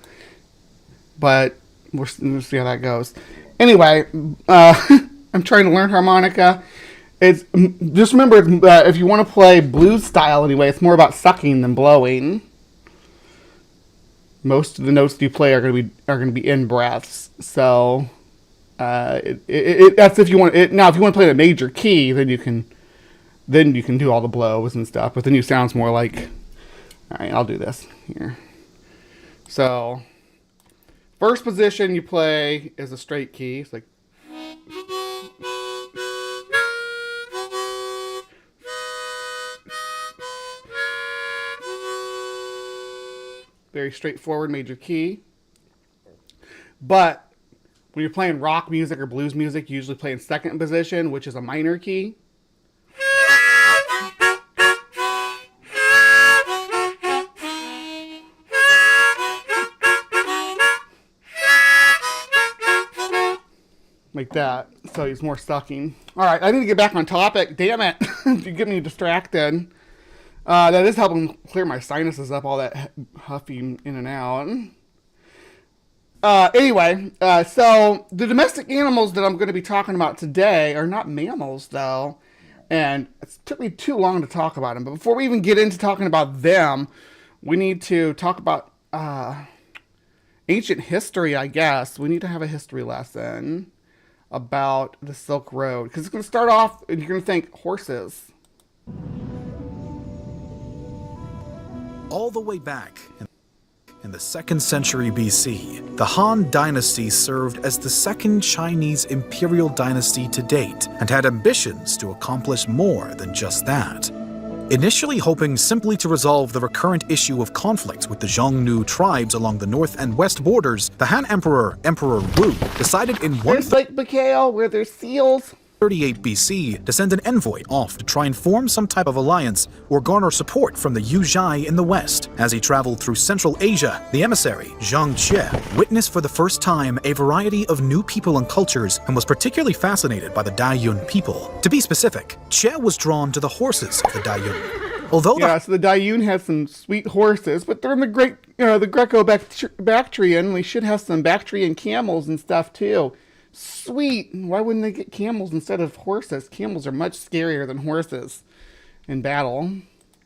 but we'll see how that goes. Anyway, I'm trying to learn harmonica. It's just remember if you want to play blues style anyway, it's more about sucking than blowing. Most of the notes you play are going to be in breaths. So that's if you want it. Now, if you want to play the major key, then you can do all the blows and stuff. But then you sounds more like. All right, I'll do this here. So. First position you play is a straight key. It's like very straightforward major key. But when you're playing rock music or blues music, you usually play in second position, which is a minor key. Like that. So he's more sucking. Alright, I need to get back on topic. Damn it. You get me distracted. That is helping clear my sinuses up, all that huffing in and out. Anyway, so the domestic animals that I'm going to be talking about today are not mammals, though. And it took me too long to talk about them. But before we even get into talking about them, we need to talk about ancient history, I guess. We need to have a history lesson about the Silk Road. Because it's going to start off, and you're going to think horses. All the way back in the 2nd century BC, the Han Dynasty served as the second Chinese imperial dynasty to date and had ambitions to accomplish more than just that. Initially hoping simply to resolve the recurrent issue of conflict with the Xiongnu tribes along the north and west borders, the Han Emperor, Emperor Wu, decided in There's like Mikhail, where there's seals. 38 BC to send an envoy off to try and form some type of alliance or garner support from the Yuzhai in the west. As he traveled through Central Asia, the emissary, Zhang Jie, witnessed for the first time a variety of new people and cultures and was particularly fascinated by the Daiyun people. To be specific, Jie was drawn to the horses of the Daiyun. Although so the Daiyun has some sweet horses, but they're in the Greco-Bactrian. We should have some Bactrian camels and stuff too. Sweet. Why wouldn't they get camels instead of horses? Camels are much scarier than horses in battle.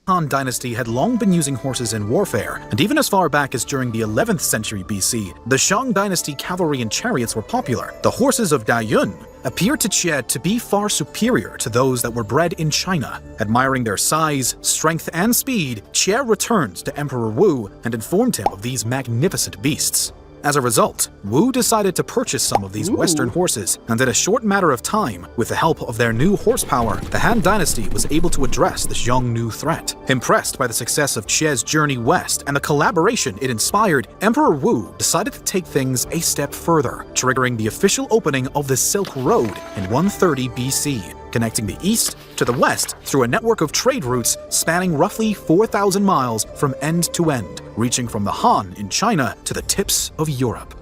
Han Dynasty had long been using horses in warfare, and even as far back as during the 11th century BC, the Shang Dynasty cavalry and chariots were popular. The horses of Daiyun appeared to Jie to be far superior to those that were bred in China. Admiring their size, strength, and speed, Jie returned to Emperor Wu and informed him of these magnificent beasts. As a result, Wu decided to purchase some of these Western horses, and in a short matter of time, with the help of their new horsepower, the Han Dynasty was able to address the Xiongnu threat. Impressed by the success of Jie's journey west and the collaboration it inspired, Emperor Wu decided to take things a step further, triggering the official opening of the Silk Road in 130 BC. Connecting the east to the west through a network of trade routes spanning roughly 4,000 miles from end to end, reaching from the Han in China to the tips of Europe.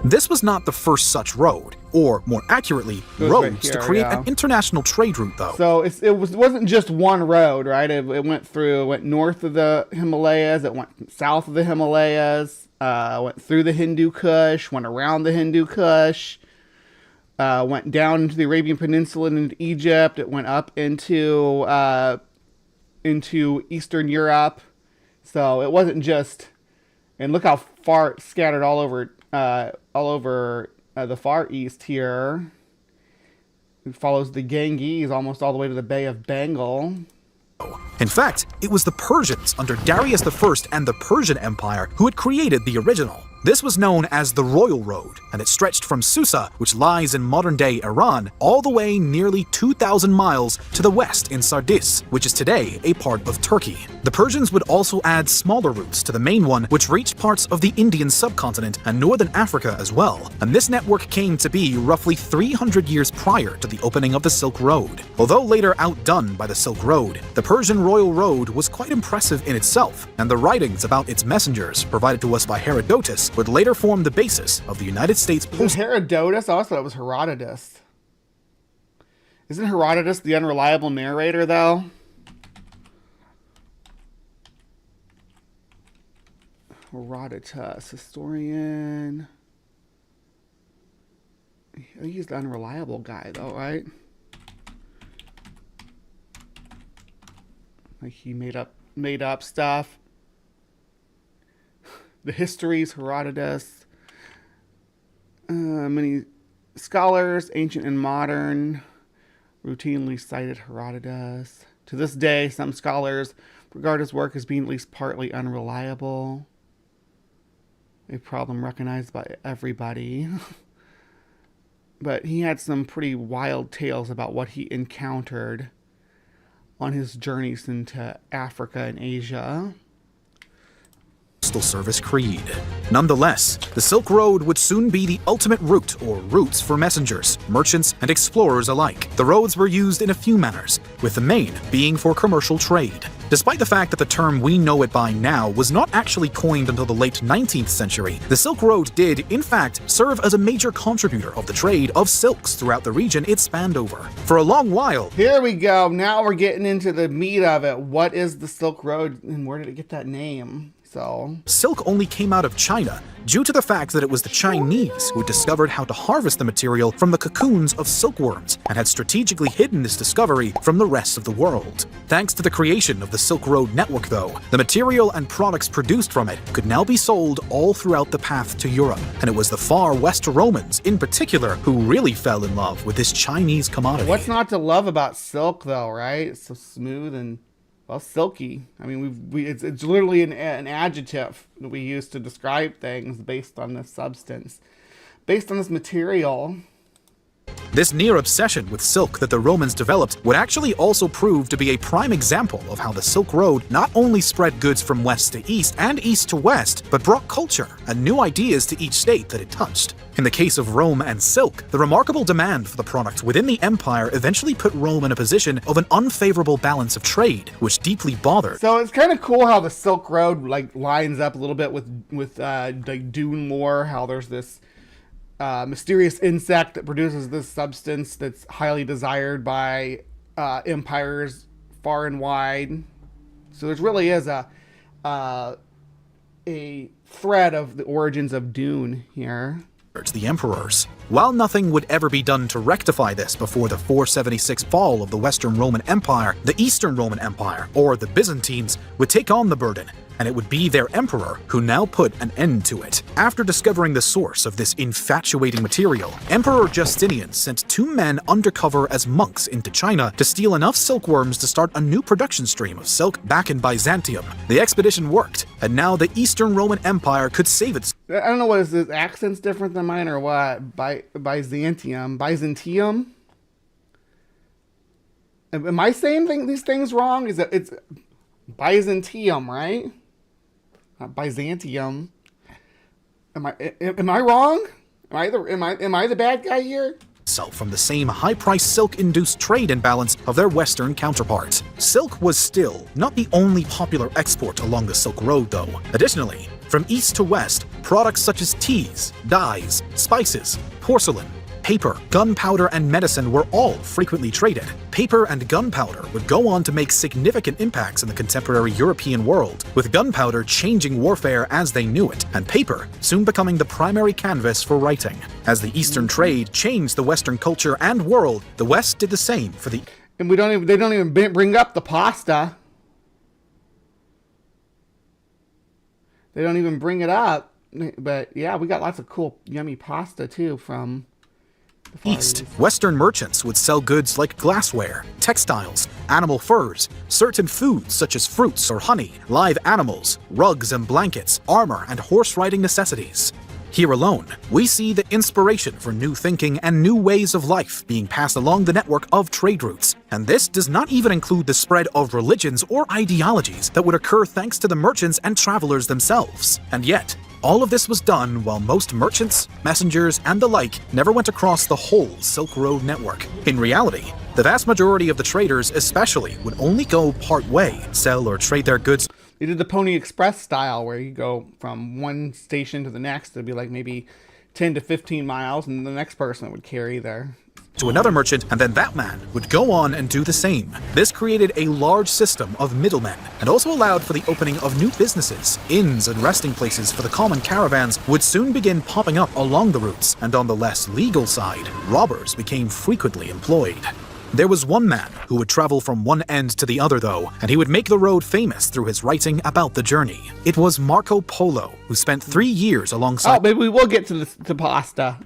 This was not the first such road, or more accurately, roads to create an international trade route, though. So it wasn't just one road, right? It went north of the Himalayas, it went south of the Himalayas, went through the Hindu Kush, went around the Hindu Kush. Went down into the Arabian Peninsula and into Egypt. It went up into Eastern Europe. So it wasn't just, and look how far it's scattered all over the Far East here. It follows the Ganges almost all the way to the Bay of Bengal. In fact, it was the Persians under Darius I and the Persian Empire who had created the original. This was known as the Royal Road, and it stretched from Susa, which lies in modern-day Iran, all the way nearly 2,000 miles to the west in Sardis, which is today a part of Turkey. The Persians would also add smaller routes to the main one, which reached parts of the Indian subcontinent and northern Africa as well, and this network came to be roughly 300 years prior to the opening of the Silk Road. Although later outdone by the Silk Road, the Persian Royal Road was quite impressive in itself, and the writings about its messengers provided to us by Herodotus would later form the basis of the United States Post. Herodotus? I also thought it was Herodotus. Isn't Herodotus the unreliable narrator, though? Herodotus, historian. He's the unreliable guy, though, right? Like he made up stuff. The histories, Herodotus. Many scholars, ancient and modern, routinely cited Herodotus. To this day, some scholars regard his work as being at least partly unreliable. A problem recognized by everybody. But he had some pretty wild tales about what he encountered on his journeys into Africa and Asia. Postal Service creed. Nonetheless, the Silk Road would soon be the ultimate route or routes for messengers, merchants, and explorers alike. The roads were used in a few manners, with the main being for commercial trade. Despite the fact that the term we know it by now was not actually coined until the late 19th century, the Silk Road did, in fact, serve as a major contributor of the trade of silks throughout the region it spanned over. For a long while... Here we go. Now we're getting into the meat of it. What is the Silk Road and where did it get that name? Silk only came out of China due to the fact that it was the Chinese who discovered how to harvest the material from the cocoons of silkworms and had strategically hidden this discovery from the rest of the world. Thanks to the creation of the Silk Road network, though, the material and products produced from it could now be sold all throughout the path to Europe, and it was the far west Romans, in particular, who really fell in love with this Chinese commodity. What's not to love about silk, though, right? It's so smooth and well, silky. I mean, it's literally an adjective that we use to describe things based on this substance, based on this material. This near obsession with silk that the Romans developed would actually also prove to be a prime example of how the Silk Road not only spread goods from west to east and east to west, but brought culture and new ideas to each state that it touched. In the case of Rome and silk, the remarkable demand for the product within the empire eventually put Rome in a position of an unfavorable balance of trade, which deeply bothered. So it's kind of cool how the Silk Road like lines up a little bit with like Dune lore, how there's this mysterious insect that produces this substance that's highly desired by empires far and wide. So there really is a thread of the origins of Dune here. The emperors. While nothing would ever be done to rectify this before the 476 fall of the Western Roman Empire, the Eastern Roman Empire, or the Byzantines, would take on the burden, and it would be their emperor who now put an end to it. After discovering the source of this infatuating material, Emperor Justinian sent 2 men undercover as monks into China to steal enough silkworms to start a new production stream of silk back in Byzantium. The expedition worked, and now the Eastern Roman Empire could save its... I don't know, what is this accent's different than mine or what? Byzantium? Am I saying these things wrong? Is it's Byzantium, right? Not Byzantium. Am I wrong? Am I the bad guy here? From the same high-priced silk-induced trade imbalance of their Western counterparts. Silk was still not the only popular export along the Silk Road, though. Additionally, from east to west, products such as teas, dyes, spices, porcelain, paper, gunpowder, and medicine were all frequently traded. Paper and gunpowder would go on to make significant impacts in the contemporary European world, with gunpowder changing warfare as they knew it, and paper soon becoming the primary canvas for writing. As the Eastern trade changed the Western culture and world, the West did the same for the... And they don't even bring up the pasta. They don't even bring it up. But yeah, we got lots of cool, yummy pasta too from... East. Western merchants would sell goods like glassware, textiles, animal furs, certain foods such as fruits or honey, live animals, rugs and blankets, armor, and horse-riding necessities. Here alone, we see the inspiration for new thinking and new ways of life being passed along the network of trade routes. And this does not even include the spread of religions or ideologies that would occur thanks to the merchants and travelers themselves. And yet, all of this was done while most merchants, messengers, and the like never went across the whole Silk Road network. In reality, the vast majority of the traders especially would only go part way, sell or trade their goods. They did the Pony Express style where you go from one station to the next. It'd be like maybe 10 to 15 miles, and the next person would carry their... to another merchant, and then that man would go on and do the same. This created a large system of middlemen, and also allowed for the opening of new businesses. Inns and resting places for the common caravans would soon begin popping up along the routes, and on the less legal side, robbers became frequently employed. There was one man who would travel from one end to the other, though, and he would make the road famous through his writing about the journey. It was Marco Polo, who spent 3 years alongside... Oh, maybe we will get to the pasta.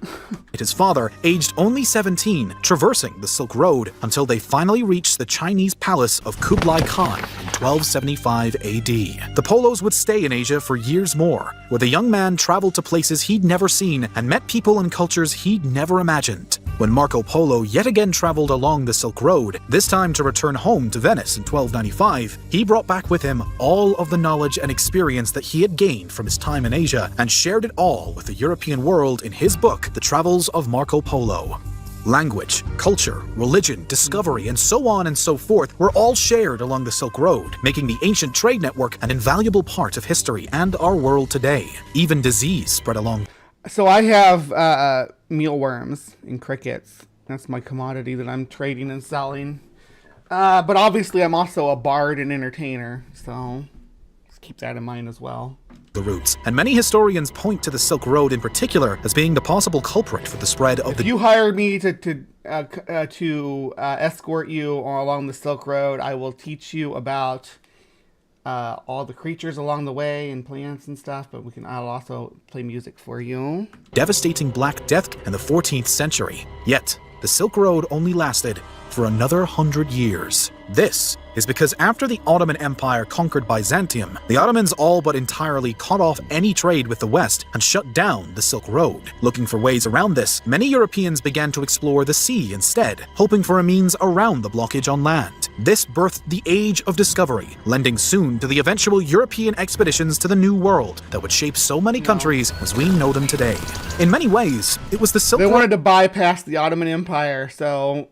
his father, aged only 17, traversing the Silk Road until they finally reached the Chinese palace of Kublai Khan in 1275 AD. The Polos would stay in Asia for years more, where the young man traveled to places he'd never seen and met people and cultures he'd never imagined. When Marco Polo yet again traveled along the Silk Road, this time to return home to Venice in 1295, he brought back with him all of the knowledge and experience that he had gained from his time in Asia and shared it all with the European world in his book, The Travels of Marco Polo. Language, culture, religion, discovery, and so on and so forth were all shared along the Silk Road, making the ancient trade network an invaluable part of history and our world today. Even disease spread along. So I have mealworms and crickets. That's my commodity that I'm trading and selling. But obviously I'm also a bard and entertainer, so let's keep that in mind as well. The routes, and many historians point to the Silk Road in particular as being the possible culprit for the spread of If you hire me to escort you along the Silk Road, I will teach you about all the creatures along the way and plants and stuff, but I'll also play music for you. Devastating Black Death in the 14th century. Yet, the Silk Road only lasted for another 100 years. This is because after the Ottoman Empire conquered Byzantium, the Ottomans all but entirely cut off any trade with the West and shut down the Silk Road. Looking for ways around this, many Europeans began to explore the sea instead, hoping for a means around the blockage on land. This birthed the Age of Discovery, lending soon to the eventual European expeditions to the New World that would shape so many countries as we know them today. In many ways, it was the Silk Road. They wanted to bypass the Ottoman Empire, so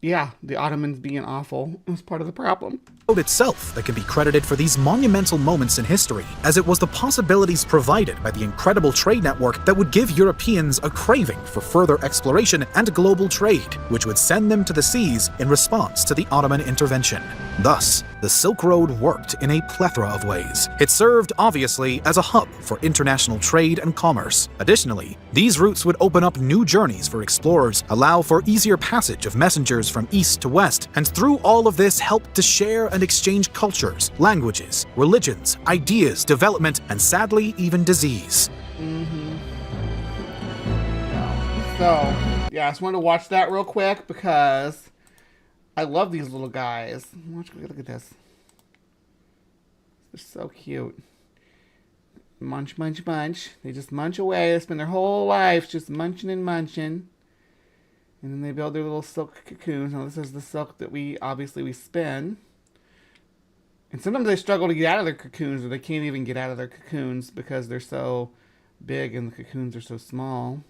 yeah, the Ottomans being awful was part of the problem. Itself that can be credited for these monumental moments in history, as it was the possibilities provided by the incredible trade network that would give Europeans a craving for further exploration and global trade, which would send them to the seas in response to the Ottoman intervention. Thus, the Silk Road worked in a plethora of ways. It served, obviously, as a hub for international trade and commerce. Additionally, these routes would open up new journeys for explorers, allow for easier passage of messengers from east to west, and through all of this helped to share and exchange cultures, languages, religions, ideas, development, and sadly, even disease. So, yeah, I just wanted to watch that real quick because I love these little guys. Look at this. They're so cute. Munch, munch, munch. They just munch away. They spend their whole life just munching and munching. And then they build their little silk cocoons. Now, this is the silk that we spin. And sometimes they struggle to get out of their cocoons, or they can't even get out of their cocoons because they're so big and the cocoons are so small.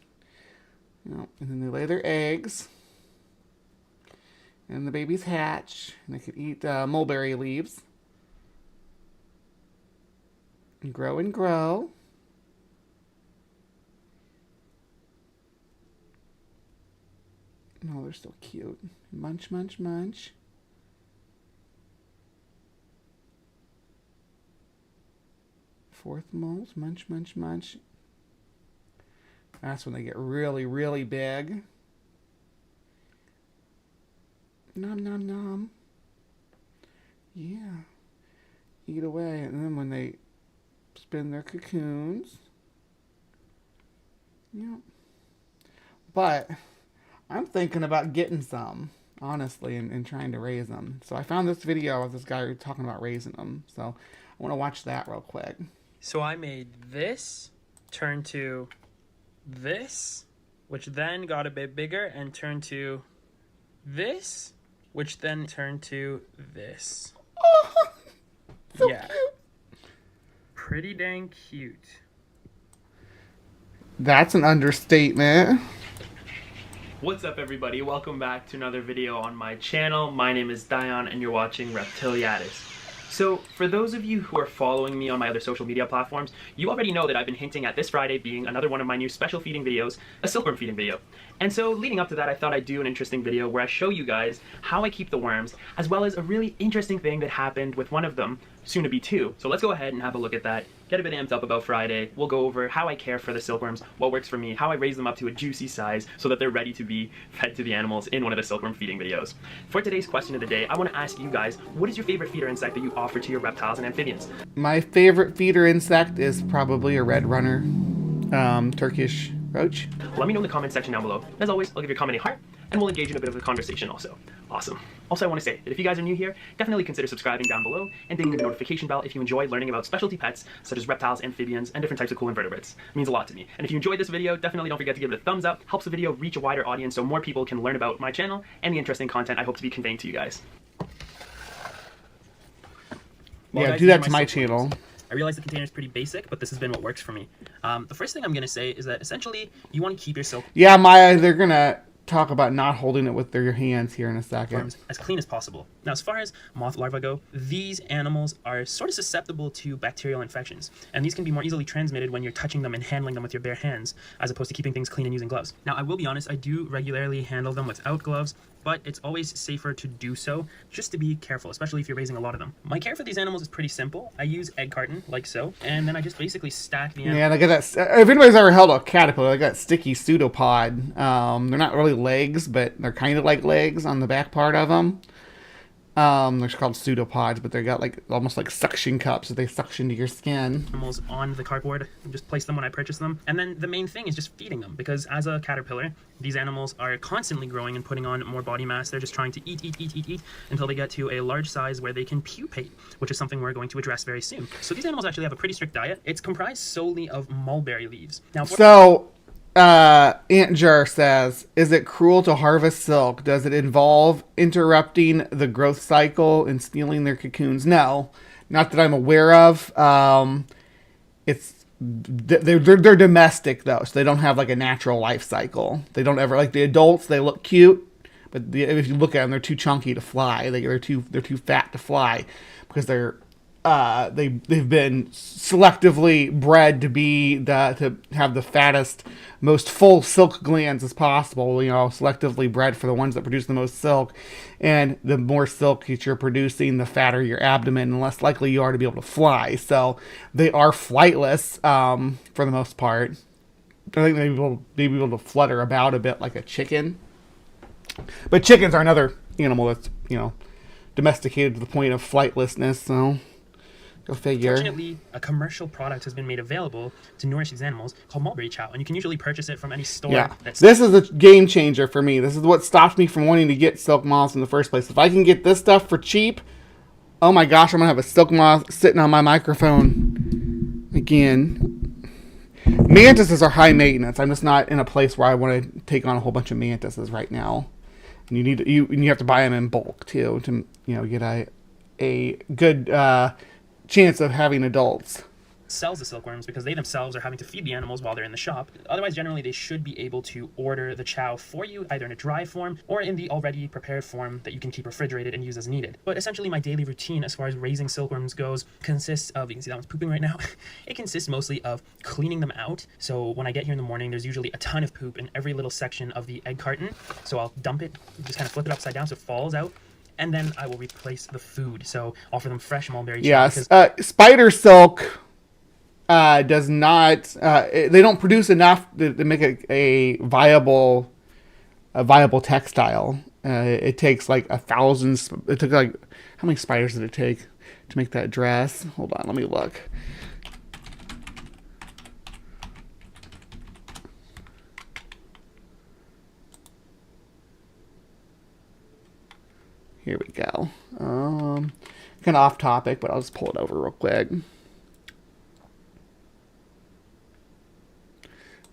And then they lay their eggs. And the babies hatch. And they could eat mulberry leaves. And grow and grow. Oh, they're so cute. Munch, munch, munch. Fourth molt, munch, munch, munch. That's when they get really, really big. Nom, nom, nom. Yeah. Eat away. And then when they spin their cocoons. Yep. But I'm thinking about getting some, honestly, and trying to raise them. So I found this video of this guy talking about raising them. So I want to watch that real quick. So I made this turn to this, which then got a bit bigger and turned to this, which then turned to this. Oh, so yeah. cute. Pretty dang cute. That's an understatement. What's up, everybody? Welcome back to another video on my channel. My name is Dion and you're watching Reptiliatus. So for those of you who are following me on my other social media platforms, you already know that I've been hinting at this Friday being another one of my new special feeding videos, a silkworm feeding video. And so leading up to that, I thought I'd do an interesting video where I show you guys how I keep the worms, as well as a really interesting thing that happened with one of them, soon to be two. So let's go ahead and have a look at that, get a bit amped up about Friday. We'll go over how I care for the silkworms, what works for me, how I raise them up to a juicy size so that they're ready to be fed to the animals in one of the silkworm feeding videos. For today's question of the day, I want to ask you guys, what is your favorite feeder insect that you offer to your reptiles and amphibians? My favorite feeder insect is probably a red runner, Turkish roach. Let me know in the comment section down below. As always, I'll give your comment a heart, and we'll engage in a bit of a conversation also. Awesome. Also, I want to say that if you guys are new here, definitely consider subscribing down below and dinging the notification bell if you enjoy learning about specialty pets such as reptiles, amphibians, and different types of cool invertebrates. It means a lot to me. And if you enjoyed this video, definitely don't forget to give it a thumbs up. Helps the video reach a wider audience so more people can learn about my channel and the interesting content I hope to be conveying to you guys. Well, yeah, guys, do that to my my silkworms. channel. I realize the container is pretty basic, but this has been what works for me. The first thing I'm going to say is that essentially you want to keep your silk Yeah, Maya, they're going to talk about not holding it with their hands here in a second. as clean as possible. Now, as far as moth larvae go, these animals are sort of susceptible to bacterial infections, and these can be more easily transmitted when you're touching them and handling them with your bare hands, as opposed to keeping things clean and using gloves. Now, I will be honest, I do regularly handle them without gloves, but it's always safer to do so, just to be careful, especially if you're raising a lot of them. My care for these animals is pretty simple. I use egg carton, like so, and then I just basically stack the animals. Yeah, they got that. If anybody's ever held a caterpillar, they got sticky pseudopod. They're not really legs, but they're kind of like legs on the back part of them. They're called pseudopods, but they got like almost like suction cups that they suction to your skin. Animals on the cardboard, just place them when I purchase them. And then the main thing is just feeding them, because as a caterpillar, these animals are constantly growing and putting on more body mass. They're just trying to eat until they get to a large size where they can pupate, which is something we're going to address very soon. So these animals actually have a pretty strict diet. It's comprised solely of mulberry leaves. Now, Aunt Jar says, is it cruel to harvest silk? Does it involve interrupting the growth cycle and stealing their cocoons? No, not that I'm aware of. They're domestic though, so they don't have like a natural life cycle. They don't ever, like the adults, they look cute, but if you look at them, they're too chunky to fly. They're too fat to fly because they've been selectively bred to have the fattest, most full silk glands as possible. Selectively bred for the ones that produce the most silk, and the more silk that you're producing, the fatter your abdomen, and less likely you are to be able to fly. So they are flightless for the most part. I think they may be able to flutter about a bit like a chicken, but chickens are another animal that's domesticated to the point of flightlessness. So. Go figure. Fortunately, a commercial product has been made available to nourish these animals called mulberry chow, and you can usually purchase it from any store. Yeah, this is a game changer for me. This is what stopped me from wanting to get silk moths in the first place. If I can get this stuff for cheap, oh my gosh, I'm going to have a silk moth sitting on my microphone again. Mantises are high maintenance. I'm just not in a place where I want to take on a whole bunch of mantises right now. And you have to buy them in bulk too to get a good chance of having adults. Sells the silkworms because they themselves are having to feed the animals while they're in the shop. Otherwise, generally, they should be able to order the chow for you, either in a dry form or in the already prepared form that you can keep refrigerated and use as needed. But essentially, my daily routine as far as raising silkworms goes consists of, you can see that one's pooping right now, it consists mostly of cleaning them out. So when I get here in the morning, there's usually a ton of poop in every little section of the egg carton. So I'll dump it, just kind of flip it upside down so it falls out. And then I will replace the food. So offer them fresh mulberry chow. Yes, spider silk does not. They don't produce enough to make a viable textile. It takes like 1,000. It took like, how many spiders did it take to make that dress? Hold on, let me look. Here we go. Kind of off topic, but I'll just pull it over real quick.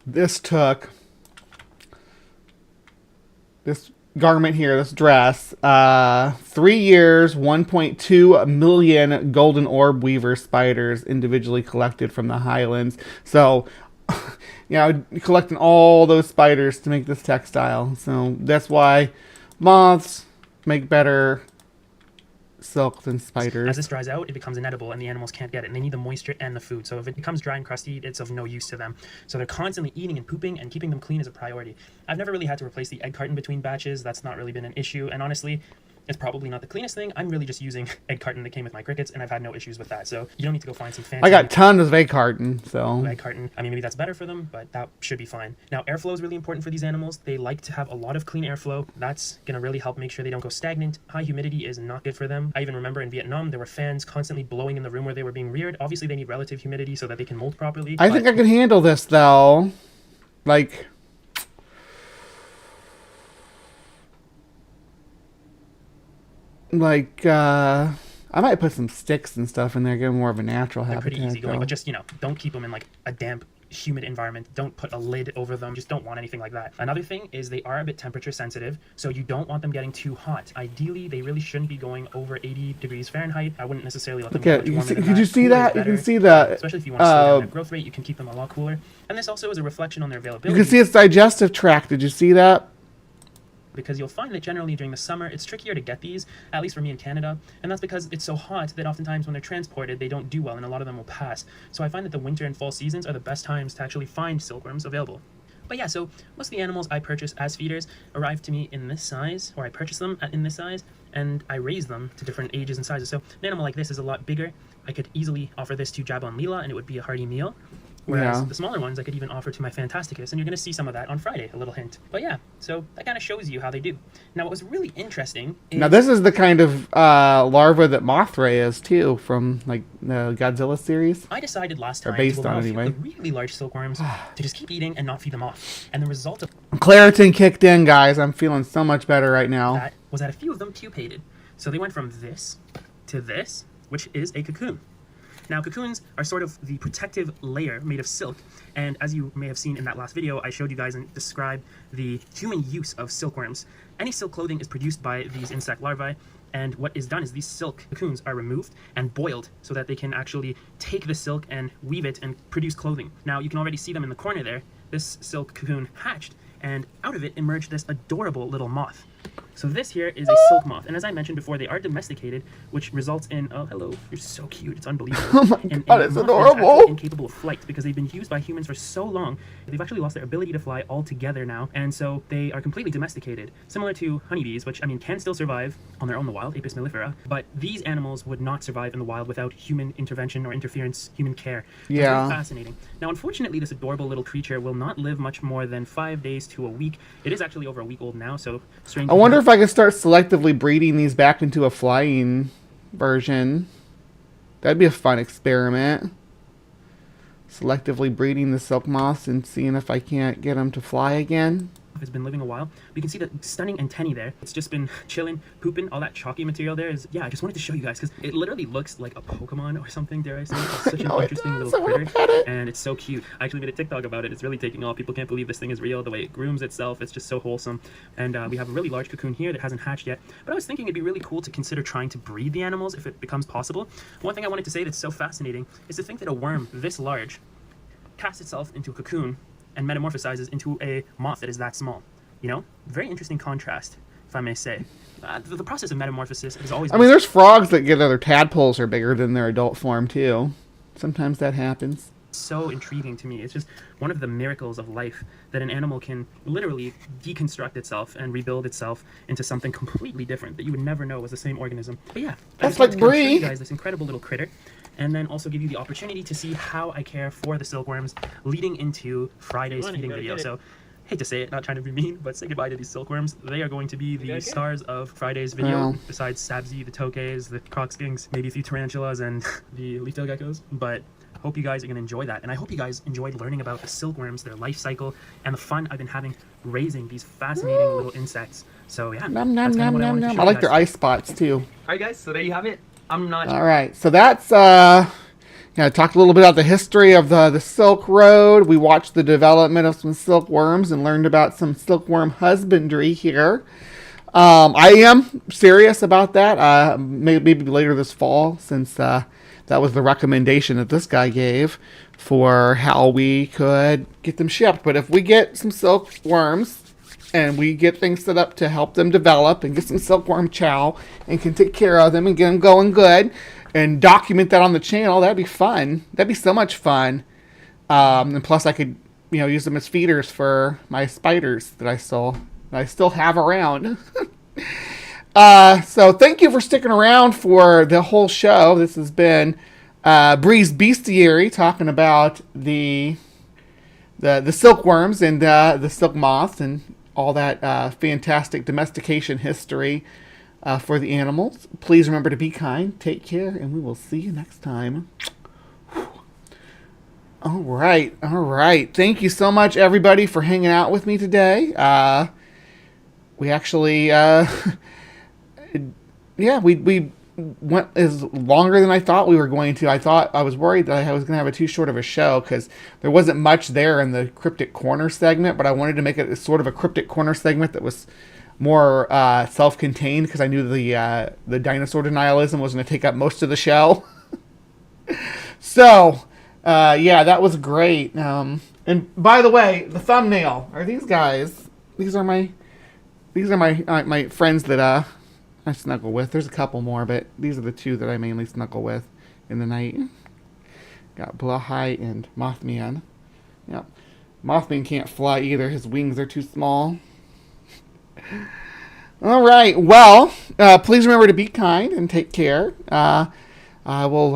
This garment here, this dress, 3 years, 1.2 million golden orb weaver spiders individually collected from the highlands. So, collecting all those spiders to make this textile. So that's why moths make better silk than spiders. As this dries out, it becomes inedible and the animals can't get it, and they need the moisture and the food. So if it becomes dry and crusty, it's of no use to them. So they're constantly eating and pooping, and keeping them clean is a priority. I've never really had to replace the egg carton between batches. That's not really been an issue, and honestly, it's probably not the cleanest thing. I'm really just using egg carton that came with my crickets, and I've had no issues with that. So you don't need to go find some fancy. I got tons of egg carton, so. Egg carton. I mean, maybe that's better for them, but that should be fine. Now, airflow is really important for these animals. They like to have a lot of clean airflow. That's going to really help make sure they don't go stagnant. High humidity is not good for them. I even remember in Vietnam, there were fans constantly blowing in the room where they were being reared. Obviously, they need relative humidity so that they can molt properly. I think I can handle this, though. I might put some sticks and stuff in there, give them more of a natural habitat. They're pretty easy going, but just, don't keep them in like a damp, humid environment. Don't put a lid over them. Just don't want anything like that. Another thing is they are a bit temperature sensitive, so you don't want them getting too hot. Ideally, they really shouldn't be going over 80 degrees Fahrenheit. I wouldn't necessarily let them go much warmer than that. Could you see that? You can see that. Especially if you want to slow down their growth rate, you can keep them a lot cooler. And this also is a reflection on their availability. You can see its digestive tract. Did you see that? Because you'll find that generally during the summer, it's trickier to get these, at least for me in Canada, and that's because it's so hot that oftentimes when they're transported, they don't do well, and a lot of them will pass. So I find that the winter and fall seasons are the best times to actually find silkworms available. But yeah, so most of the animals I purchase as feeders arrive to me in this size, or I purchase them in this size, and I raise them to different ages and sizes. So an animal like this is a lot bigger. I could easily offer this to Jabba and Leela, and it would be a hearty meal. Whereas the smaller ones I could even offer to my Fantasticus, and you're going to see some of that on Friday, a little hint. But yeah, so that kind of shows you how they do. Now, what was really interesting is... Now, this is the kind of larva that Mothra is, too, from, like, the Godzilla series. I decided last time based to allow on a few anyway. of the really large silkworms to just keep eating and not feed them off. And the result of Claritin kicked in, guys. I'm feeling so much better right now. that was that a few of them pupated. So they went from this to this, which is a cocoon. Now, cocoons are sort of the protective layer made of silk, and as you may have seen in that last video, I showed you guys and described the human use of silkworms. Any silk clothing is produced by these insect larvae, and what is done is these silk cocoons are removed and boiled so that they can actually take the silk and weave it and produce clothing. Now, you can already see them in the corner there. This silk cocoon hatched, and out of it emerged this adorable little moth. So this here is a silk moth, and as I mentioned before, they are domesticated, which results in, oh hello, you're so cute, it's unbelievable. Oh my God, it's adorable. Actually incapable of flight because they've been used by humans for so long, they've actually lost their ability to fly altogether now, and so they are completely domesticated. Similar to honeybees, which I mean can still survive on their own in the wild, Apis mellifera, but these animals would not survive in the wild without human intervention or interference, human care. So it's very fascinating. Now, unfortunately, this adorable little creature will not live much more than 5 days to a week. It is actually over a week old now, so strange. I wonder if I could start selectively breeding these back into a flying version. That'd be a fun experiment. Selectively breeding the silk moths and seeing if I can't get them to fly again. It's been living a while. We can see the stunning antennae there. It's just been chilling, pooping. All that chalky material there is, yeah, I just wanted to show you guys because it literally looks like a Pokemon or something, dare I say. It's such an interesting little critter, and it's so cute. I actually made a TikTok about it. It's really taking off. People can't believe this thing is real, the way it grooms itself. It's just so wholesome. And we have a really large cocoon here that hasn't hatched yet. But I was thinking it'd be really cool to consider trying to breed the animals if it becomes possible. One thing I wanted to say that's so fascinating is to think that a worm this large casts itself into a cocoon and metamorphosizes into a moth that is that small. You know, very interesting contrast, if I may say. The process of metamorphosis has always been... I mean, there's frogs that get other tadpoles are bigger than their adult form, too. Sometimes that happens. So intriguing to me. It's just one of the miracles of life that an animal can literally deconstruct itself and rebuild itself into something completely different that you would never know was the same organism. But yeah, that's like Bree. Show you guys this incredible little critter, and then also give you the opportunity to see how I care for the silkworms leading into Friday's feeding video. So, hate to say it, not trying to be mean, but say goodbye to these silkworms. They are going to be the stars of Friday's video, besides Sabzi, the Tokes, the Crocskinks, maybe a few tarantulas, and the leaf-tailed geckos. But hope you guys are going to enjoy that, and I hope you guys enjoyed learning about the silkworms, their life cycle, and the fun I've been having raising these fascinating little insects. So yeah, nom, nom, nom, nom, nom. I like their eye spots too. Alright guys, so there you have it. I'm not... Alright, so that's, talked a little bit about the history of the Silk Road. We watched the development of some silkworms and learned about some silkworm husbandry here. I am serious about that, maybe later this fall, since that was the recommendation that this guy gave for how we could get them shipped. But if we get some silkworms and we get things set up to help them develop and get some silkworm chow and can take care of them and get them going good and document that on the channel, that'd be fun. That'd be so much fun. And plus I could, use them as feeders for my spiders that I still have around. So thank you for sticking around for the whole show. This has been Bree's Bestiary talking about the silkworms and the silk moths and all that fantastic domestication history for the animals. Please remember to be kind, take care, and we will see you next time. All right. Thank you so much, everybody, for hanging out with me today. We actually, we went as longer than I thought we were going to. I was worried that I was going to have a too short of a show because there wasn't much there in the Cryptic Corner segment, but I wanted to make it sort of a Cryptic Corner segment that was more self-contained because I knew the dinosaur denialism was going to take up most of the show. So, that was great. And by the way, the thumbnail are these guys. These are my friends that I snuggle with. There's a couple more, but these are the two that I mainly snuggle with in the night. Got Blahite and Mothman. Yep. Mothman can't fly either. His wings are too small. All right. Well, please remember to be kind and take care. I will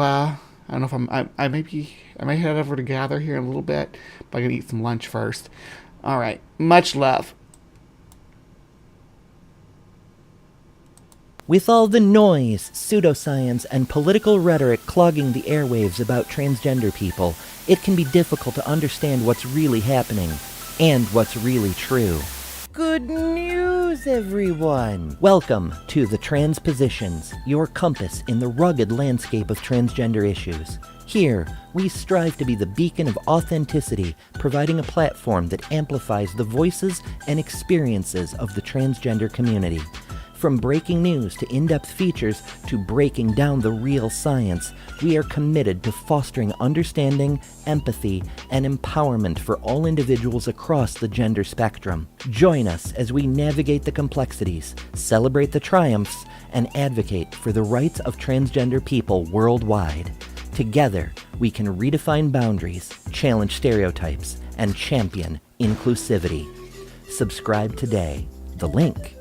I don't know if I might head over to Gather here in a little bit, but I'm going to eat some lunch first. All right. Much love. With all the noise, pseudoscience, and political rhetoric clogging the airwaves about transgender people, it can be difficult to understand what's really happening and what's really true. Good news, everyone! Welcome to The Transpositions, your compass in the rugged landscape of transgender issues. Here, we strive to be the beacon of authenticity, providing a platform that amplifies the voices and experiences of the transgender community. From breaking news to in-depth features to breaking down the real science, we are committed to fostering understanding, empathy, and empowerment for all individuals across the gender spectrum. Join us as we navigate the complexities, celebrate the triumphs, and advocate for the rights of transgender people worldwide. Together, we can redefine boundaries, challenge stereotypes, and champion inclusivity. Subscribe today. The link